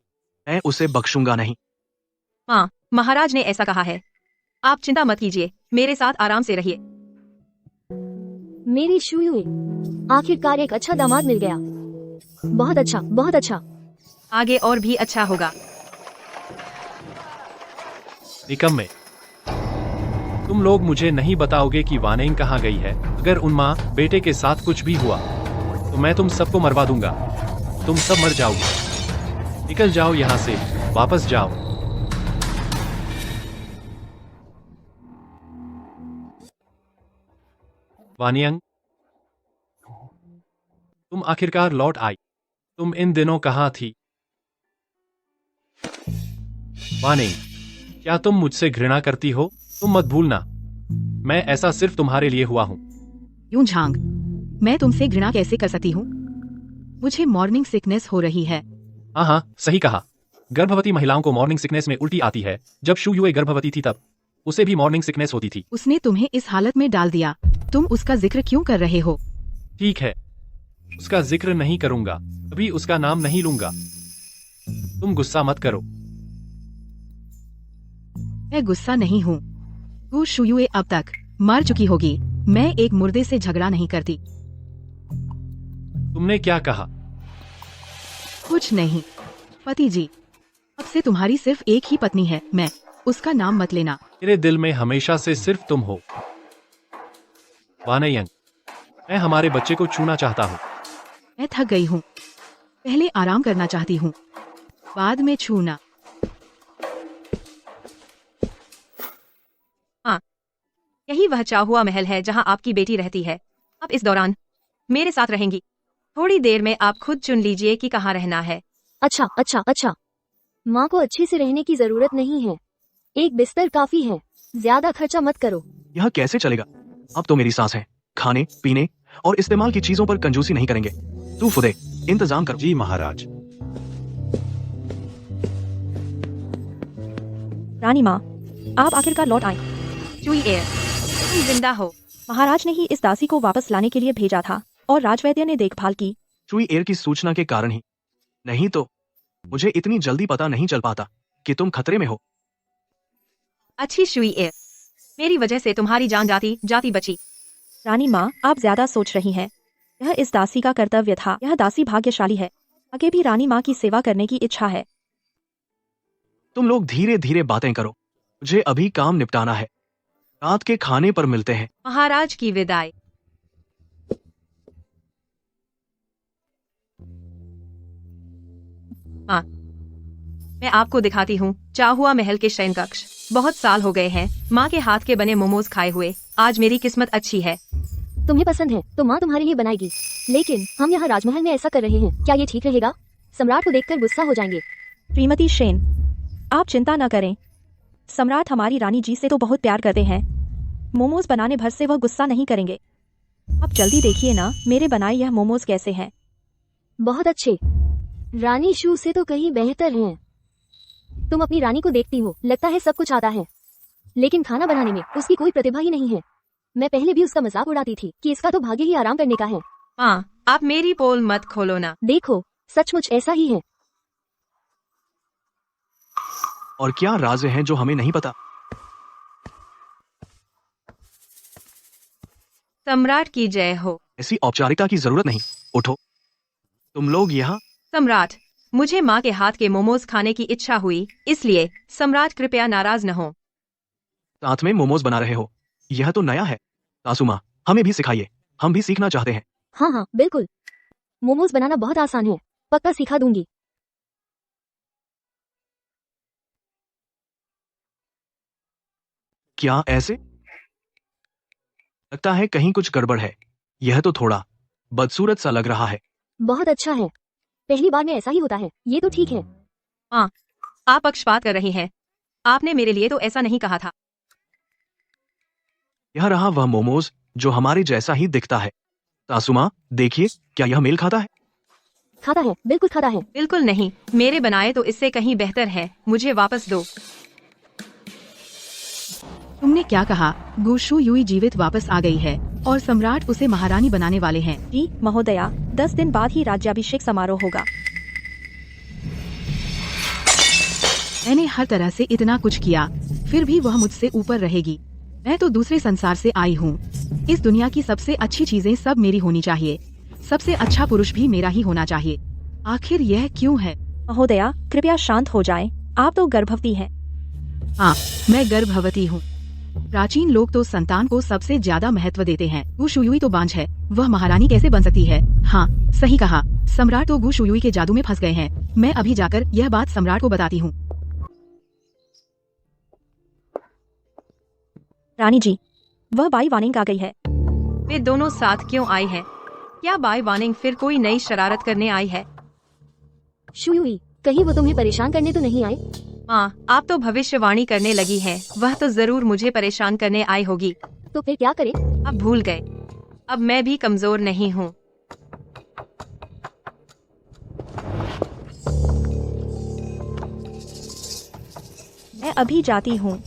मैं उसे बख्शूंगा नहीं। हाँ, महाराज ने ऐसा कहा है। आप चिंता मत कीजिए, मेरे साथ आराम से रहिए। मेरी शू युए, आखिरकार एक अच्छा दामाद मिल गया। बहुत अच्छा, बहुत अच्छा। आगे और भी अच्छा होगा। निकम्मे, तुम लोग मुझे नहीं बताओगे कि वानेंग कहाँ गई है। अगर उन माँ बेटे के साथ कुछ भी हुआ तो मैं तुम सबको मरवा दूंगा। तुम सब मर जाओगे। निकल जाओ यहाँ से, वापस जाओ। वानियंग, तुम आखिरकार लौट आई। तुम इन दिनों कहाँ थी? वानिंग, क्या तुम मुझसे घृणा करती हो? तुम मत भूलना, मैं ऐसा सिर्फ तुम्हारे लिए हुआ हूँ। यूनझांग, मैं तुमसे घृणा कैसे कर सकती हूँ? मुझे मॉर्निंग सिकनेस हो रही है। हाँ हाँ, सही कहा। गर्भवती महिलाओं को मॉर्निंग सिकनेस में उल्टी आती है। जब शू युए गर्भवती थी तब उसे भी मॉर्निंग सिकनेस होती थी। उसने तुम्हें इस हालत में डाल दिया। तुम उसका जिक्र क्यों कर रहे हो? ठीक है, उसका जिक्र नहीं करूंगा, अभी उसका नाम नहीं लूंगा। तुम गुस्सा मत करो। मैं गुस्सा नहीं हूँ। तू शू युए अब तक मर चुकी होगी। मैं एक मुर्दे से झगड़ा नहीं करती। तुमने क्या कहा? कुछ नहीं। पति जी, अब से तुम्हारी सिर्फ एक ही पत्नी है, मैं। उसका नाम मत लेना। मेरे दिल में हमेशा से सिर्फ तुम हो। वानेयंग, मैं हमारे बच्चे को छूना चाहता हूँ। मैं थक गई हूँ। पहले आराम करना चाहती हूँ, बाद में छूना। हाँ, यही वह चाहुआ महल है जहाँ आपकी बेटी रहती है। आप इस दौरान मेरे साथ रहेंगी। थोड़ी देर में आप खुद चुन लीजिए कि कहाँ रहना है। अच्छा अच्छा अच्छा। माँ को अच्छे से रहने की जरूरत नहीं है। एक बिस्तर काफी है। ज्यादा खर्चा मत करो। यह कैसे चलेगा? अब तो मेरी सास है। खाने, पीने और इस्तेमाल की चीजों पर कंजूसी नहीं करेंगे। तू फुदे, इंतजाम कर। जी महाराज। रानी माँ, आप आखिरकार लौट आए। युए, तुम जिंदा हो। महाराज ने ही इस दासी को वापस लाने के लिए भेजा था और राजवैद्य ने देखभाल की। चुई एयर की सूचना के कारण ही। नहीं तो मुझे इतनी जल्दी पता नहीं चल पाता कि तुम खतरे में हो। अच्छी युए, मेरी वजह से तुम्हारी जान जाती बची। रानी माँ, आप ज्यादा सोच रही हैं। यह इस दासी का कर्तव्य था। यह दासी भाग्यशाली है। आगे भी रानी माँ की सेवा करने की इच्छा है। तुम लोग धीरे धीरे बातें करो। मुझे अभी काम निपटाना है। रात के खाने पर मिलते हैं। महाराज की विदाई। हाँ, मैं आपको दिखाती हूँ चाहुआ महल के शयन कक्ष। बहुत साल हो गए हैं माँ के हाथ के बने मोमोज खाए हुए। आज मेरी किस्मत अच्छी है। तुम्हें पसंद है तो माँ तुम्हारे लिए बनाएगी। लेकिन हम यहाँ राजमहल में ऐसा कर रहे हैं, क्या ये ठीक रहेगा? सम्राट को देखकर गुस्सा हो जाएंगे। श्रीमती शेन, आप चिंता न करें। सम्राट हमारी रानी जी से तो बहुत प्यार करते हैं। मोमोज बनाने भर से वह गुस्सा नहीं करेंगे। आप जल्दी देखिए ना, मेरे बनाए यह मोमोज कैसे हैं। बहुत अच्छे। रानी शू से तो कहीं बेहतर हैं। तुम अपनी रानी को देखती हो, लगता है सब कुछ आता है, लेकिन खाना बनाने में उसकी कोई प्रतिभा ही नहीं है। मैं पहले भी उसका मजाक उड़ाती थी कि इसका तो भाग्य ही आराम करने का है। हाँ, आप मेरी पोल मत खोलो ना। देखो, सचमुच ऐसा ही है। और क्या राज हैं जो हमें नहीं पता? सम्राट की जय हो। ऐसी औपचारिकता की जरूरत नहीं। उठो। तुम लोग यहाँ। सम्राट, मुझे माँ के हाथ के मोमोज खाने की इच्छा हुई, इसलिए सम्राट कृपया नाराज न हो। साथ में मोमोज बना रहे हो, यह तो नया है। सासू माँ, हमें भी सिखाइए, हम भी सीखना चाहते हैं। हाँ हाँ बिल्कुल, मोमोज बनाना बहुत आसान है, पक्का सिखा दूंगी। क्या ऐसे? लगता है कहीं कुछ गड़बड़ है। यह तो थोड़ा बदसूरत सा लग रहा है। बहुत अच्छा है। पहली बार में ऐसा ही होता है, ये तो ठीक है। आप पक्षपात कर रही हैं। आपने मेरे लिए तो ऐसा नहीं कहा था। यह रहा वह मोमोज जो हमारे जैसा ही दिखता है। सासुमा, देखिए, क्या यह मेल खाता है? खाता है, बिल्कुल खाता है। बिल्कुल नहीं, मेरे बनाए तो इससे कहीं बेहतर है। मुझे वापस दो। तुमने क्या कहा? गुशु युई जीवित वापस आ गई है और सम्राट उसे महारानी बनाने वाले हैं। जी महोदया, 10 दिन बाद ही राज्याभिषेक समारोह होगा। मैंने हर तरह से इतना कुछ किया, फिर भी वह मुझसे ऊपर रहेगी। मैं तो दूसरे संसार से आई हूँ। इस दुनिया की सबसे अच्छी चीजें सब मेरी होनी चाहिए। सबसे अच्छा पुरुष भी मेरा ही होना चाहिए। आखिर यह क्यों है? महोदया, कृपया शांत हो जाएं। आप तो गर्भवती हैं। हाँ, मैं गर्भवती हूँ। प्राचीन लोग तो संतान को सबसे ज्यादा महत्व देते हैं। गु शुयुई तो बांझ है, वह महारानी कैसे बन सकती है? हाँ, सही कहा। सम्राट तो गु शुयुई के जादू में फंस गए हैं। मैं अभी जाकर यह बात सम्राट को बताती हूँ। रानी जी, वह बाई वानिंग आ गई है। वे दोनों साथ क्यों आए हैं? क्या बाई वानिंग फिर कोई नई शरारत करने आई है? शुयुई, कहीं वो तुम्हें परेशान करने तो नहीं आए? माँ, आप तो भविष्यवाणी करने लगी हैं। वह तो जरूर मुझे परेशान करने आई होगी। तो फिर क्या करें? अब भूल गए। अब मैं भी कमजोर नहीं हूँ। मैं अभी जाती हूँ।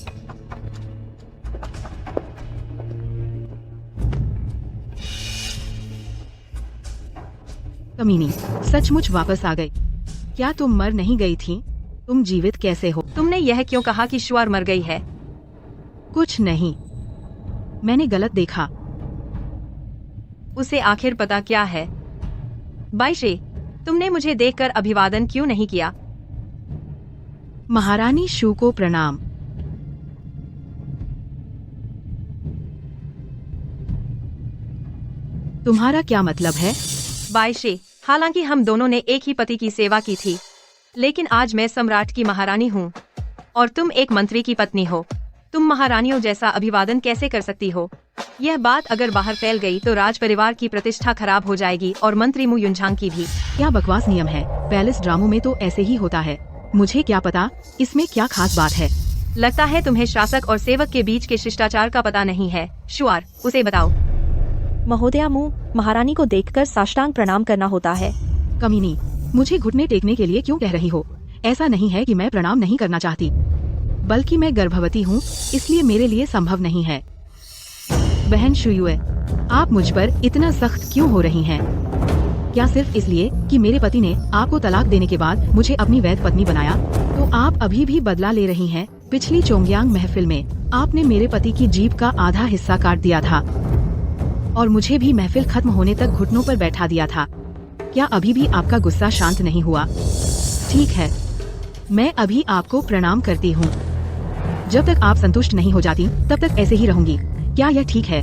कमीनी, सचमुच वापस आ गई। क्या तुम मर नहीं गई थी? तुम जीवित कैसे हो? तुमने यह क्यों कहा कि शुआर मर गई है? कुछ नहीं, मैंने गलत देखा। उसे आखिर पता क्या है? बाईशे, तुमने मुझे देखकर अभिवादन क्यों नहीं किया? महारानी शू को प्रणाम। तुम्हारा क्या मतलब है? बाईशे, हालांकि हम दोनों ने एक ही पति की सेवा की थी, लेकिन आज मैं सम्राट की महारानी हूँ और तुम एक मंत्री की पत्नी हो। तुम महारानियों जैसा अभिवादन कैसे कर सकती हो? यह बात अगर बाहर फैल गई तो राज परिवार की प्रतिष्ठा खराब हो जाएगी और मंत्री मु युनझांग की भी। क्या बकवास नियम है? पैलेस ड्रामों में तो ऐसे ही होता है। मुझे क्या पता इसमें क्या खास बात है। लगता है तुम्हें शासक और सेवक के बीच के शिष्टाचार का पता नहीं है। शुआर, उसे बताओ। महोदया, महारानी को देखकर साष्टांग प्रणाम करना होता है। कमीनी, मुझे घुटने टेकने के लिए क्यों कह रही हो? ऐसा नहीं है कि मैं प्रणाम नहीं करना चाहती, बल्कि मैं गर्भवती हूँ, इसलिए मेरे लिए संभव नहीं है। बहन शुयुए, आप मुझ पर इतना सख्त क्यों हो रही हैं? क्या सिर्फ इसलिए कि मेरे पति ने आपको तलाक देने के बाद मुझे अपनी वैध पत्नी बनाया, तो आप अभी भी बदला ले रही हैं? पिछली चोंगयांग महफिल में आपने मेरे पति की जीभ का आधा हिस्सा काट दिया था और मुझे भी महफिल खत्म होने तक घुटनों पर बैठा दिया था। क्या अभी भी आपका गुस्सा शांत नहीं हुआ? ठीक है, मैं अभी आपको प्रणाम करती हूँ। जब तक आप संतुष्ट नहीं हो जाती तब तक ऐसे ही रहूंगी। क्या यह ठीक है?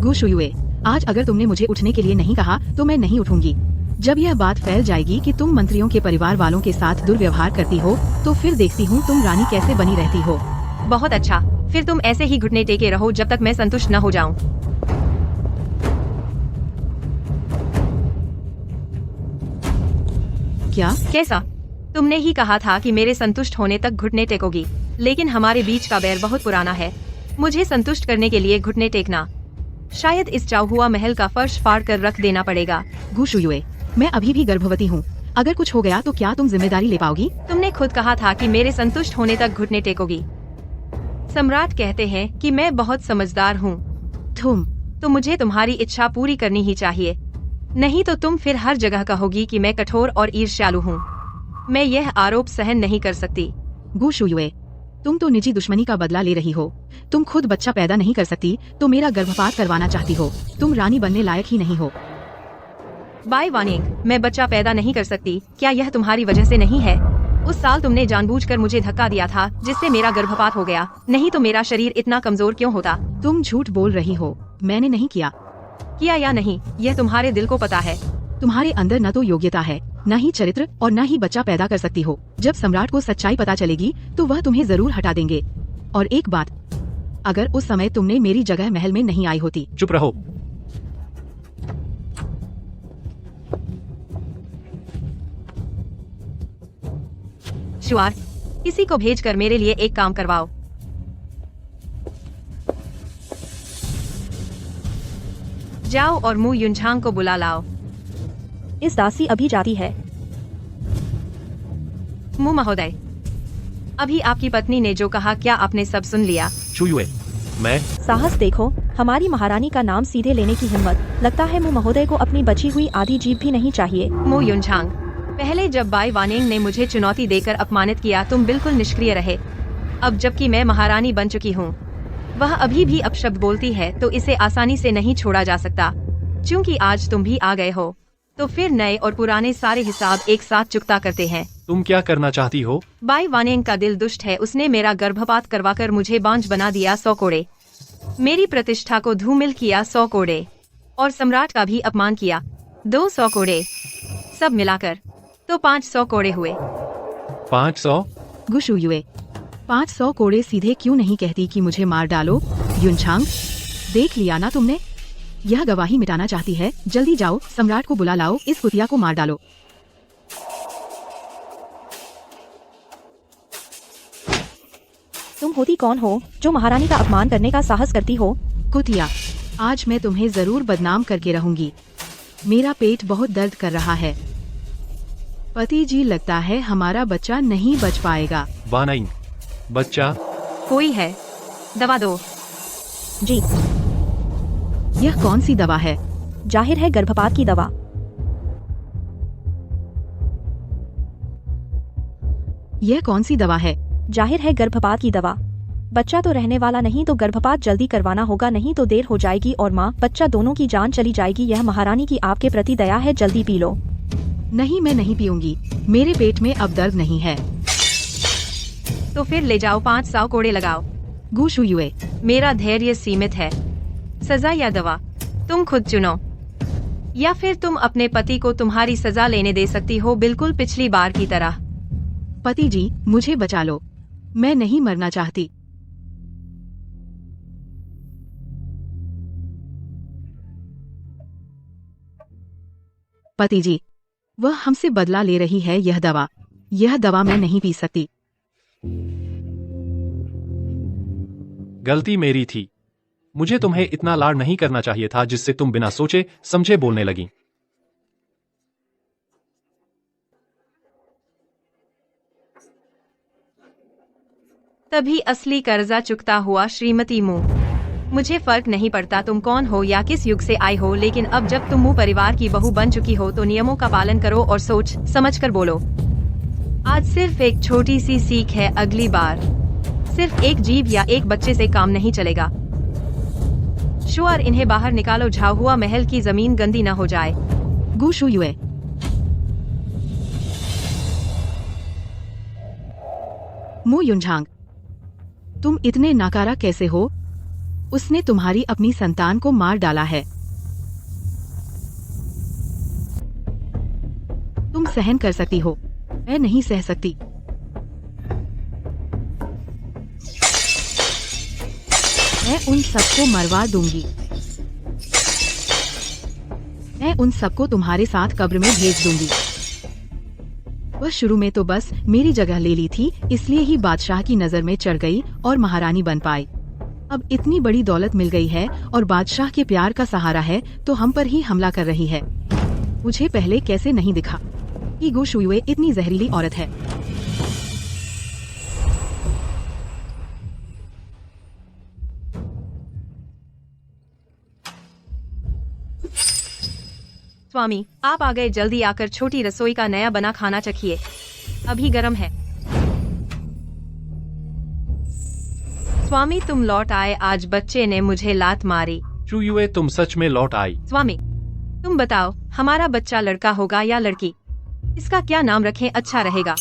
गु शुयुए, आज अगर तुमने मुझे उठने के लिए नहीं कहा तो मैं नहीं उठूंगी। जब यह बात फैल जाएगी कि तुम मंत्रियों के परिवार वालों के साथ दुर्व्यवहार करती हो, तो फिर देखती हूँ तुम रानी कैसे बनी रहती हो। बहुत अच्छा, फिर तुम ऐसे ही घुटने टेके रहो जब तक मैं संतुष्ट न हो जाऊं। क्या? कैसा? तुमने ही कहा था कि मेरे संतुष्ट होने तक घुटने टेकोगी, लेकिन हमारे बीच का बैर बहुत पुराना है। मुझे संतुष्ट करने के लिए घुटने टेकना, शायद इस चाहुआ महल का फर्श फाड़ कर रख देना पड़ेगा। गु शुयुए, मैं अभी भी गर्भवती हूँ। अगर कुछ हो गया तो क्या तुम जिम्मेदारी ले पाओगी? तुमने खुद कहा था कि मेरे संतुष्ट होने तक घुटने टेकोगी। सम्राट कहते हैं कि मैं बहुत समझदार हूँ। तुम तो मुझे तुम्हारी इच्छा पूरी करनी ही चाहिए, नहीं तो तुम फिर हर जगह कहोगी कि मैं कठोर और ईर्ष्यालु हूँ। मैं यह आरोप सहन नहीं कर सकती। गु शुयुए, तुम तो निजी दुश्मनी का बदला ले रही हो। तुम खुद बच्चा पैदा नहीं कर सकती तो मेरा गर्भपात करवाना चाहती हो। तुम रानी बनने लायक ही नहीं हो। बाई वानिंग, मैं बच्चा पैदा नहीं कर सकती। क्या यह तुम्हारी वजह से नहीं है? उस साल तुमने जानबूझकर मुझे धक्का दिया था जिससे मेरा गर्भपात हो गया, नहीं तो मेरा शरीर इतना कमजोर क्यों होता? तुम झूठ बोल रही हो। मैंने नहीं किया। किया या नहीं, यह तुम्हारे दिल को पता है। तुम्हारे अंदर न तो योग्यता है, न ही चरित्र और न ही बच्चा पैदा कर सकती हो। जब सम्राट को सच्चाई पता चलेगी तो वह तुम्हें जरूर हटा देंगे। और एक बात, अगर उस समय तुमने मेरी जगह महल में नहीं आई होती। चुप रहो। शुआर, किसी को भेजकर मेरे लिए एक काम करवाओ। जाओ और मू युनझांग को बुला लाओ। इस दासी अभी जाती है। मू महोदय, अभी आपकी पत्नी ने जो कहा क्या आपने सब सुन लिया? चुयुए, मैं साहस देखो, हमारी महारानी का नाम सीधे लेने की हिम्मत। लगता है मु महोदय को अपनी बची हुई आधी जीभ भी नहीं चाहिए। मू युनझांग, पहले जब बाई वानिंग ने मुझे चुनौती देकर अपमानित किया तुम बिल्कुल निष्क्रिय रहे। अब जबकि मैं महारानी बन चुकी हूँ, वह अभी भी अपशब्द बोलती है तो इसे आसानी से नहीं छोड़ा जा सकता। क्योंकि आज तुम भी आ गए हो, तो फिर नए और पुराने सारे हिसाब एक साथ चुकता करते हैं। तुम क्या करना चाहती हो? बाई वानिंग का दिल दुष्ट है। उसने मेरा गर्भपात करवाकर मुझे बांझ बना दिया 100 कोड़े, मेरी प्रतिष्ठा को धूमिल किया 100 कोड़े, और सम्राट का भी अपमान किया 200 कोड़े, सब मिलाकर तो 500 कोड़े हुए। 500? गुशुयुए, 500 कोड़े सीधे क्यों नहीं कहती कि मुझे मार डालो? युनझांग, देख लिया ना तुमने, यह गवाही मिटाना चाहती है। जल्दी जाओ, सम्राट को बुला लाओ, इस कुतिया को मार डालो। तुम होती कौन हो जो महारानी का अपमान करने का साहस करती हो? कुतिया, आज मैं तुम्हें जरूर बदनाम करके रहूंगी। मेरा पेट बहुत दर्द कर रहा है। पति जी, लगता है हमारा बच्चा नहीं बच पाएगा। वानिंग, बच्चा? कोई है, दवा दो। जी, यह कौन सी दवा है? जाहिर है गर्भपात की दवा। यह कौन सी दवा है? जाहिर है गर्भपात की दवा। बच्चा तो रहने वाला नहीं तो गर्भपात जल्दी करवाना होगा, नहीं तो देर हो जाएगी और माँ बच्चा दोनों की जान चली जाएगी। यह महारानी की आपके प्रति दया है, जल्दी पी लो। नहीं, मैं नहीं पीऊंगी, मेरे पेट में अब दर्द नहीं है। तो फिर ले जाओ, 500 कोड़े लगाओ। गुशुयुए, मेरा धैर्य सीमित है। सजा या दवा, तुम खुद चुनो। या फिर तुम अपने पति को तुम्हारी सजा लेने दे सकती हो, बिल्कुल पिछली बार की तरह। पति जी, मुझे बचा लो, मैं नहीं मरना चाहती। पति जी, वह हमसे बदला ले रही है। यह दवा मैं नहीं पी सकती। गलती मेरी थी। मुझे तुम्हें इतना लाड नहीं करना चाहिए था, जिससे तुम बिना सोचे समझे बोलने लगी। तभी असली कर्जा चुकता हुआ श्रीमती मू। मुझे फर्क नहीं पड़ता तुम कौन हो या किस युग से आए हो, लेकिन अब जब तुम मू परिवार की बहू बन चुकी हो तो नियमों का पालन करो और सोच समझ कर बोलो। आज सिर्फ एक छोटी सी सीख है, अगली बार सिर्फ एक जीव या एक बच्चे से काम नहीं चलेगा। शुआर, इन्हें बाहर निकालो, झाव हुआ महल की जमीन गंदी न हो जाए। गुशुयुए, मू युनझांग, तुम इतने नाकारा कैसे हो? उसने तुम्हारी अपनी संतान को मार डाला है। तुम सहन कर सकती हो, मैं नहीं सह सकती। मैं उन सबको मरवा दूंगी। मैं उन सबको तुम्हारे साथ कब्र में भेज दूंगी। वह शुरू में तो बस मेरी जगह ले ली थी, इसलिए ही बादशाह की नजर में चढ़ गई और महारानी बन पाई। अब इतनी बड़ी दौलत मिल गई है और बादशाह के प्यार का सहारा है तो हम पर ही हमला कर रही है। मुझे पहले कैसे नहीं दिखा कि गुशुयुए इतनी जहरीली औरत है। स्वामी, आप आ गए, जल्दी आकर छोटी रसोई का नया बना खाना चखिए, अभी गर्म है। स्वामी, तुम लौट आए, आज बच्चे ने मुझे लात मारी। चुयुए, तुम सच में लौट आई। स्वामी, तुम बताओ, हमारा बच्चा लड़का होगा या लड़की? इसका क्या नाम रखें अच्छा रहेगा?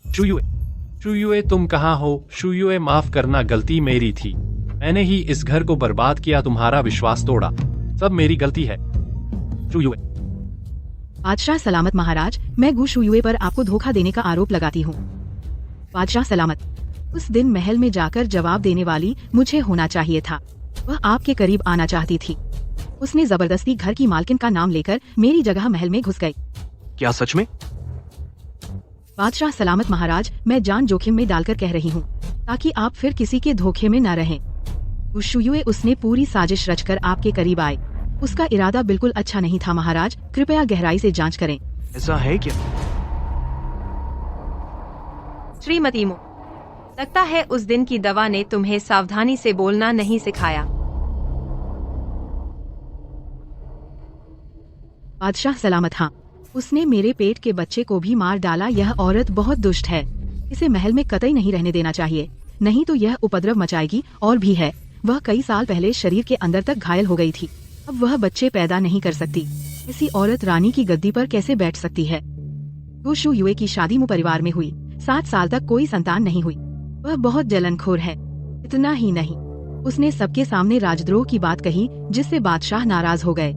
चुयुए, तुम कहाँ हो? चुयुए, माफ करना, गलती मेरी थी। मैंने ही इस घर को बर्बाद किया, तुम्हारा विश्वास तोड़ा, सब मेरी गलती है। चुयुए। बादशाह सलामत महाराज, मैं गुशुयुए पर आपको धोखा देने का आरोप लगाती हूँ। बादशाह सलामत, उस दिन महल में जाकर जवाब देने वाली मुझे होना चाहिए था। वह आपके करीब आना चाहती थी। उसने जबरदस्ती घर की मालकिन का नाम लेकर मेरी जगह महल में घुस गई। क्या सच में? बादशाह सलामत महाराज, मैं जान जोखिम में डालकर कह रही हूँ, ताकि आप फिर किसी के धोखे में न रहें। शुयुए उसने पूरी साजिश रचकर आपके करीब आए। उसका इरादा बिल्कुल अच्छा नहीं था महाराज, कृपया गहराई से जांच करें। ऐसा है क्या? श्रीमती मो, लगता है उस दिन की दवा ने तुम्हें सावधानी से बोलना नहीं सिखाया। बादशाह सलामत, हाँ, उसने मेरे पेट के बच्चे को भी मार डाला। यह औरत बहुत दुष्ट है, इसे महल में कतई नहीं रहने देना चाहिए, नहीं तो यह उपद्रव मचाएगी। और भी है, वह कई साल पहले शरीर के अंदर तक घायल हो गई थी, अब वह बच्चे पैदा नहीं कर सकती। ऐसी औरत रानी की गद्दी पर कैसे बैठ सकती है? तो शुयुए की शादी मु परिवार में हुई, 7 साल तक कोई संतान नहीं हुई। वह बहुत जलनखोर है। इतना ही नहीं, उसने सबके सामने राजद्रोह की बात कही, जिससे बादशाह नाराज हो गए।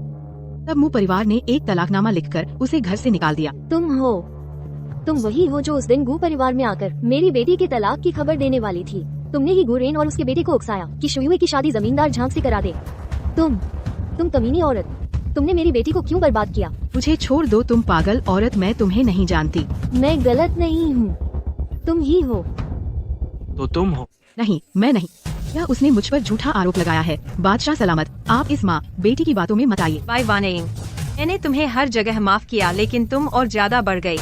तब मु परिवार ने एक तलाकनामा लिखकर उसे घर से निकाल दिया। तुम वही हो जो उस दिन गु परिवार में आकर मेरी बेटी के तलाक की खबर देने वाली थी। तुमने ही गुरेन और उसके बेटे को उकसाया कि शुयुए की शादी जमींदार झांक से करा दे। तुम कमीनी औरत, तुमने मेरी बेटी को क्यों बर्बाद किया? मुझे छोड़ दो तुम पागल औरत, मैं तुम्हें नहीं जानती। मैं गलत नहीं हूँ, तुम ही हो। तो तुम हो? नहीं, मैं नहीं। यह उसने मुझ पर झूठा आरोप लगाया है। बादशाह सलामत, आप इस माँ बेटी की बातों में मत आइए। बाय वानेइंग, मैंने तुम्हें हर जगह माफ किया, लेकिन तुम और ज्यादा बढ़ गए।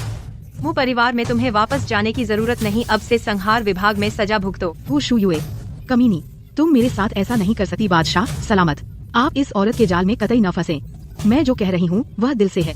मु परिवार में तुम्हें वापस जाने की जरूरत नहीं, अब से संहार विभाग में सजा भुगतो। वो शुयुए, कमीनी, तुम मेरे साथ ऐसा नहीं कर सकती। बादशाह सलामत, आप इस औरत के जाल में कतई न फंसे। मैं जो कह रही हूँ वह दिल से है।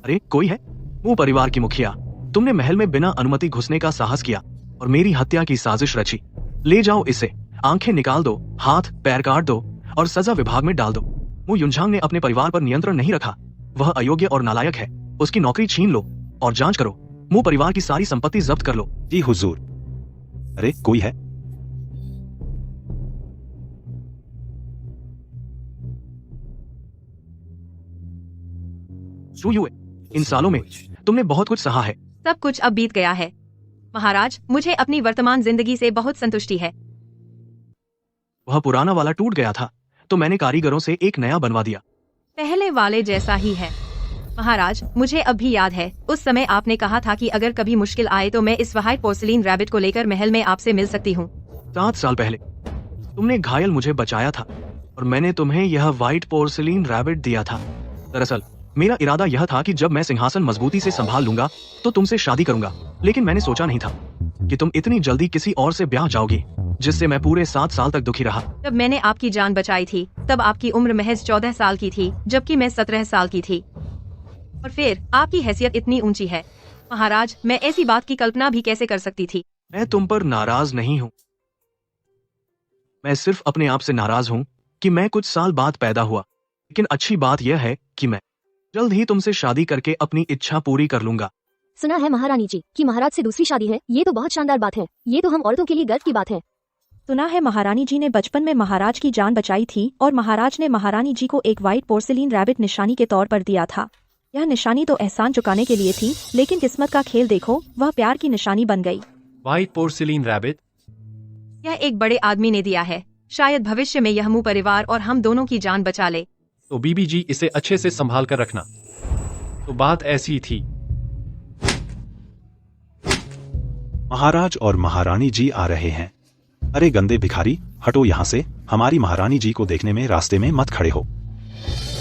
अरे कोई है? वो परिवार की मुखिया, तुमने महल में बिना अनुमति घुसने का साहस किया और मेरी हत्या की साजिश रची। ले जाओ इसे, आंखें निकाल दो, हाथ पैर काट दो और सजा विभाग में डाल दो। वो युनझांग ने अपने परिवार पर नियंत्रण नहीं रखा, वह अयोग्य और नालायक है। उसकी नौकरी छीन लो और जांच करो। मु परिवार की सारी संपत्ति जब्त कर लो। जी हुजूर। अरे कोई है? शुयुए, इन सालों में तुमने बहुत कुछ सहा है। सब कुछ अब बीत गया है महाराज, मुझे अपनी वर्तमान जिंदगी से बहुत संतुष्टि है। वह पुराना वाला टूट गया था, तो मैंने कारीगरों से एक नया बनवा दिया। पहले वाले जैसा ही है महाराज। मुझे अब भी याद है, उस समय आपने कहा था कि अगर कभी मुश्किल आए तो मैं इस व्हाइट पोर्सिलीन रैबिट को लेकर महल में आपसे मिल सकती हूँ। 7 साल पहले तुमने घायल मुझे बचाया था और मैंने तुम्हें यह व्हाइट पोर्सिलीन रैबिट दिया था। दरअसल मेरा इरादा यह था कि जब मैं सिंहासन मजबूती से संभाल लूंगा तो तुमसे शादी करूंगा, लेकिन मैंने सोचा नहीं था कि तुम इतनी जल्दी किसी और से ब्याह जाओगी, जिससे मैं पूरे 7 साल तक दुखी रहा। जब मैंने आपकी जान बचाई थी तब आपकी उम्र महज 14 साल की थी, जबकि मैं 17 साल की थी। और फिर आपकी हैसियत इतनी ऊंची है महाराज, मैं ऐसी बात की कल्पना भी कैसे कर सकती थी? मैं तुम पर नाराज नहीं हूँ, मैं सिर्फ अपने आप से नाराज हूँ कि मैं कुछ साल बाद पैदा हुआ। लेकिन अच्छी बात यह है कि मैं जल्द ही तुमसे शादी करके अपनी इच्छा पूरी कर लूंगा। सुना है महारानी जी कि महाराज से दूसरी शादी है, ये तो बहुत शानदार बात है। ये तो हम औरतों के लिए गर्व की बात है। सुना है महारानी जी ने बचपन में महाराज की जान बचाई थी और महाराज ने महारानी जी को एक व्हाइट पोर्सिलीन रैबिट निशानी के तौर पर दिया था। यह निशानी तो एहसान चुकाने के लिए थी, लेकिन किस्मत का खेल देखो, वह प्यार की निशानी बन गई। White porcelain rabbit? यह एक बड़े आदमी ने दिया है, शायद भविष्य में यह मु परिवार और हम दोनों की जान बचा ले। तो बीबी जी इसे अच्छे से संभाल कर रखना। तो बात ऐसी थी। महाराज और महारानी जी आ रहे हैं। अरे गंदे भिखारी, हटो यहाँ से, हमारी महारानी जी को देखने में रास्ते में मत खड़े हो।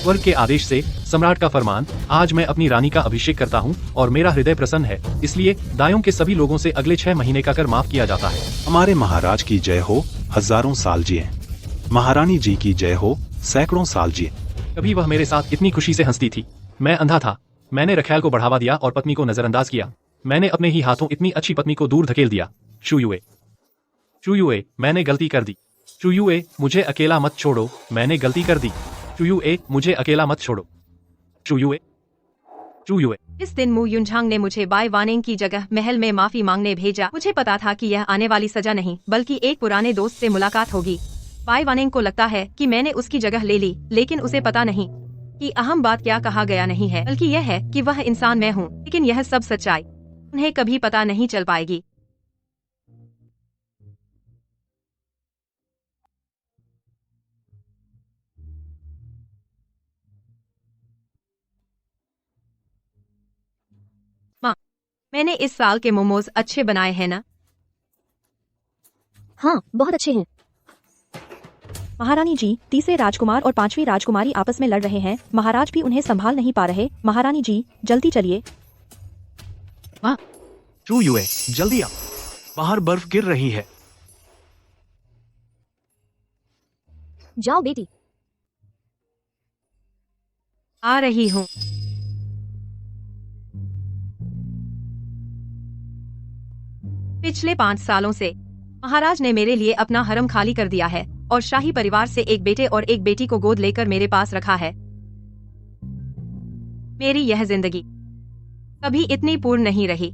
स्वर्ग के आदेश से सम्राट का फरमान, आज मैं अपनी रानी का अभिषेक करता हूँ और मेरा हृदय प्रसन्न है, इसलिए दायों के सभी लोगों से अगले 6 महीने का कर माफ किया जाता है। हमारे महाराज की जय हो, हजारों साल जिए। महारानी जी की जय हो, सैकड़ों साल जिए। कभी वह मेरे साथ इतनी खुशी से हंसती थी। मैं अंधा था, मैंने रखैल को बढ़ावा दिया और पत्नी को नजरअंदाज किया। मैंने अपने ही हाथों इतनी अच्छी पत्नी को दूर धकेल दिया। शुयुए, शुयुए, मैंने गलती कर दी। शुयुए, मुझे अकेला मत छोड़ो, मैंने गलती कर दी। शुयुए, मुझे अकेला मत छोड़ो। शुयुए, शुयुए। इस दिन मु युनझांग ने मुझे बाय वानिंग की जगह महल में माफी मांगने भेजा। मुझे पता था कि यह आने वाली सजा नहीं, बल्कि एक पुराने दोस्त से मुलाकात होगी। बाय वानिंग को लगता है कि मैंने उसकी जगह ले ली, लेकिन उसे पता नहीं कि अहम बात क्या कहा गया नहीं है, बल्कि यह है कि वह इंसान मैं हूँ। लेकिन यह सब सच्चाई उन्हें कभी पता नहीं चल पाएगी। मैंने इस साल के मोमोज अच्छे बनाए हैं ना? हाँ, बहुत अच्छे हैं। महारानी जी, तीसरे राजकुमार और पांचवी राजकुमारी आपस में लड़ रहे हैं। महाराज भी उन्हें संभाल नहीं पा रहे। महारानी जी, जल्दी चलिए। चू युए, जल्दी आ, बाहर बर्फ गिर रही है। जाओ बेटी। आ रही हूँ। पिछले 5 सालों से महाराज ने मेरे लिए अपना हरम खाली कर दिया है और शाही परिवार से एक बेटे और एक बेटी को गोद लेकर मेरे पास रखा है। मेरी यह जिंदगी कभी इतनी पूर्ण नहीं रही।